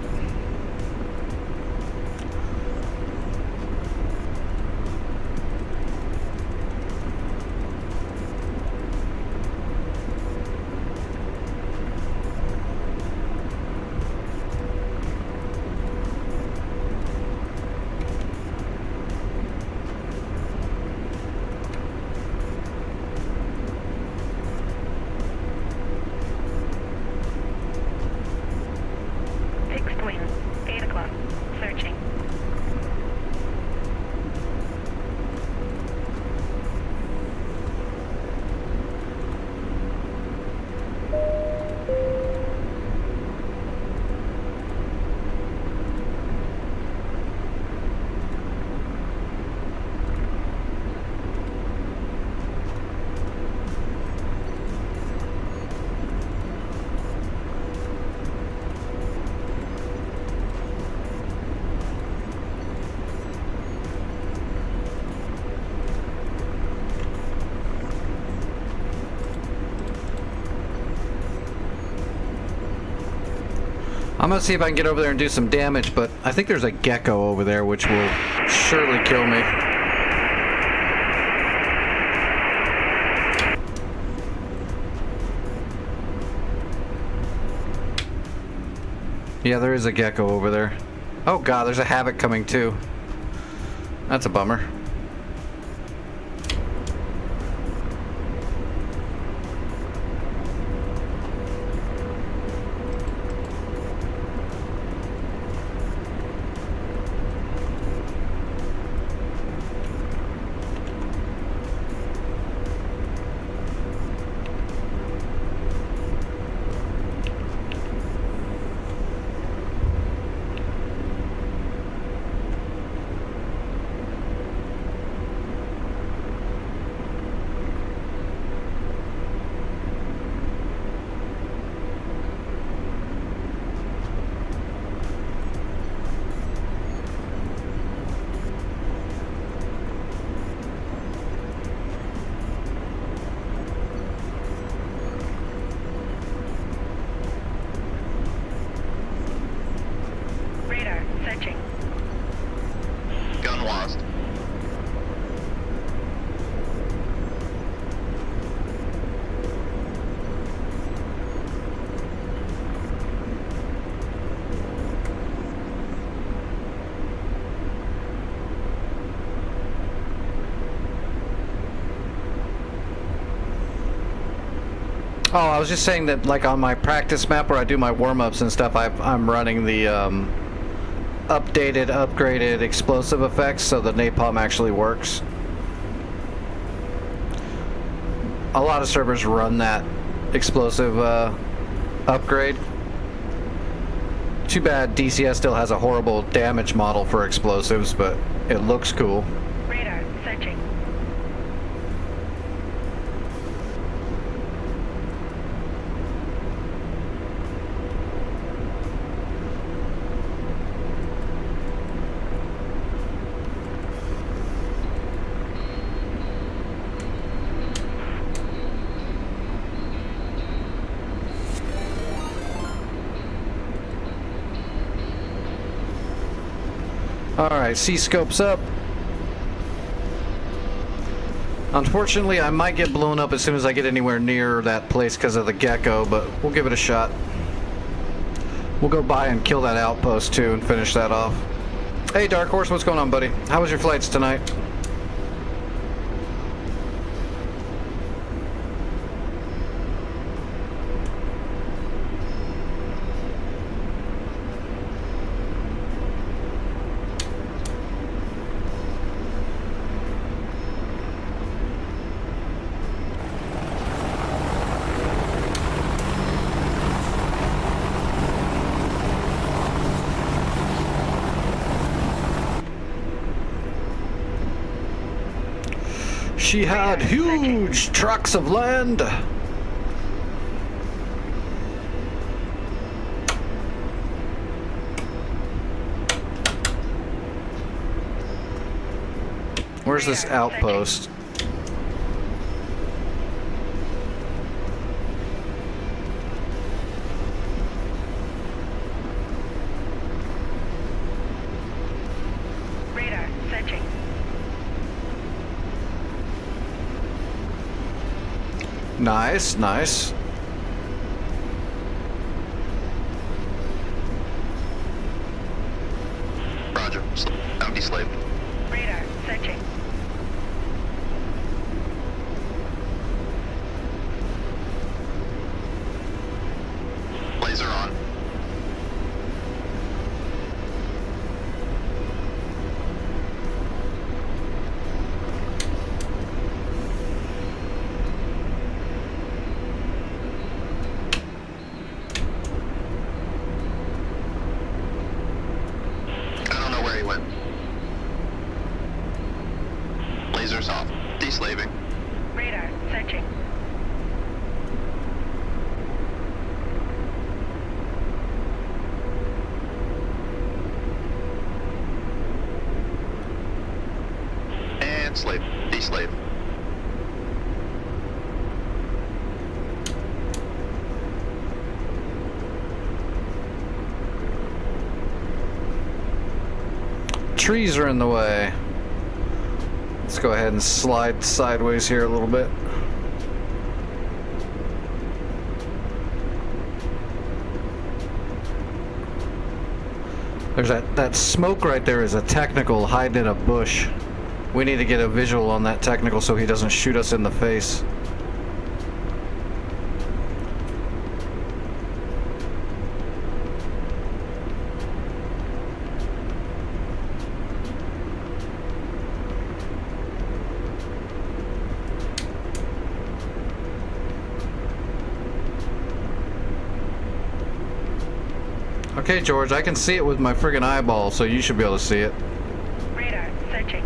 [SPEAKER 1] I'm gonna see if I can get over there and do some damage, but I think there's a gecko over there which will surely kill me. Yeah, there is a gecko over there. Oh god, there's a havoc coming too. That's a bummer.
[SPEAKER 6] Radar, searching.
[SPEAKER 3] Gun lost.
[SPEAKER 1] Oh, I was just saying that, like, on my practice map where I do my warm-ups and stuff, I'm running the updated, upgraded explosive effects, so the napalm actually works. A lot of servers run that explosive upgrade. Too bad DCS still has a horrible damage model for explosives, but it looks cool.
[SPEAKER 6] Radar, searching.
[SPEAKER 1] Alright, C-scopes up. Unfortunately, I might get blown up as soon as I get anywhere near that place because of the gecko, but we'll give it a shot. We'll go by and kill that outpost too and finish that off. Hey Dark Horse, what's going on, buddy? How was your flights tonight? She had huge tracts of land. Where's this outpost?
[SPEAKER 6] Radar, searching.
[SPEAKER 1] Nice, nice.
[SPEAKER 3] Roger. Empty slave.
[SPEAKER 6] Radar, searching.
[SPEAKER 3] Laser on.
[SPEAKER 1] trees are in the way. Let's go ahead and slide sideways here a little bit. There's that smoke right there is a technical hiding in a bush. We need to get a visual on that technical so he doesn't shoot us in the face. Okay, George, I can see it with my friggin' eyeball, so you should be able to see it.
[SPEAKER 6] Radar, searching.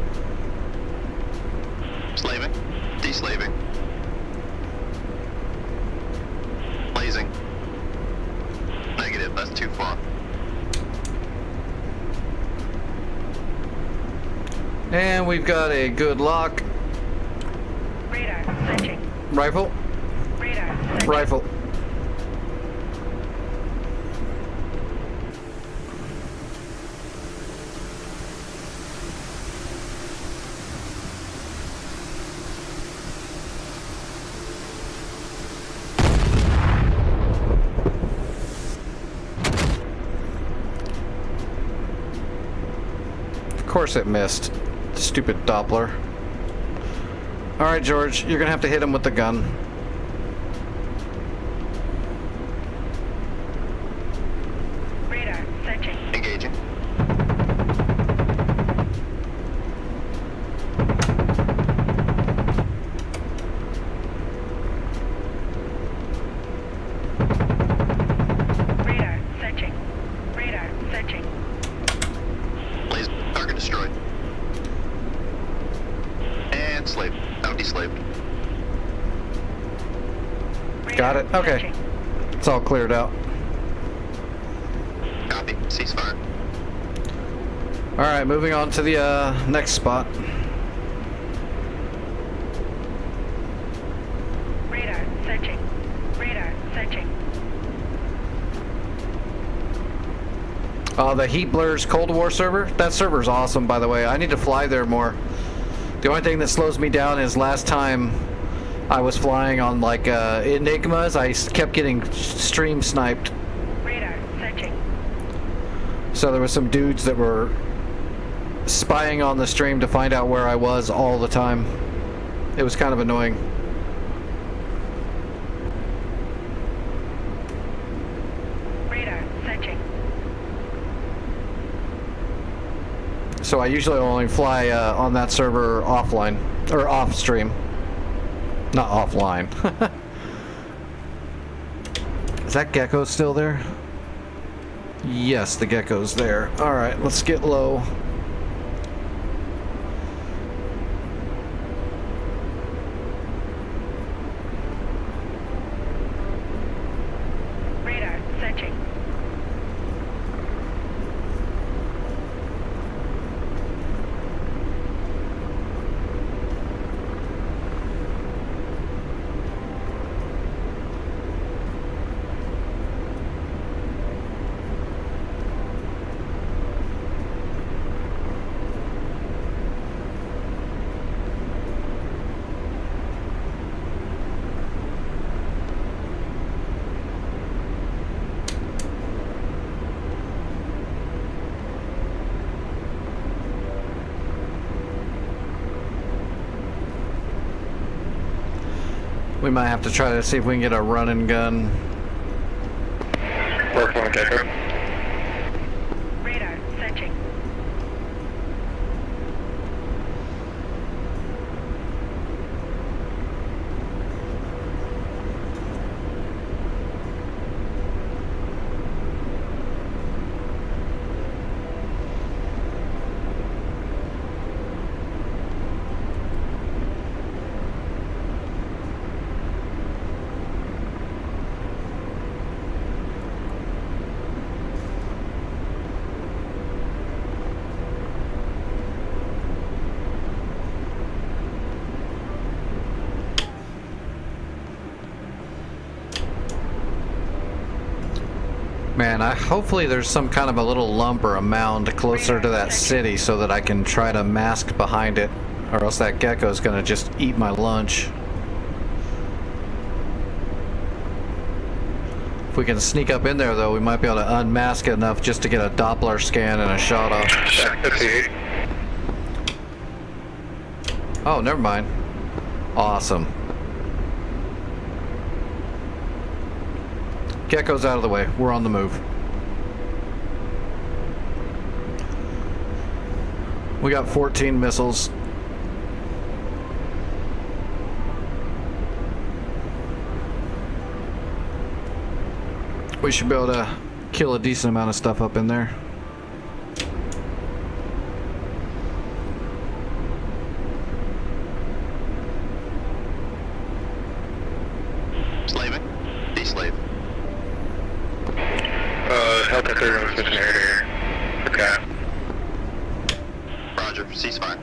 [SPEAKER 3] Slaving. Deslaving. Blazing. Negative, that's too far.
[SPEAKER 1] And we've got a good lock.
[SPEAKER 6] Radar, searching.
[SPEAKER 1] Rifle.
[SPEAKER 6] Radar, searching.
[SPEAKER 1] Rifle. Of course it missed. Stupid Doppler. Alright, George, you're gonna have to hit him with the gun.
[SPEAKER 6] Radar, searching.
[SPEAKER 3] Engaging.
[SPEAKER 6] Radar, searching. Radar, searching.
[SPEAKER 3] Blaze. Target destroyed. And slave. Now deslaved.
[SPEAKER 6] Radar,
[SPEAKER 1] Got it? Okay.
[SPEAKER 6] searching.
[SPEAKER 1] It's all cleared out.
[SPEAKER 3] Copy. Ceasefire.
[SPEAKER 1] Alright, moving on to the next spot.
[SPEAKER 6] Radar, searching. Radar, searching.
[SPEAKER 1] The Heat Blur's Cold War server. That server's awesome, by the way. I need to fly there more. The only thing that slows me down is last time I was flying on like Enigmas, I kept getting stream sniped.
[SPEAKER 6] Radar, searching.
[SPEAKER 1] So there was some dudes that were spying on the stream to find out where I was all the time. It was kind of annoying.
[SPEAKER 6] Radar, searching.
[SPEAKER 1] So I usually only fly on that server offline, or off stream. Not offline. Is that gecko still there? Yes, the gecko's there. Alright, let's get low.
[SPEAKER 6] Radar, searching.
[SPEAKER 1] We might have to try to see if we can get a run and gun.
[SPEAKER 3] Working on Gecko.
[SPEAKER 6] Radar, searching.
[SPEAKER 1] Man, hopefully there's some kind of a little lump or a mound closer to that city so that I can try to mask behind it, or else that gecko's gonna just eat my lunch. If we can sneak up in there, though, we might be able to unmask it enough just to get a Doppler scan and a shot off. Oh, never mind. Awesome. Gecko's out of the way. We're on the move. We got 14 missiles. We should be able to kill a decent amount of stuff up in there.
[SPEAKER 3] Slaving. Deslave.
[SPEAKER 9] Helicopter switching area here. Okay.
[SPEAKER 3] Roger. Ceasefire.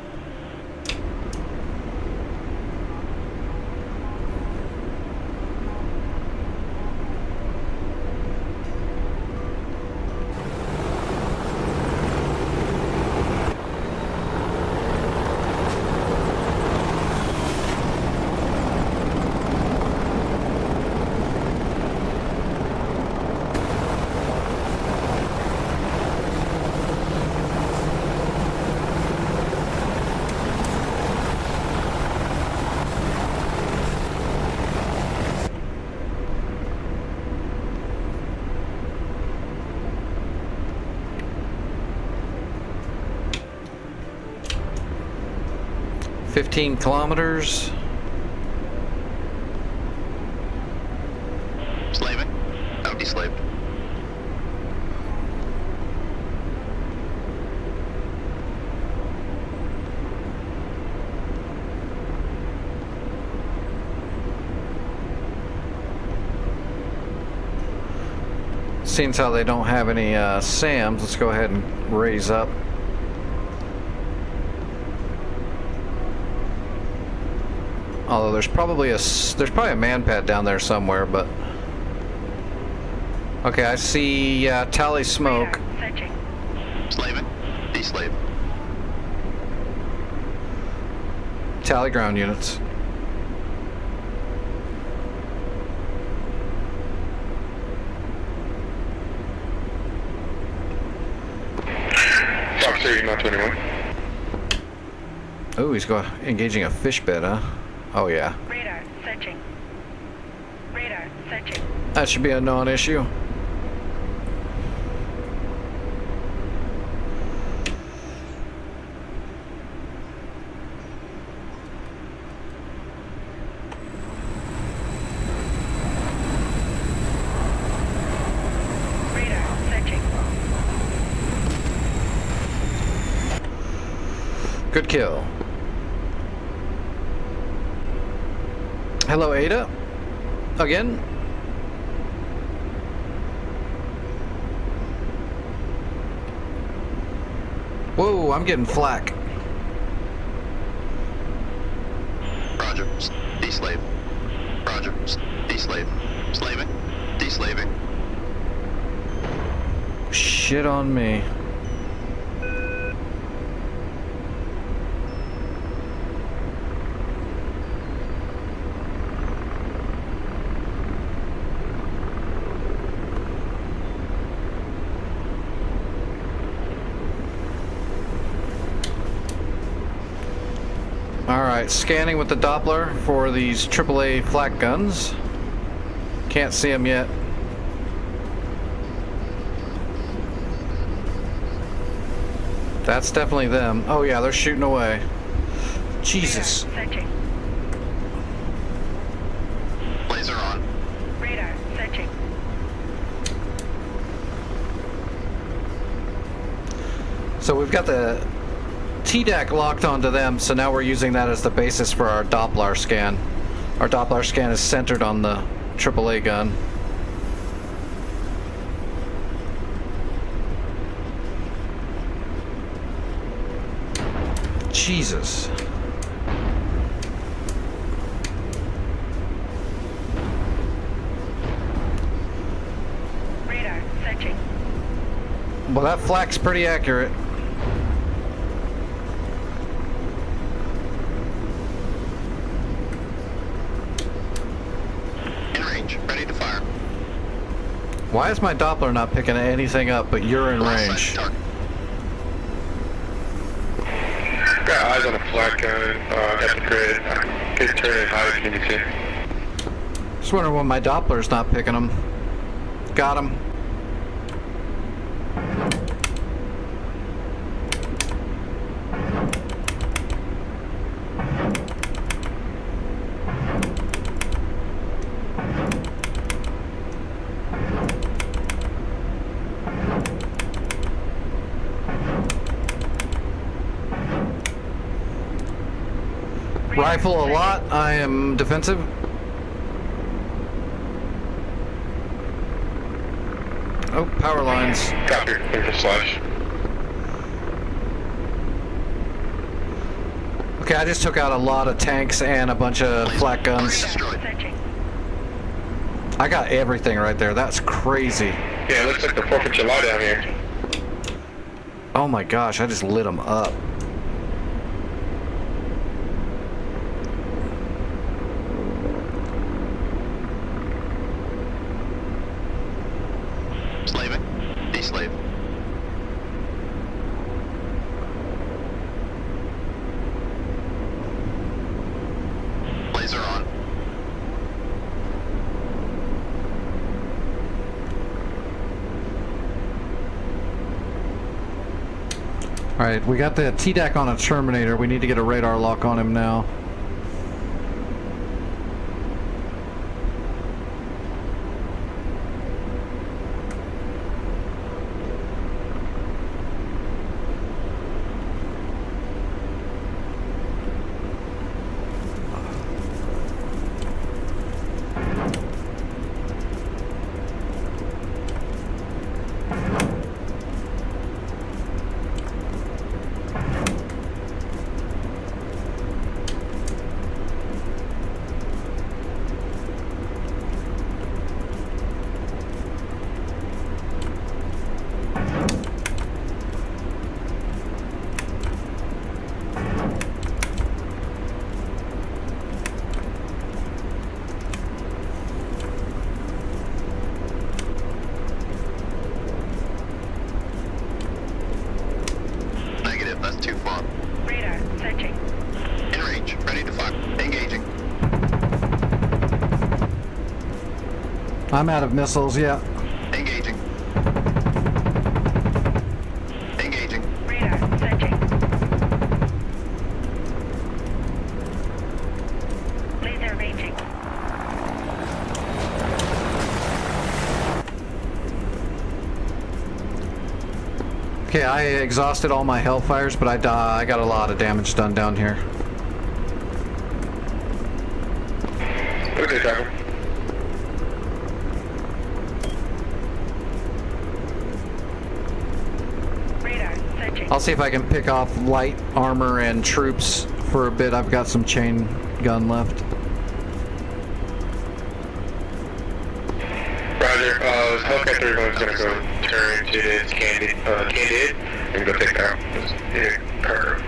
[SPEAKER 1] $15 kilometers.
[SPEAKER 3] Slaving. Now deslaved.
[SPEAKER 1] Seeing how they don't have any SAMs, let's go ahead and raise up. Although there's probably a man pad down there somewhere, but okay, I see tally smoke.
[SPEAKER 6] Radar searching.
[SPEAKER 3] Slaving. Deslave.
[SPEAKER 1] Tally ground units.
[SPEAKER 9] Fox 30, not 21.
[SPEAKER 1] Oh, he's engaging a fish bed, huh? Oh yeah.
[SPEAKER 6] Radar searching. Radar searching.
[SPEAKER 1] That should be a non-issue.
[SPEAKER 6] Radar searching.
[SPEAKER 1] Good kill. Hello, Ada. Again. Whoa, I'm getting flack.
[SPEAKER 3] Roger. Deslave. Roger. Deslave. Slaving. Deslaving.
[SPEAKER 1] Shit on me. Alright, scanning with the Doppler for these AAA flak guns. Can't see them yet. That's definitely them. Oh yeah, they're shooting away. Jesus.
[SPEAKER 6] Radar searching.
[SPEAKER 3] Laser on.
[SPEAKER 6] Radar searching.
[SPEAKER 1] So we've got the TDAC locked onto them, so now we're using that as the basis for our Doppler scan. Our Doppler scan is centered on the AAA gun. Jesus.
[SPEAKER 6] Radar searching.
[SPEAKER 1] Well, that flak's pretty accurate.
[SPEAKER 3] In range. Ready to fire.
[SPEAKER 1] Why is my Doppler not picking anything up, but you're in
[SPEAKER 3] Lost sight
[SPEAKER 1] range?
[SPEAKER 3] of target.
[SPEAKER 9] Got eyes on a flat gun at the grid. Can turn it high if you need to.
[SPEAKER 1] Just wondering why my Doppler's not picking them. Got him. Rifle a lot. I am defensive. Oh, power lines.
[SPEAKER 9] Copy. Info slash.
[SPEAKER 1] Okay, I just took out a lot of tanks and a bunch of flak guns.
[SPEAKER 3] Destroyed.
[SPEAKER 6] Searching.
[SPEAKER 1] I got everything right there. That's crazy.
[SPEAKER 9] Yeah, it looks like the 4th of July down here.
[SPEAKER 1] Oh my gosh, I just lit them up.
[SPEAKER 3] Slaving. Deslave. Laser on.
[SPEAKER 1] Alright, we got the TDAC on a Terminator. We need to get a radar lock on him now.
[SPEAKER 3] Negative. That's too far.
[SPEAKER 6] Radar. Searching.
[SPEAKER 3] In range. Ready to fire. Engaging.
[SPEAKER 1] I'm out of missiles, yeah.
[SPEAKER 3] Engaging. Engaging.
[SPEAKER 6] Radar. Searching. Laser ranging.
[SPEAKER 1] Okay, I exhausted all my Hellfires, but I got a lot of damage done down here.
[SPEAKER 9] Okay, Tackle.
[SPEAKER 6] Radar. Searching.
[SPEAKER 1] I'll see if I can pick off light armor and troops for a bit. I've got some chain gun left.
[SPEAKER 9] Roger. Hellcat 31 is gonna go turn to its candid and go take out this curve.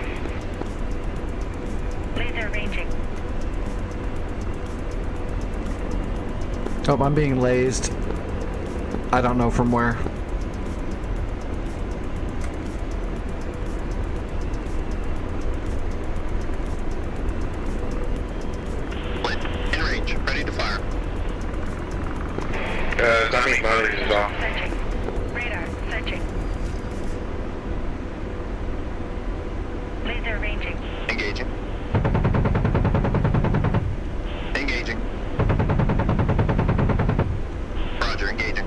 [SPEAKER 6] Laser ranging.
[SPEAKER 1] Oh, I'm being lased. I don't know from where.
[SPEAKER 3] Lit. In range. Ready to fire.
[SPEAKER 9] Dominic Mother is off.
[SPEAKER 6] Searching. Radar. Searching. Laser ranging.
[SPEAKER 3] Engaging. Engaging. Roger. Engaging.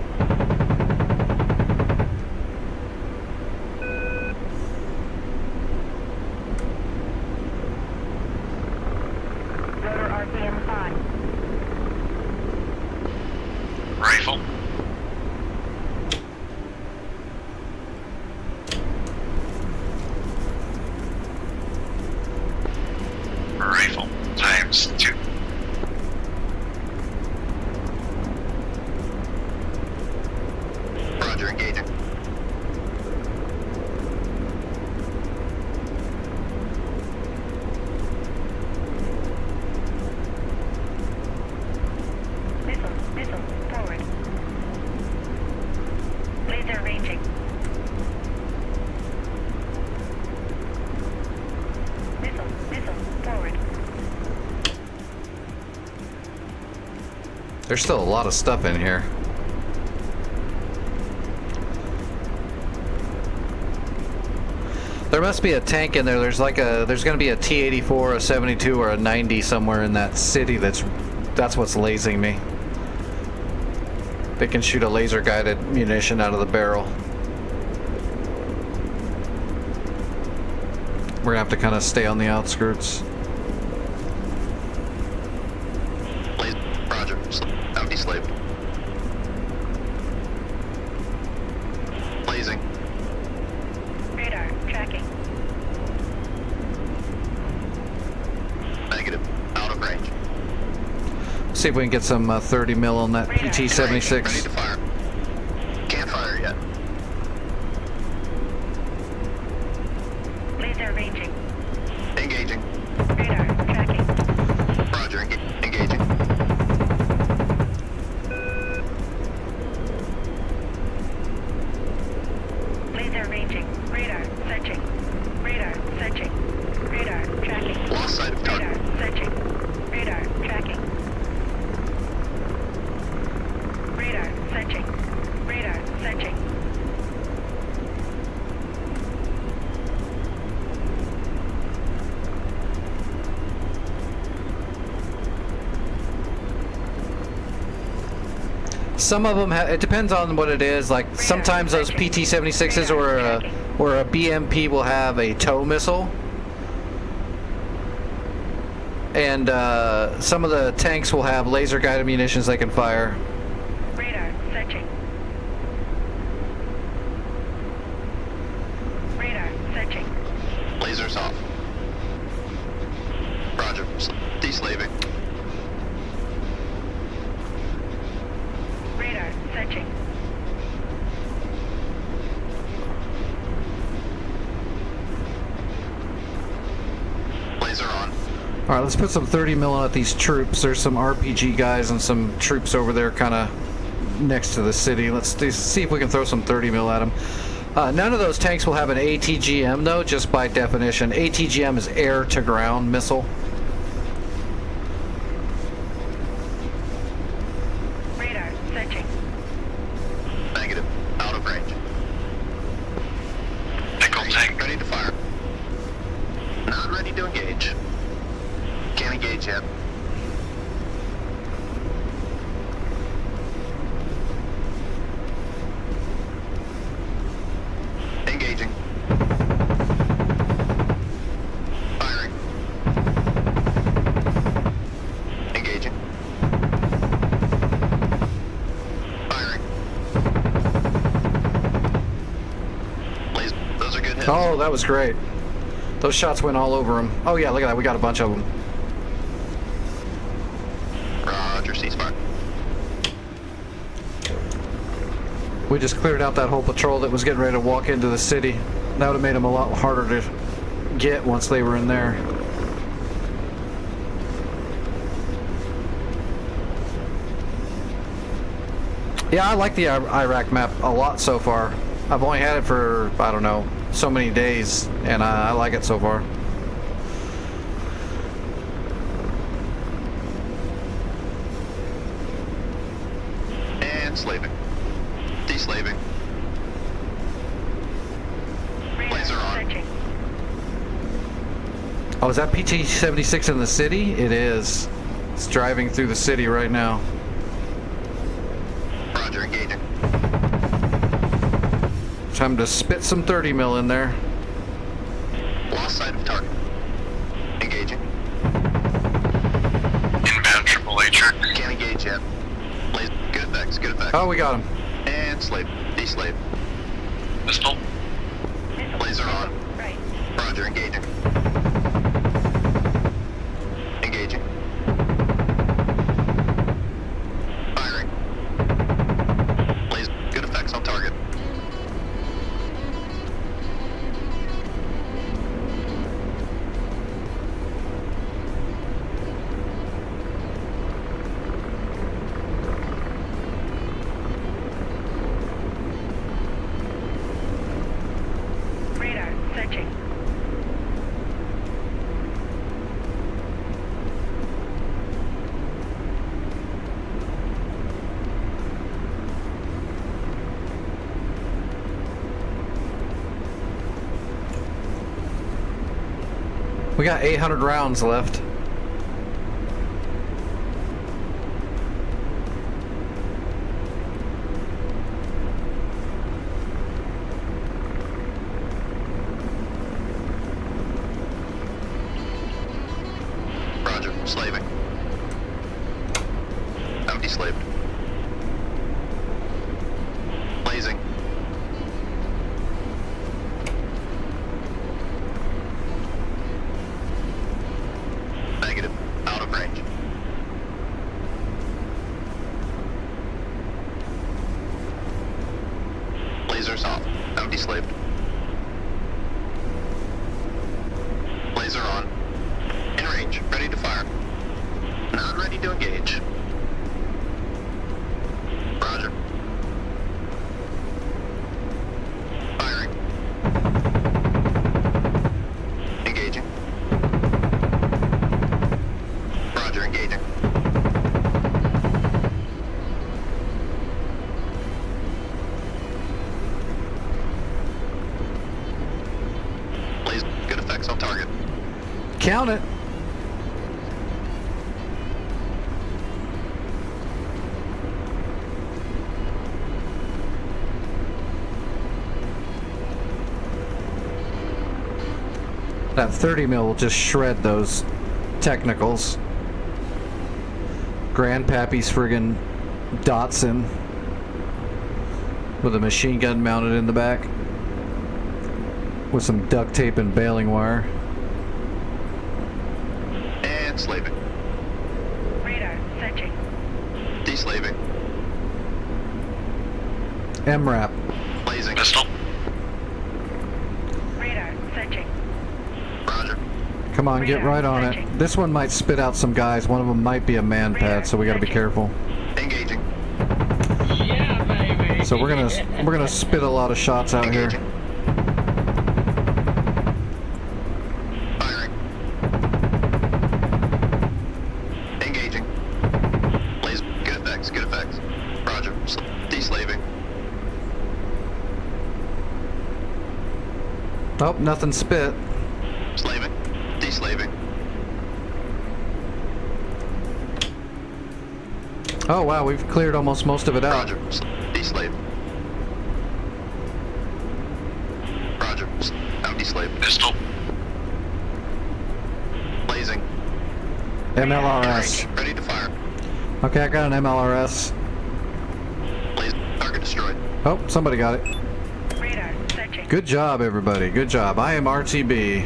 [SPEAKER 5] Rotor RPM 5.
[SPEAKER 3] Rifle. Rifle. Times 2. Roger. Engaging.
[SPEAKER 1] There's still a lot of stuff in here. There must be a tank in there. There's gonna be a T-84, a 72, or a 90 somewhere in that city. That's what's lasing me. They can shoot a laser guided munition out of the barrel. We're gonna have to kind of stay on the outskirts.
[SPEAKER 3] Roger. Out slave. Blazing.
[SPEAKER 6] Radar tracking.
[SPEAKER 3] Negative. Out of range.
[SPEAKER 1] See if we can get some 30 mil on that
[SPEAKER 6] Radar.
[SPEAKER 3] Ready to
[SPEAKER 1] PT-76.
[SPEAKER 3] fire. Can't fire yet.
[SPEAKER 6] Laser ranging.
[SPEAKER 3] Engaging.
[SPEAKER 6] Radar tracking.
[SPEAKER 3] Roger. Engaging.
[SPEAKER 6] Laser ranging. Radar searching. Radar searching. Radar tracking.
[SPEAKER 3] Lost sight of target.
[SPEAKER 6] Radar searching. Radar tracking. Radar searching. Radar searching.
[SPEAKER 1] Some of them, it depends on what it is. Like sometimes those PT-76s or a BMP will have a tow missile, and some of the tanks will have laser guided munitions they can fire.
[SPEAKER 6] Radar searching. Radar searching.
[SPEAKER 3] Lasers off. Roger. Deslaving.
[SPEAKER 6] Radar searching.
[SPEAKER 3] Laser on.
[SPEAKER 1] All right, let's put some 30 mil at these troops. There's some RPG guys and some troops over there, kind of next to the city. Let's see if we can throw some 30 mil at them. None of those tanks will have an ATGM though, just by definition. ATGM is air to ground missile.
[SPEAKER 6] Radar searching.
[SPEAKER 3] Negative. Out of range.
[SPEAKER 9] Nickel tank.
[SPEAKER 3] Ready to fire. Not ready to engage. Can't engage yet. Engaging. Firing. Engaging. Firing. Laser. Those are good hits.
[SPEAKER 1] Oh, that was great. Those shots went all over them. Oh yeah, look at that. We got a bunch of them.
[SPEAKER 3] Roger, ceasefire.
[SPEAKER 1] We just cleared out that whole patrol that was getting ready to walk into the city. That would have made them a lot harder to get once they were in there. Yeah, I like the Iraq map a lot so far. I've only had it for, I don't know, so many days, and I like it so far.
[SPEAKER 3] And slaving. Deslaving.
[SPEAKER 6] Radar
[SPEAKER 3] Laser on.
[SPEAKER 6] searching.
[SPEAKER 1] Oh, is that PT-76 in the city? It is. It's driving through the city right now.
[SPEAKER 3] Roger, engaging.
[SPEAKER 1] Time to spit some 30 mil in there.
[SPEAKER 3] Lost sight of target. Engaging.
[SPEAKER 9] Inbound AAA truck.
[SPEAKER 3] Can't engage yet. Laser. Good effects, good effects.
[SPEAKER 1] Oh, we got him.
[SPEAKER 3] And slave. Deslave.
[SPEAKER 9] Pistol.
[SPEAKER 6] Missile.
[SPEAKER 3] Laser on.
[SPEAKER 6] Right.
[SPEAKER 3] Roger, engaging. Engaging. Firing. Laser. Good effects on target.
[SPEAKER 6] Radar searching.
[SPEAKER 1] We got 800 rounds left.
[SPEAKER 3] Roger. Slaving. Empty slaved. Blazing. Negative. Out of range. Lasers off. Empty slaved. Laser on. In range. Ready to fire. Not ready to engage. Roger. Firing. Engaging. Roger, engaging. Blaze, good effects on target.
[SPEAKER 1] Count it. That 30 mil will just shred those technicals. Grandpappy's friggin' Datsun with a machine gun mounted in the back with some duct tape and baling wire.
[SPEAKER 3] And slaving.
[SPEAKER 6] Radar searching.
[SPEAKER 3] Deslaving.
[SPEAKER 1] MRAP.
[SPEAKER 3] Blazing. Pistol.
[SPEAKER 6] Radar searching.
[SPEAKER 3] Roger.
[SPEAKER 1] Come on, get right on it. This one might spit out some guys. One of them might be a man pad, so we gotta be careful.
[SPEAKER 3] Engaging.
[SPEAKER 7] Yeah, baby.
[SPEAKER 1] So we're gonna spit a lot of shots out here.
[SPEAKER 3] Engaging. Firing. Engaging. Blaze. Good effects. Good effects. Roger. Deslaving.
[SPEAKER 1] Oh, nothing spit.
[SPEAKER 3] Slaving. Deslaving.
[SPEAKER 1] Oh wow, we've cleared almost most of it out.
[SPEAKER 3] Roger. Deslave. Roger. Out deslave. Pistol. Blazing.
[SPEAKER 1] MLRS.
[SPEAKER 3] Range. Ready to fire.
[SPEAKER 1] Okay, I got an MLRS.
[SPEAKER 3] Blaze. Target destroyed.
[SPEAKER 1] Oh, somebody got it.
[SPEAKER 6] Radar searching.
[SPEAKER 1] Good job, everybody. Good job. I am RTB.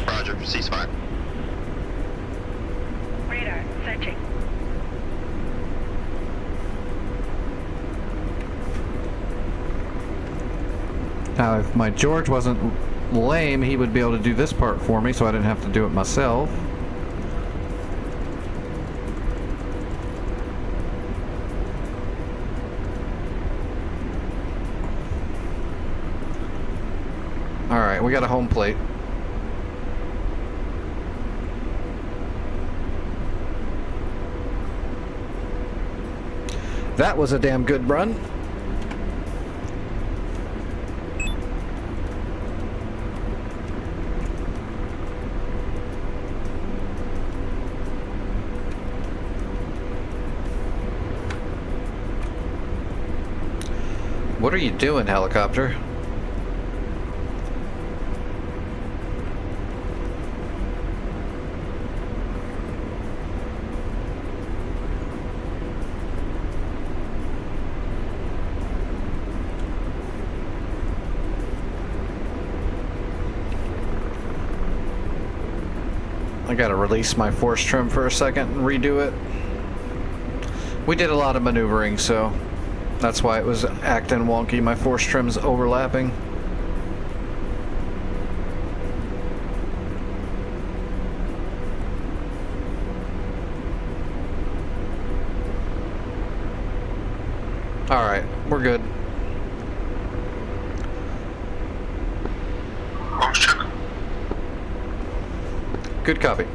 [SPEAKER 3] Roger. Ceasefire.
[SPEAKER 6] Radar searching.
[SPEAKER 1] Now, if my George wasn't lame, he would be able to do this part for me, so I didn't have to do it myself. Alright, we got a home plate. That was a damn good run. What are you doing, helicopter? I gotta release my force trim for a second and redo it. We did a lot of maneuvering, so that's why it was acting wonky. My force trim's overlapping. Alright, we're good. Good copy.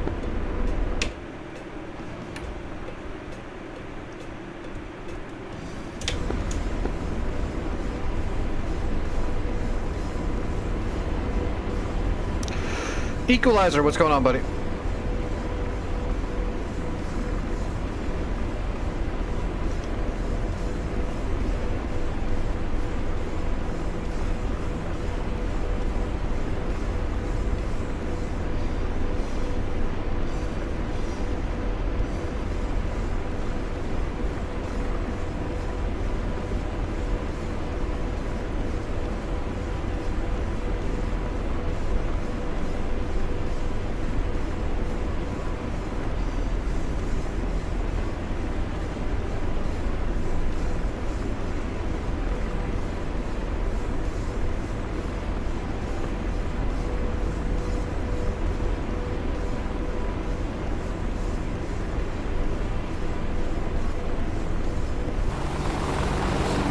[SPEAKER 1] Equalizer, what's going on, buddy?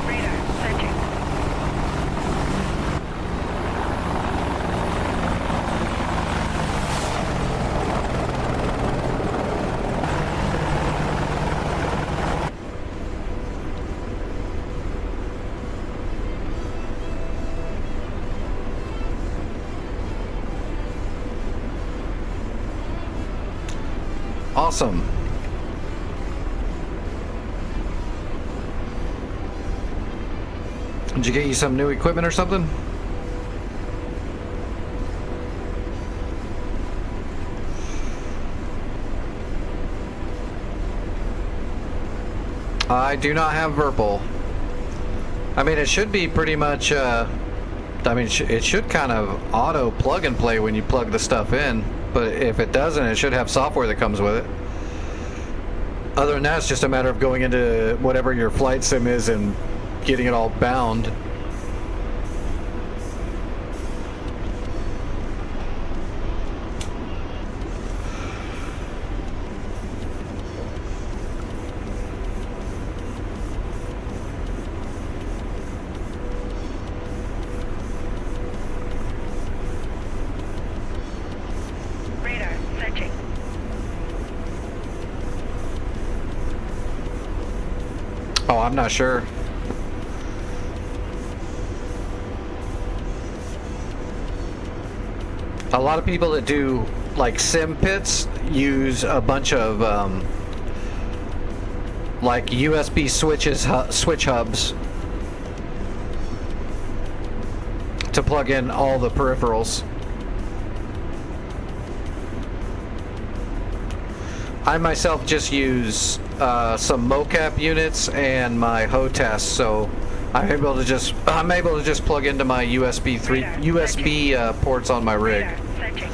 [SPEAKER 6] Radar searching.
[SPEAKER 1] Awesome. Did you get you some new equipment or something? I do not have Virpil. I mean, it should be pretty much, I mean, it should kind of auto plug and play when you plug the stuff in, but if it doesn't, it should have software that comes with it. Other than that, it's just a matter of going into whatever your flight sim is and getting it all bound.
[SPEAKER 6] Radar searching.
[SPEAKER 1] Oh, I'm not sure. A lot of people that do like sim pits use a bunch of like USB switch hubs to plug in all the peripherals. I myself just use some mocap units and my HOTAS, so I'm able to just plug into my USB ports on my rig.
[SPEAKER 6] Radar searching.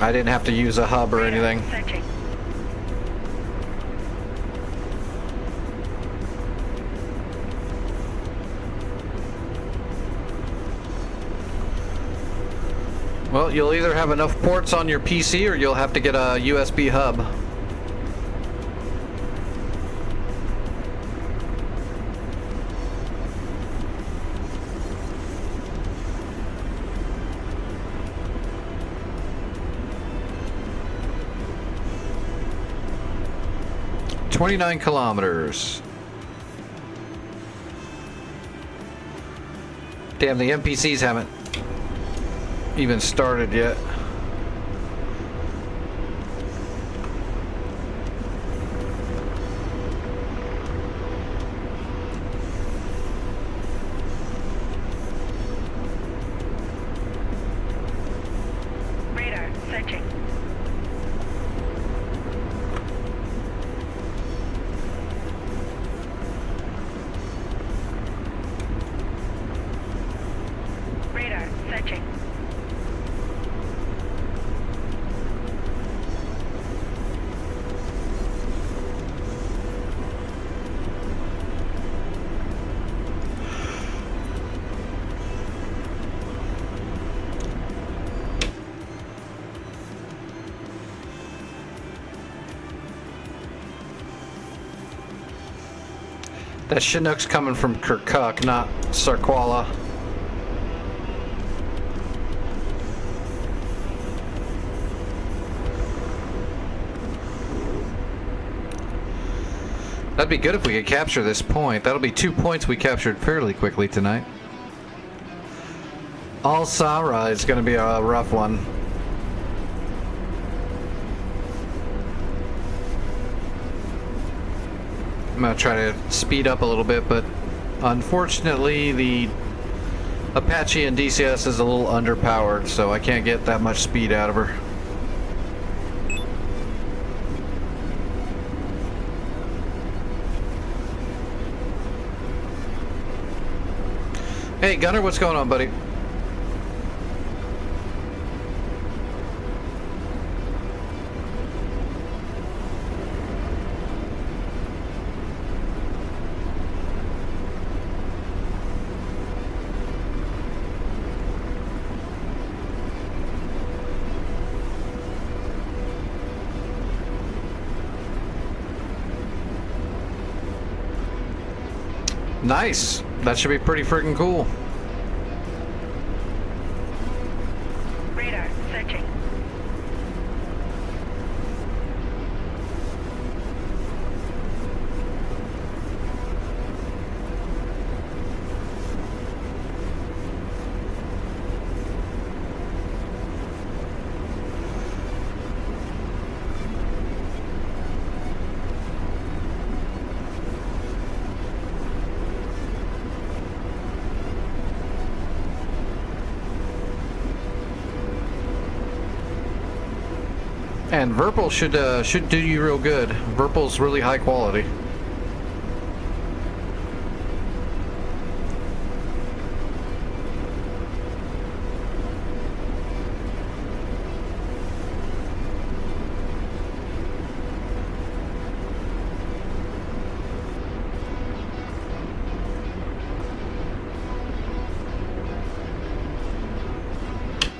[SPEAKER 1] I didn't have to use a hub or
[SPEAKER 6] Radar
[SPEAKER 1] anything.
[SPEAKER 6] searching.
[SPEAKER 1] Well, you'll either have enough ports on your PC or you'll have to get a USB hub. "29 kilometers. Damn, the NPCs haven't even started yet.
[SPEAKER 6] Radar searching. Radar searching.
[SPEAKER 1] That Chinook's coming from Kirkuk, not Sarquala. That'd be good if we could capture this point. That'll be 2 points we captured fairly quickly tonight. All Sara is going to be a rough one. I'm going to try to speed up a little bit, but unfortunately the Apache and DCS is a little underpowered, so I can't get that much speed out of her. Hey Gunner, what's going on, buddy? Nice. That should be pretty freaking cool.
[SPEAKER 6] Radar searching.
[SPEAKER 1] And Verpal should do you real good. Verpal's really high quality.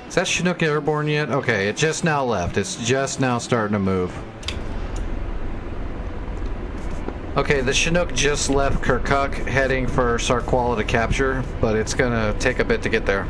[SPEAKER 1] Is that Chinook airborne yet? Okay, it just now left. It's just now starting to move. Okay, the Chinook just left Kirkuk heading for Sarquala to capture, but it's gonna take a bit to get there.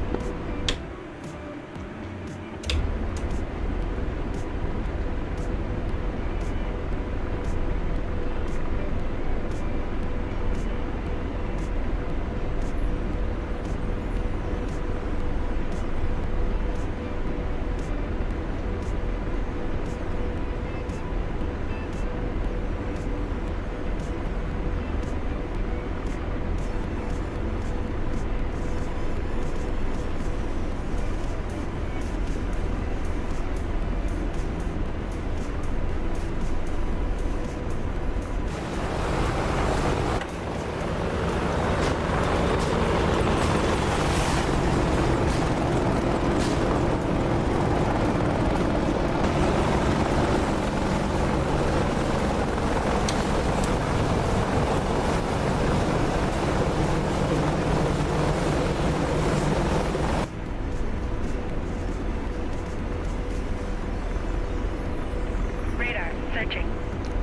[SPEAKER 6] Radar searching.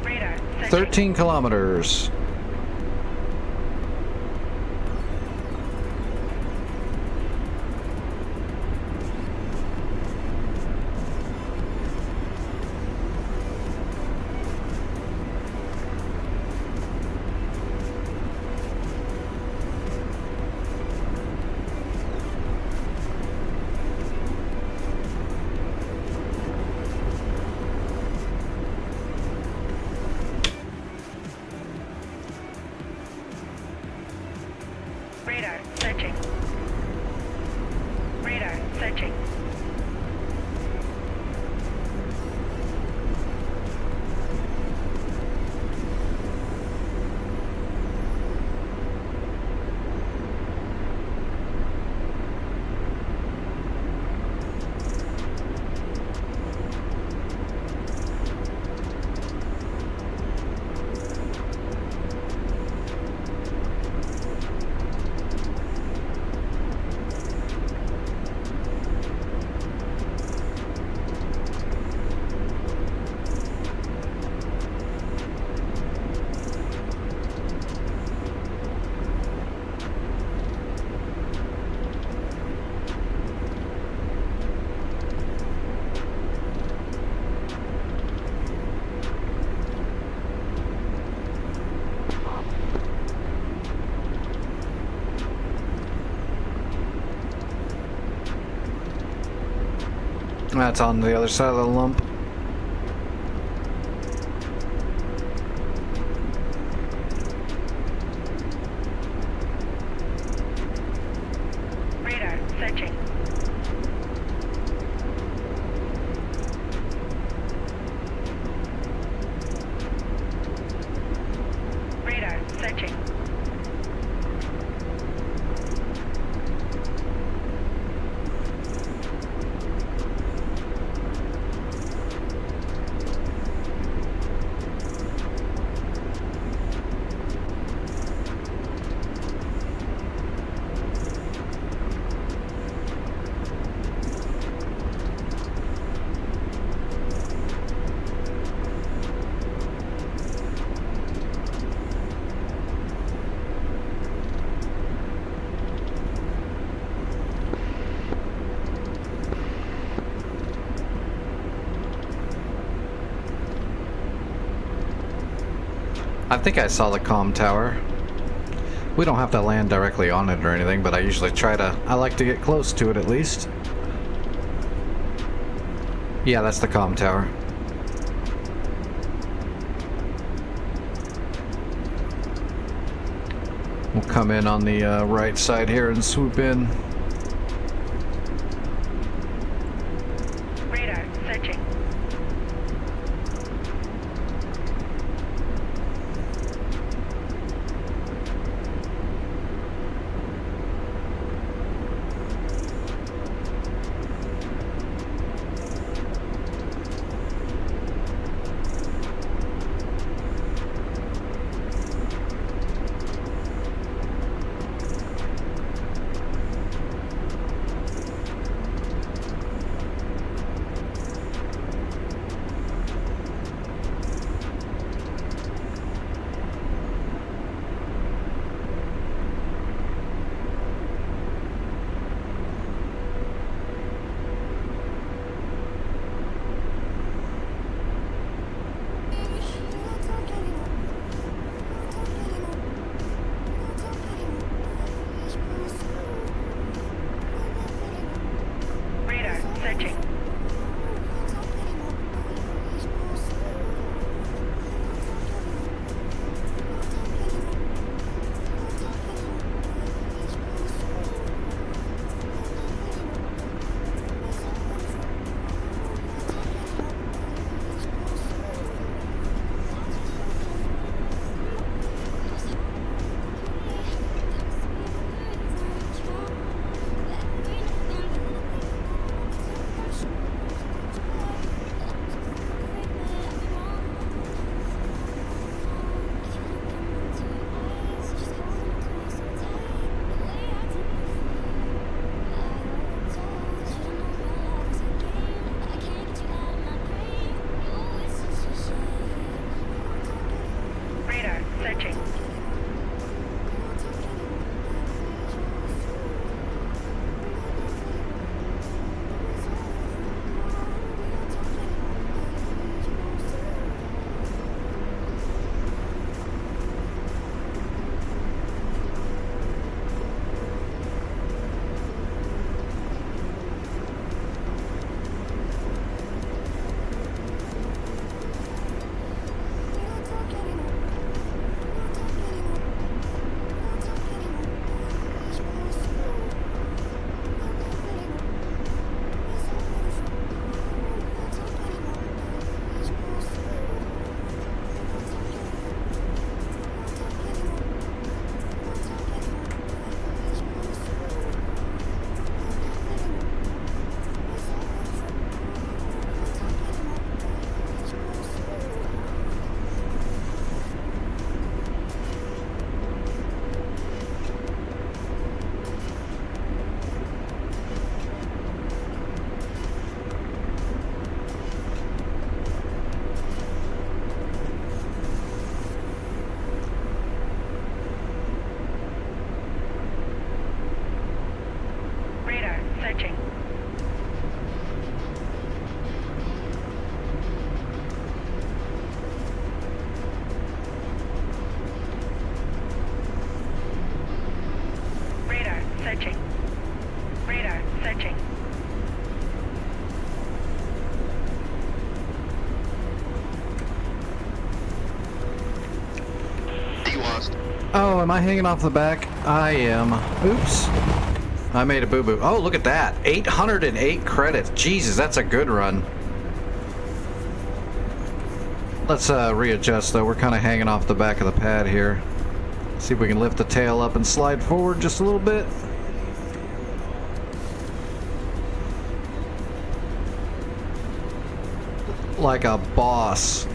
[SPEAKER 6] Radar searching.
[SPEAKER 1] 13 kilometers.
[SPEAKER 6] Radar searching. Radar searching.
[SPEAKER 1] That's on the other side of the lump.
[SPEAKER 6] Radar searching. Radar searching.
[SPEAKER 1] I think I saw the comm tower. We don't have to land directly on it or anything, but I usually I like to get close to it at least. Yeah, that's the comm tower. We'll come in on the right side here and swoop in.
[SPEAKER 6] Radar searching.
[SPEAKER 3] lost.
[SPEAKER 1] Oh, am I hanging off the back? I am. Oops. I made a boo-boo. Oh, look at that. 808 credits. Jesus, that's a good run. Let's readjust, though. We're kind of hanging off the back of the pad here. See if we can lift the tail up and slide forward just a little bit. Like a boss.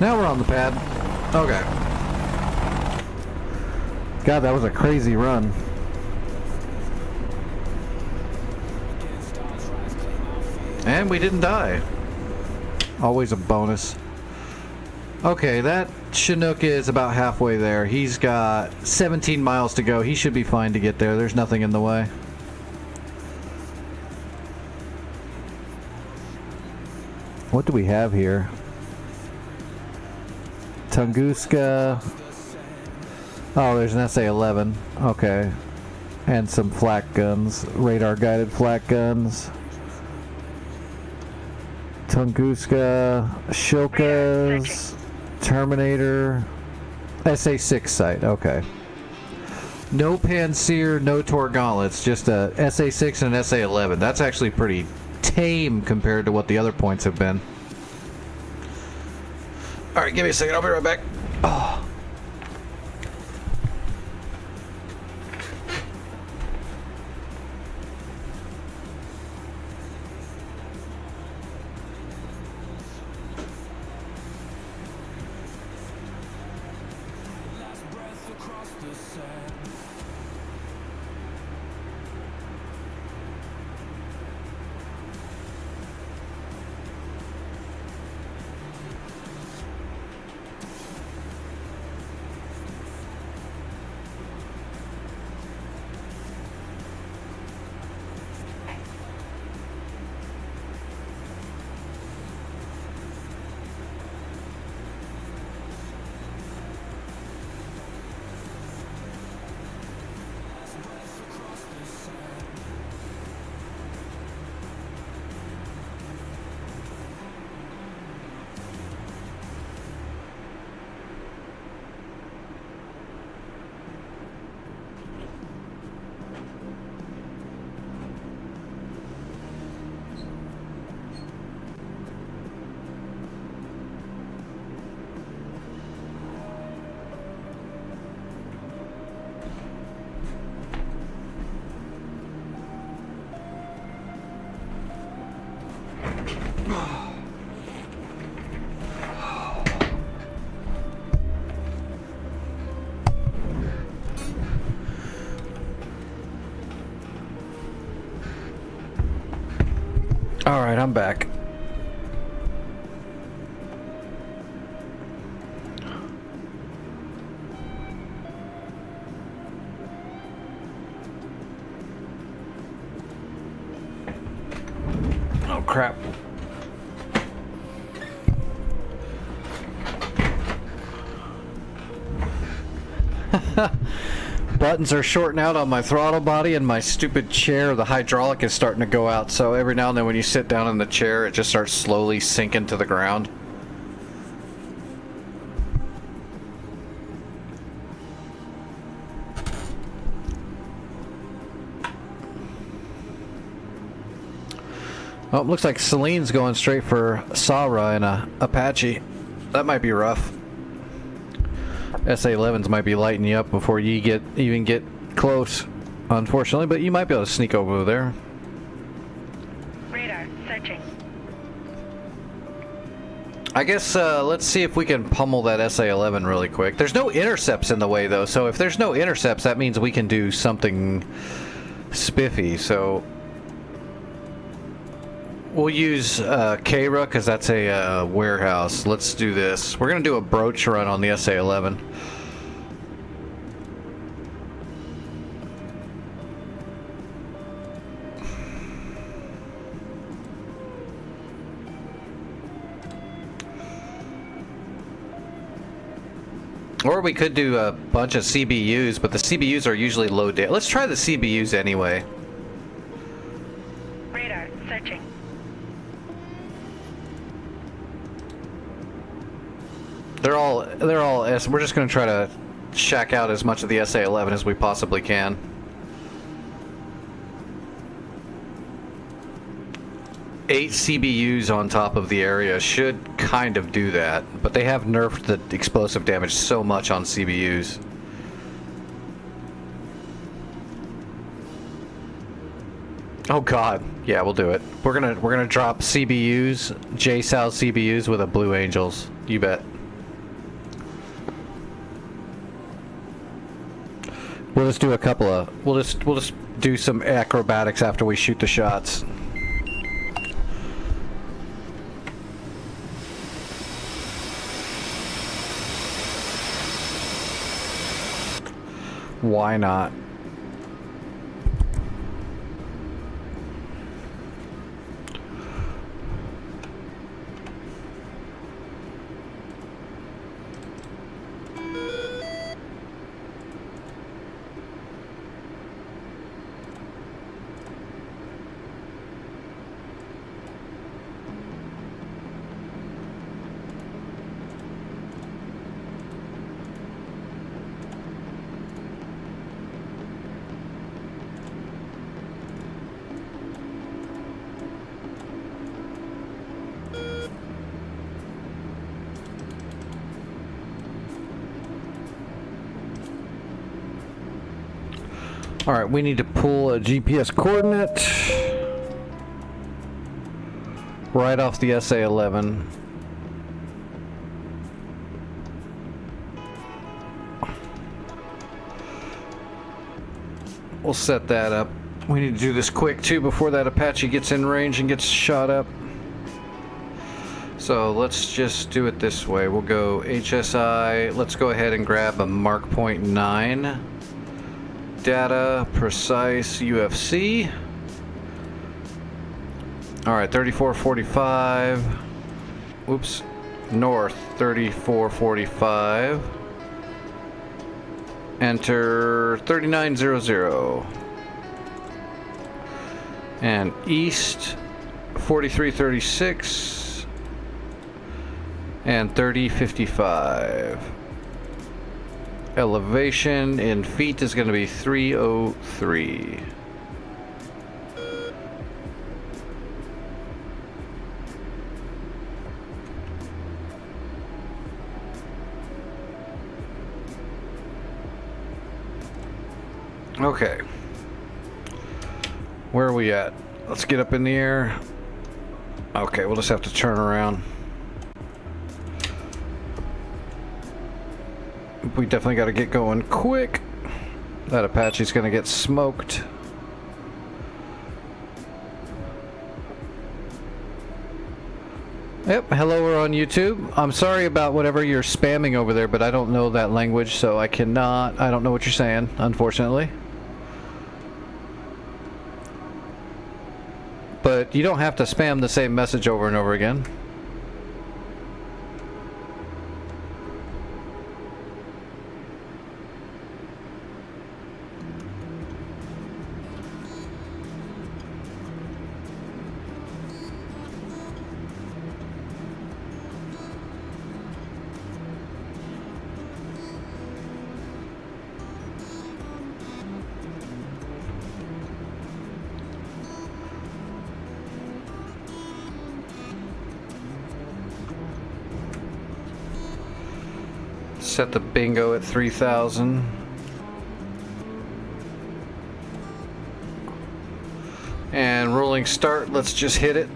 [SPEAKER 1] Now we're on the pad. Okay. God, that was a crazy run. And we didn't die. Always a bonus. Okay, that Chinook is about halfway there. He's got 17 miles to go. He should be fine to get there. There's nothing in the way. What do we have here? Tunguska. Oh, there's an SA-11. Okay. And some flak guns. Radar-guided flak guns. Tunguska. Shilkas. Terminator. SA-6 site. Okay. No Panseer, no Tor gauntlets. Just a SA-6 and an SA-11. That's actually pretty tame compared to what the other points have been. Alright, give me a second. I'll be right back. Oh. Alright, I'm back. Oh crap. Buttons are shorting out on my throttle body, and my stupid chair, the hydraulic, is starting to go out. So every now and then when you sit down in the chair, it just starts slowly sinking to the ground. Oh, it looks like Celine's going straight for Sara in a Apache. That might be rough. SA-11s might be lighting you up before you even get close, unfortunately, but you might be able to sneak over there.
[SPEAKER 6] Radar, searching.
[SPEAKER 1] I guess let's see if we can pummel that SA-11 really quick. There's no intercepts in the way, though, so if there's no intercepts, that means we can do something spiffy, so we'll use Kara, because that's a warehouse. Let's do this. We're going to do a broach run on the SA-11. Or we could do a bunch of CBUs, but the CBUs are usually low damage. Let's try the CBUs anyway.
[SPEAKER 6] Radar, searching.
[SPEAKER 1] They're all we're just going to try to shack out as much of the SA-11 as we possibly can. Eight CBUs on top of the area should kind of do that, but they have nerfed the explosive damage so much on CBUs. Oh god, yeah, we'll do it. We're gonna drop CBUs, JSOW CBUs with a Blue Angels. You bet. We'll just do a couple of we'll just do some acrobatics after we shoot the shots. Why not? Alright, we need to pull a GPS coordinate right off the SA-11. We'll set that up. We need to do this quick too before that Apache gets in range and gets shot up. So let's just do it this way. We'll go HSI. Let's go ahead and grab a Mark Point 9. Data, precise, UFC. Alright, 3445. Oops. North, 3445. Enter 3900. And east, 4336. And 3055. Elevation in feet is going to be 303. Okay. Where are we at? Let's get up in the air. Okay, we'll just have to turn around. We definitely got to get going quick. That Apache's going to get smoked. Yep, hello, we're on YouTube. I'm sorry about whatever you're spamming over there, but I don't know that language, so I don't know what you're saying, unfortunately. But you don't have to spam the same message over and over again. Set the bingo at 3,000. And rolling start, let's just hit it.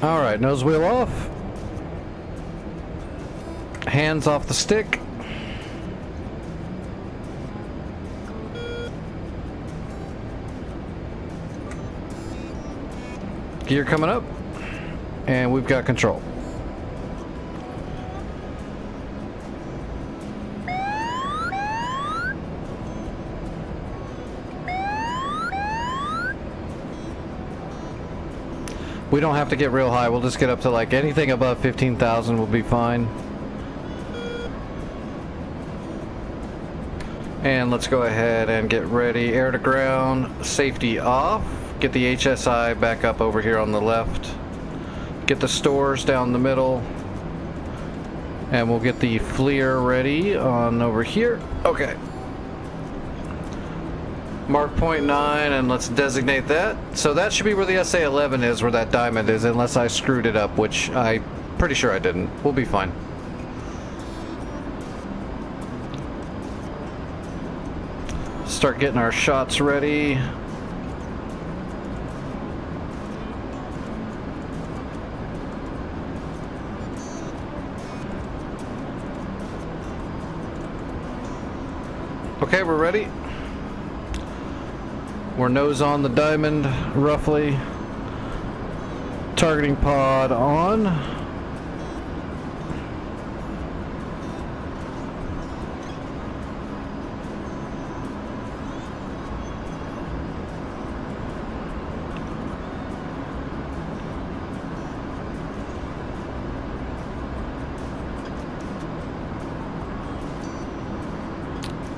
[SPEAKER 1] Alright, nose wheel off. Hands off the stick. Gear coming up. And we've got control. We don't have to get real high. We'll just get up to like anything above 15,000 will be fine. And let's go ahead and get ready. Air to ground, safety off. Get the HSI back up over here on the left. Get the stores down the middle. And we'll get the FLIR ready on over here. Okay. Mark point 9, and let's designate that. So that should be where the SA-11 is, where that diamond is, unless I screwed it up, which I'm pretty sure I didn't. We'll be fine. Start getting our shots ready. Okay, we're ready. We're nose on the diamond, roughly. Targeting pod on.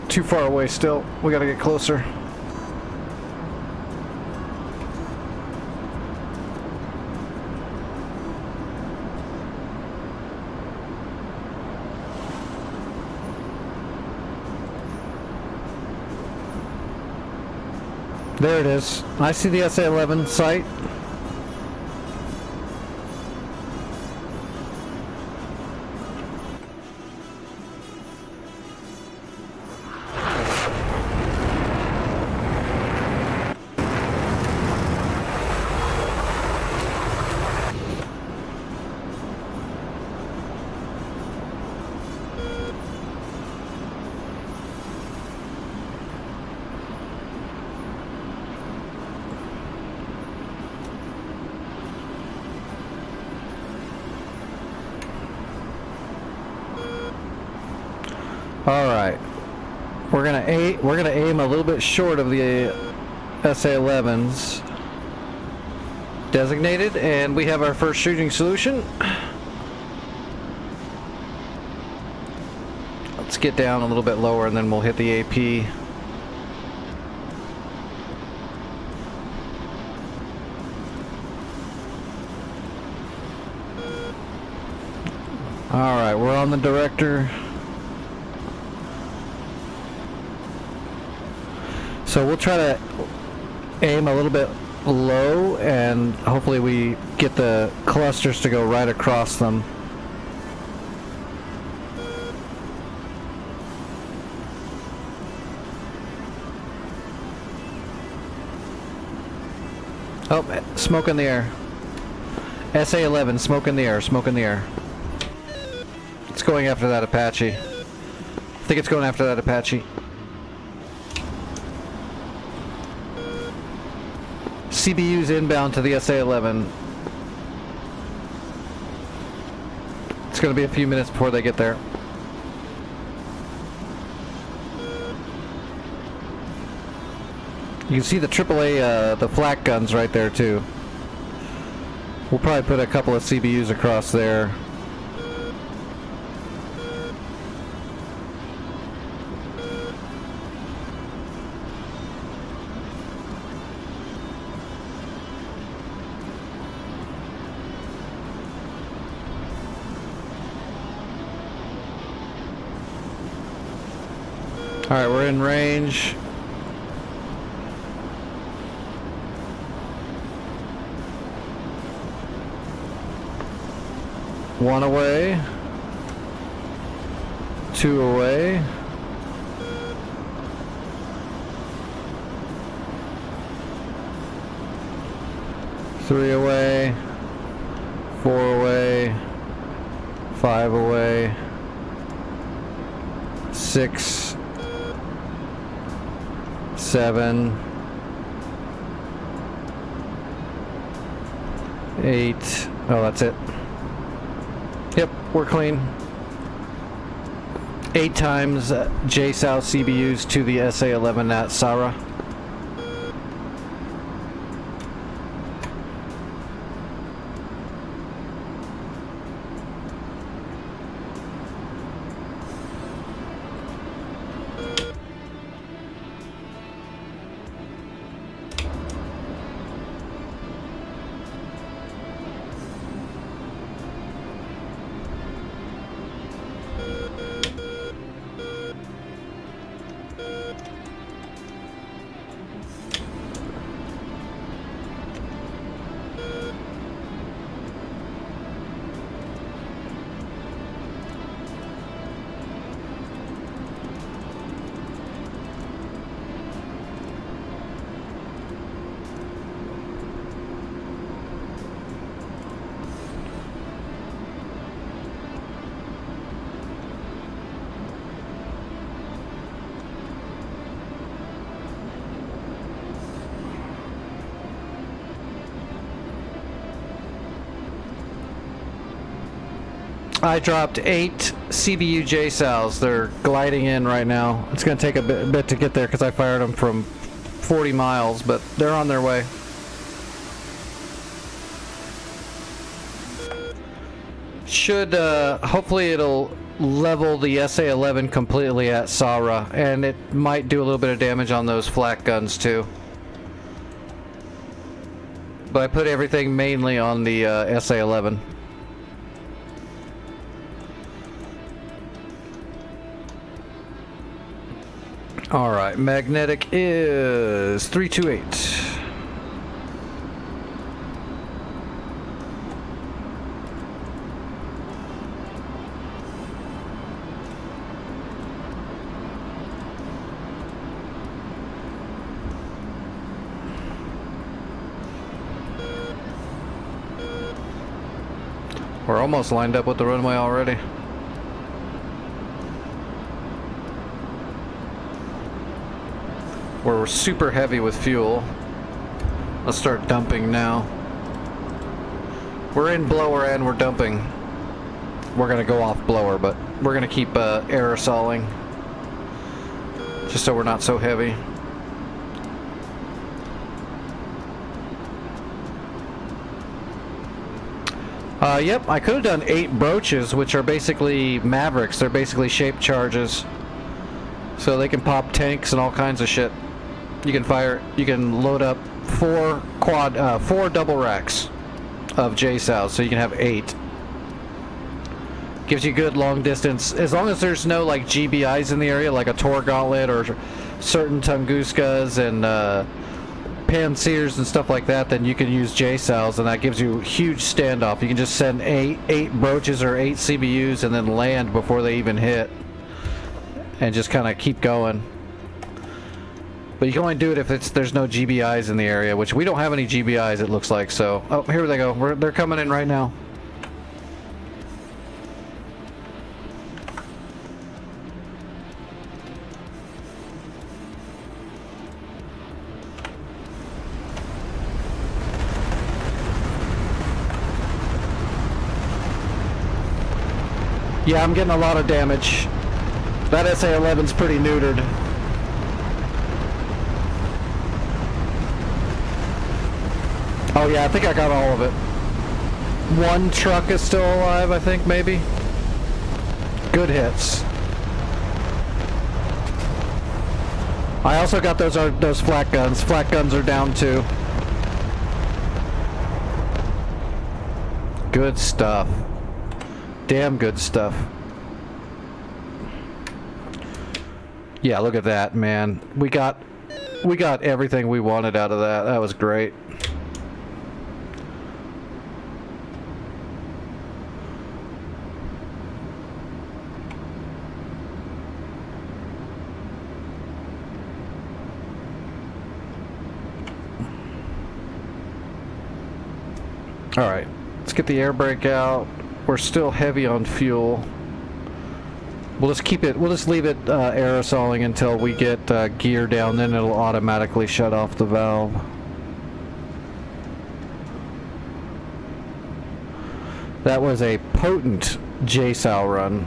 [SPEAKER 1] Too far away still. We gotta get closer. There it is. I see the SA-11 sight. All right, we're gonna aim a little bit short of the SA-11s designated, and we have our first shooting solution. Let's get down a little bit lower, and then we'll hit the AP. All right, we're on the director. So we'll try to aim a little bit low, and hopefully we get the clusters to go right across them. Oh, smoke in the air. SA-11, smoke in the air, smoke in the air. It's going after that Apache. I think it's going after that Apache. CBU's inbound to the SA-11. It's going to be a few minutes before they get there. You can see the AAA, the flak guns right there too. We'll probably put a couple of CBUs across there. Alright, we're in range. One away. Two away. Three away. Four away. Five away. Six. 7, 8, Oh, that's it. Yep, we're clean. 8 times J South CBUs to the SA-11 at Sarah. I dropped 8 CBU JSOWs. They're gliding in right now. It's going to take a bit to get there because I fired them from 40 miles, but they're on their way. Should, hopefully it'll level the SA-11 completely at Sarah, and it might do a little bit of damage on those flak guns too. But I put everything mainly on the SA-11. Alright, magnetic is 328. We're almost lined up with the runway already. We're super heavy with fuel. Let's start dumping now. We're in blower and we're dumping. We're gonna go off blower, but we're gonna keep aerosoling. Just so we're not so heavy. Yep, I could have done 8 broaches, which are basically Mavericks. They're basically shaped charges. So they can pop tanks and all kinds of shit. You can load up 4 double racks of JSOWs, so you can have 8. Gives you good long distance, as long as there's no like GBIs in the area, like a Tor Gauntlet or certain Tunguskas and Pansirs and stuff like that, then you can use JSOWs, and that gives you huge standoff. You can just send 8 broaches or 8 CBUs and then land before they even hit, and just kind of keep going. But you can only do it if there's no GBIs in the area, which we don't have any GBIs, it looks like. So, oh, here they go. They're coming in right now. Yeah, I'm getting a lot of damage. That SA-11's pretty neutered. Oh yeah, I think I got all of it. 1 truck is still alive, I think, maybe. Good hits. I also got those flak guns. Flak guns are down too. Good stuff. Damn good stuff. Yeah, look at that, man. We got everything we wanted out of that. That was great. All right, let's get the air brake out. We're still heavy on fuel. We'll just keep it. We'll just leave it aerosoling until we get gear down. Then it'll automatically shut off the valve. That was a potent JSOW run.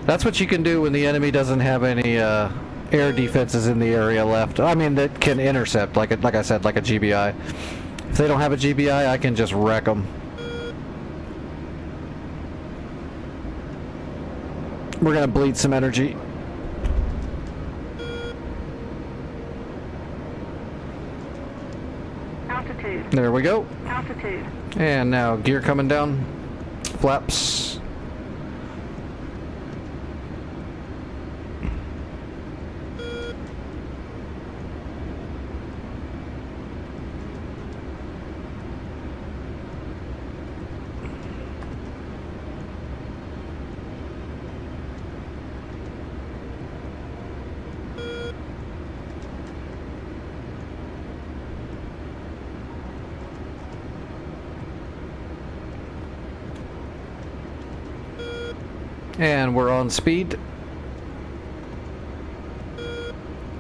[SPEAKER 1] That's what you can do when the enemy doesn't have any air defenses in the area left. I mean, that can intercept, like I said, like a GBI. If they don't have a GBI, I can just wreck them. We're gonna bleed some energy.
[SPEAKER 6] Altitude.
[SPEAKER 1] There we go.
[SPEAKER 6] Altitude.
[SPEAKER 1] And now gear coming down. Flaps. And we're on speed.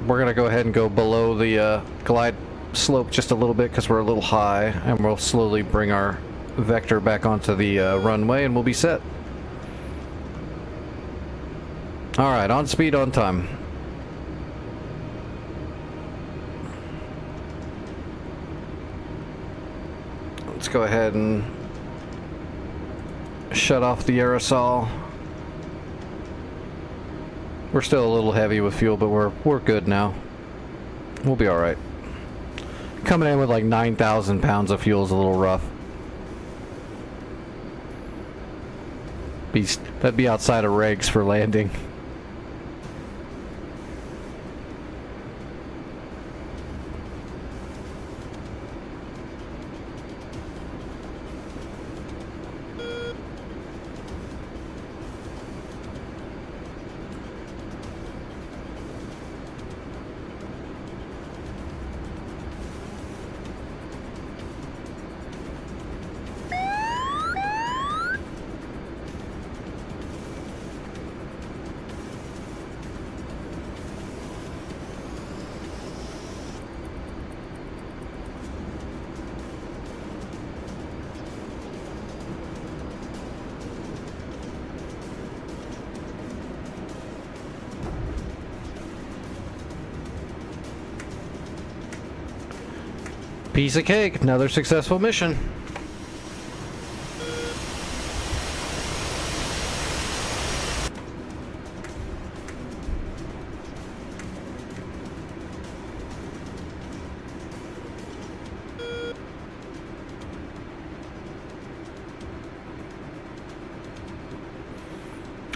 [SPEAKER 1] We're gonna go ahead and go below the glide slope just a little bit because we're a little high, and we'll slowly bring our vector back onto the runway and we'll be set. Alright, on speed, on time. Let's go ahead and shut off the aerosol. We're still a little heavy with fuel, but we're good now. We'll be all right. Coming in with like 9,000 pounds of fuel is a little rough. That'd be outside of regs for landing. Piece of cake, another successful mission.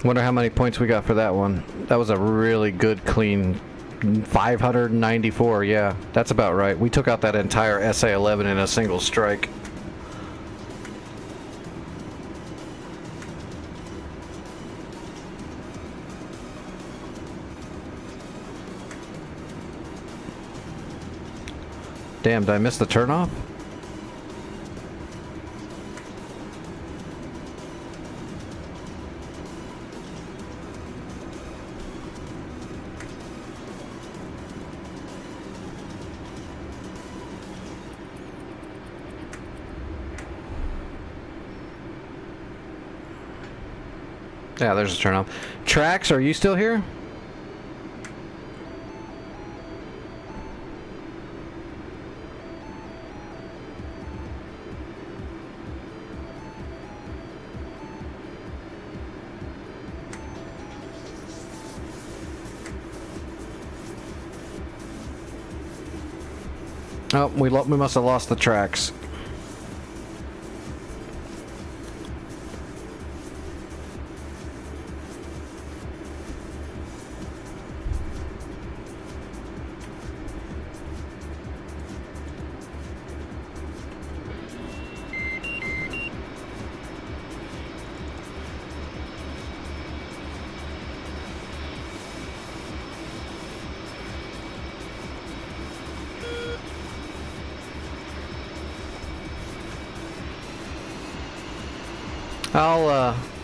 [SPEAKER 1] Wonder how many points we got for that one. That was a really good, clean 594, yeah, that's about right. We took out that entire SA-11 in a single strike. Damn, did I miss the turnoff? Yeah, there's a turn off. Trax, are you still here? Oh, we must have lost the tracks.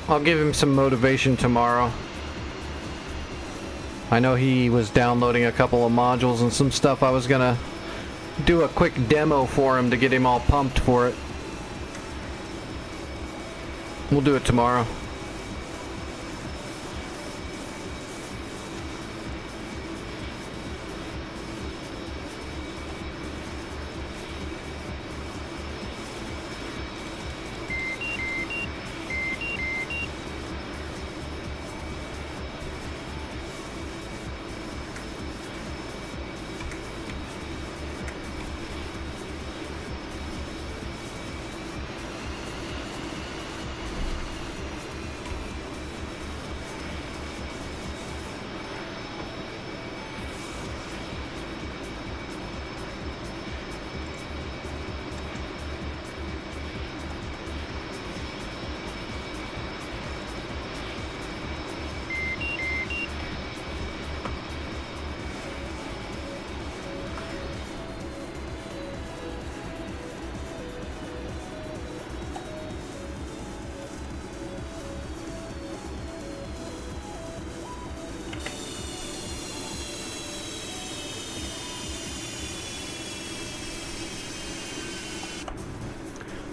[SPEAKER 1] I'll give him some motivation tomorrow. I know he was downloading a couple of modules and some stuff. I was gonna do a quick demo for him to get him all pumped for it. We'll do it tomorrow.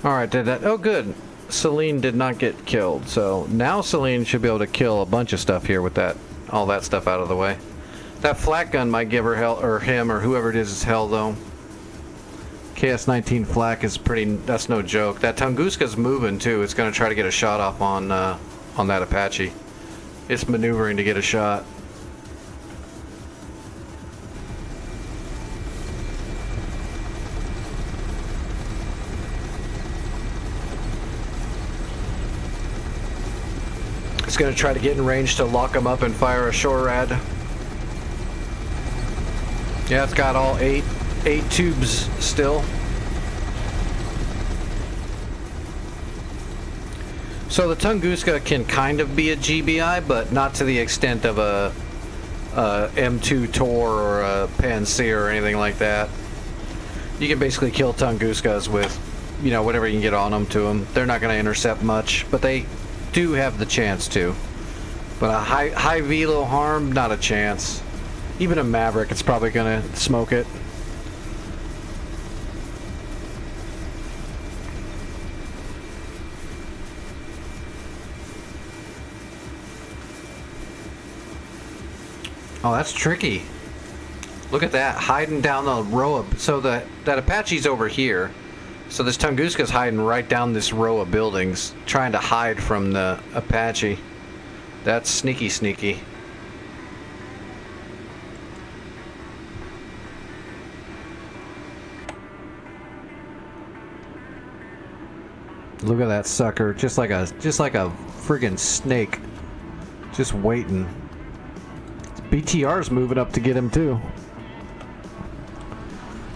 [SPEAKER 1] Alright, did that. Oh, good. Celine did not get killed. So now Celine should be able to kill a bunch of stuff here with that, all that stuff out of the way. That flak gun might give her hell, or him, or whoever it is hell, though. KS-19 flak is pretty. That's no joke. That Tunguska's moving too. It's going to try to get a shot off on that Apache. It's maneuvering to get a shot. It's going to try to get in range to lock him up and fire a shore rad. Yeah, it's got all eight tubes still. So the Tunguska can kind of be a GBI, but not to the extent of a M2 Tor or a Panzer or anything like that. You can basically kill Tunguskas with, you know, whatever you can get on them to them. They're not going to intercept much, but they do have the chance to. But a high velo harm, not a chance. Even a Maverick, it's probably going to smoke it. Oh, that's tricky. Look at that, hiding down the row of... So that Apache's over here. So this Tunguska's hiding right down this row of buildings, trying to hide from the Apache. That's sneaky, sneaky. Look at that sucker, just like a friggin' snake, just waiting. BTR's moving up to get him too.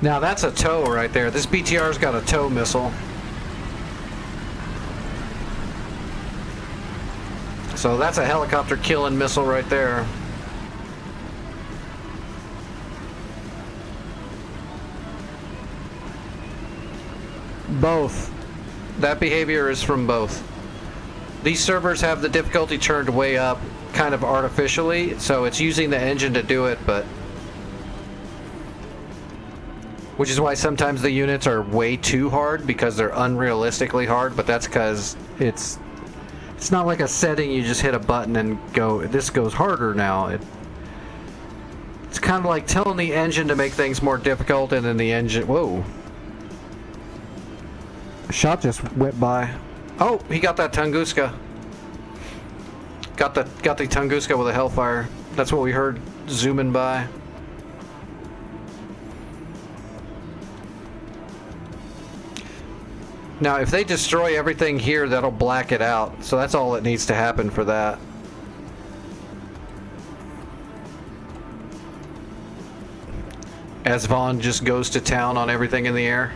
[SPEAKER 1] Now that's a tow right there. This BTR's got a tow missile. So that's a helicopter killing missile right there. Both. That behavior is from both. These servers have the difficulty turned way up, kind of artificially, so it's using the engine to do it, but... Which is why sometimes the units are way too hard, because they're unrealistically hard, but that's because it's not like a setting you just hit a button and go, this goes harder now. It's kind of like telling the engine to make things more difficult, and then the engine... Whoa. A shot just went by. Oh, he got that Tunguska. Got the Tunguska with a Hellfire. That's what we heard zooming by. Now, if they destroy everything here, that'll black it out. So that's all that needs to happen for that. As Vaughn just goes to town on everything in the air.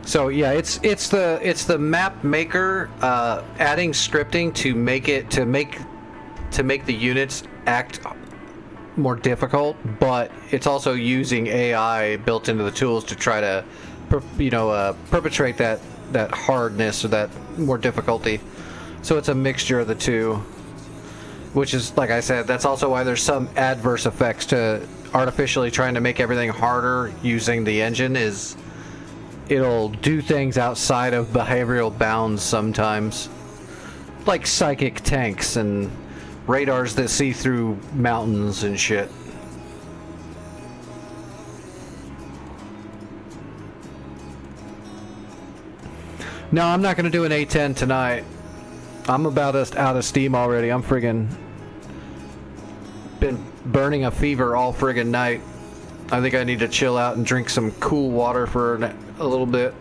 [SPEAKER 1] So yeah, it's the map maker adding scripting to make the units act more difficult, but it's also using AI built into the tools to try to perpetrate that hardness or that more difficulty. So it's a mixture of the two. Which is, like I said, that's also why there's some adverse effects to artificially trying to make everything harder using the engine, is it'll do things outside of behavioral bounds sometimes. Like psychic tanks and radars that see through mountains and shit. No, I'm not going to do an A10 tonight. I'm about out of steam already. I'm friggin' been burning a fever all friggin' night. I think I need to chill out and drink some cool water for a little bit.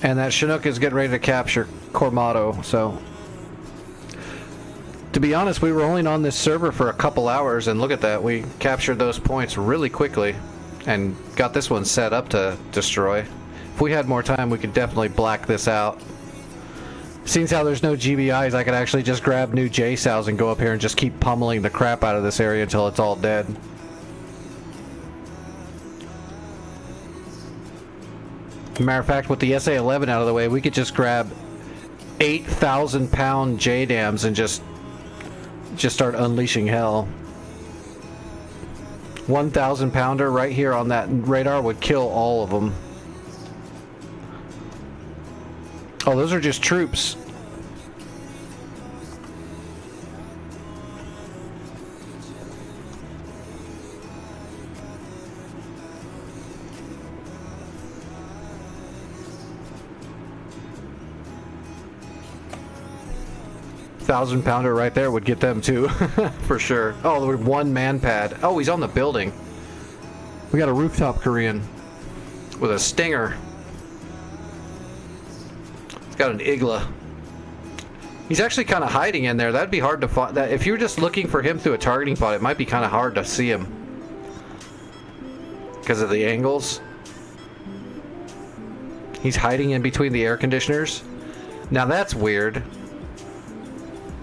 [SPEAKER 1] And that Chinook is getting ready to capture Cormado, so... To be honest, we were only on this server for a couple hours, and look at that, we captured those points really quickly. And got this one set up to destroy. If we had more time, we could definitely black this out. Seeing how there's no GBIs, I could actually just grab new JSOWs and go up here and just keep pummeling the crap out of this area until it's all dead. Matter of fact, with the SA-11 out of the way, we could just grab 8,000 pound JDAMs and just start unleashing hell. 1,000 pounder right here on that radar would kill all of them. Oh, those are just troops. $1,000-pounder right there would get them too, for sure. Oh, the one man pad. Oh, he's on the building. We got a rooftop Korean with a Stinger. He's got an Igla. He's actually kind of hiding in there. That'd be hard to find. That if you're just looking for him through a targeting pod, it might be kind of hard to see him because of the angles. He's hiding in between the air conditioners. Now that's weird.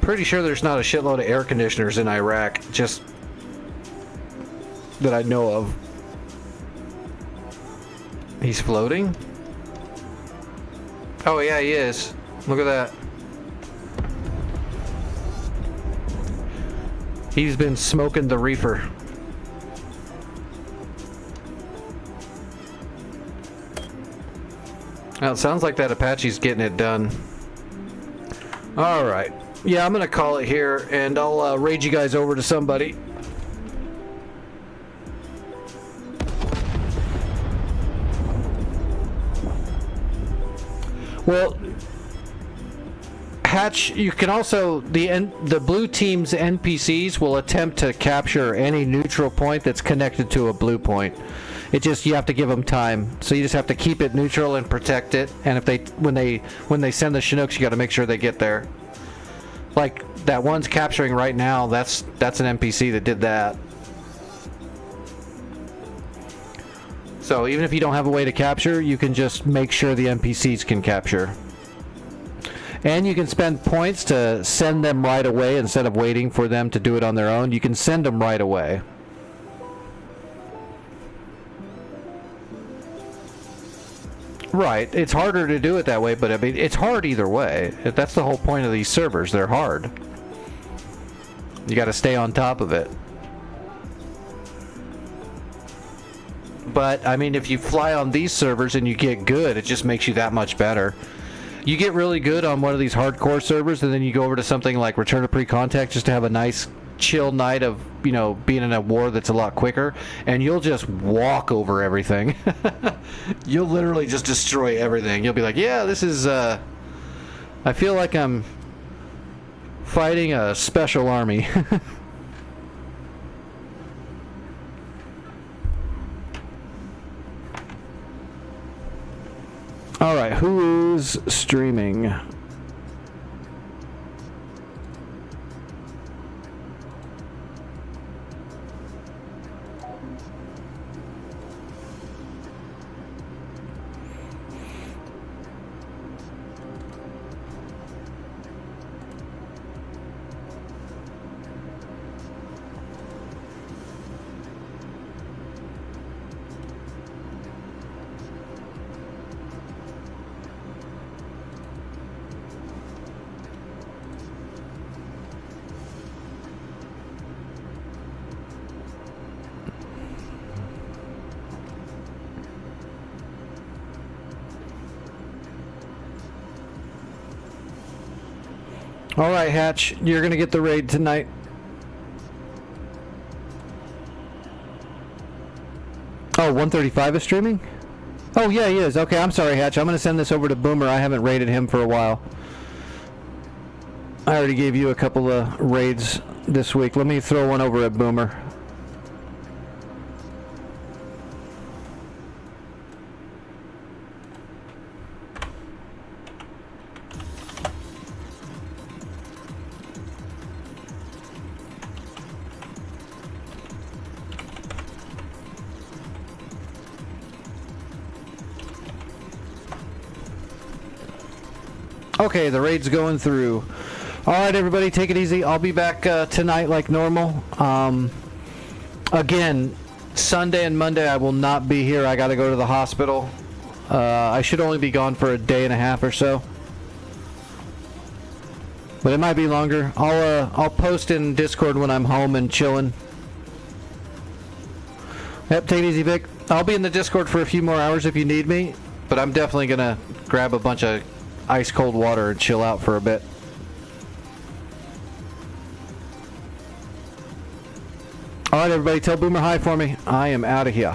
[SPEAKER 1] Pretty sure there's not a shitload of air conditioners in Iraq, just that I know of. He's floating? Oh yeah, he is. Look at that. He's been smoking the reefer. Well, it sounds like that Apache's getting it done. Alright. Yeah, I'm gonna call it here, and I'll raid you guys over to somebody. Well, Hatch, you can also, the blue team's NPCs will attempt to capture any neutral point that's connected to a blue point. It just, you have to give them time. So you just have to keep it neutral and protect it. And if when they send the Chinooks, you got to make sure they get there. Like that one's capturing right now, that's an NPC that did that. So even if you don't have a way to capture, you can just make sure the NPCs can capture. And you can spend points to send them right away instead of waiting for them to do it on their own. You can send them right away. Right, it's harder to do it that way, but I mean, it's hard either way. That's the whole point of these servers, they're hard. You gotta stay on top of it. But, I mean, if you fly on these servers and you get good, it just makes you that much better. You get really good on one of these hardcore servers, and then you go over to something like Return to Pre-Contact just to have a nice chill night of, you know, being in a war that's a lot quicker, and you'll just walk over everything. You'll literally just destroy everything. You'll be like, yeah, this is, I feel like I'm fighting a special army. Alright, who's streaming? All right, Hatch, you're going to get the raid tonight. Oh, 135 is streaming? Oh, yeah, he is. Okay, I'm sorry, Hatch. I'm going to send this over to Boomer. I haven't raided him for a while. I already gave you a couple of raids this week. Let me throw one over at Boomer. Okay, the raid's going through. All right, everybody, take it easy. I'll be back tonight like normal. Again, Sunday and Monday I will not be here. I got to go to the hospital. I should only be gone for a day and a half or so, but it might be longer. I'll post in Discord when I'm home and chilling. Yep, take it easy, Vic. I'll be in the Discord for a few more hours if you need me, but I'm definitely gonna grab a bunch of ice cold water and chill out for a bit. All right, everybody, tell Boomer hi for me. I am out of here.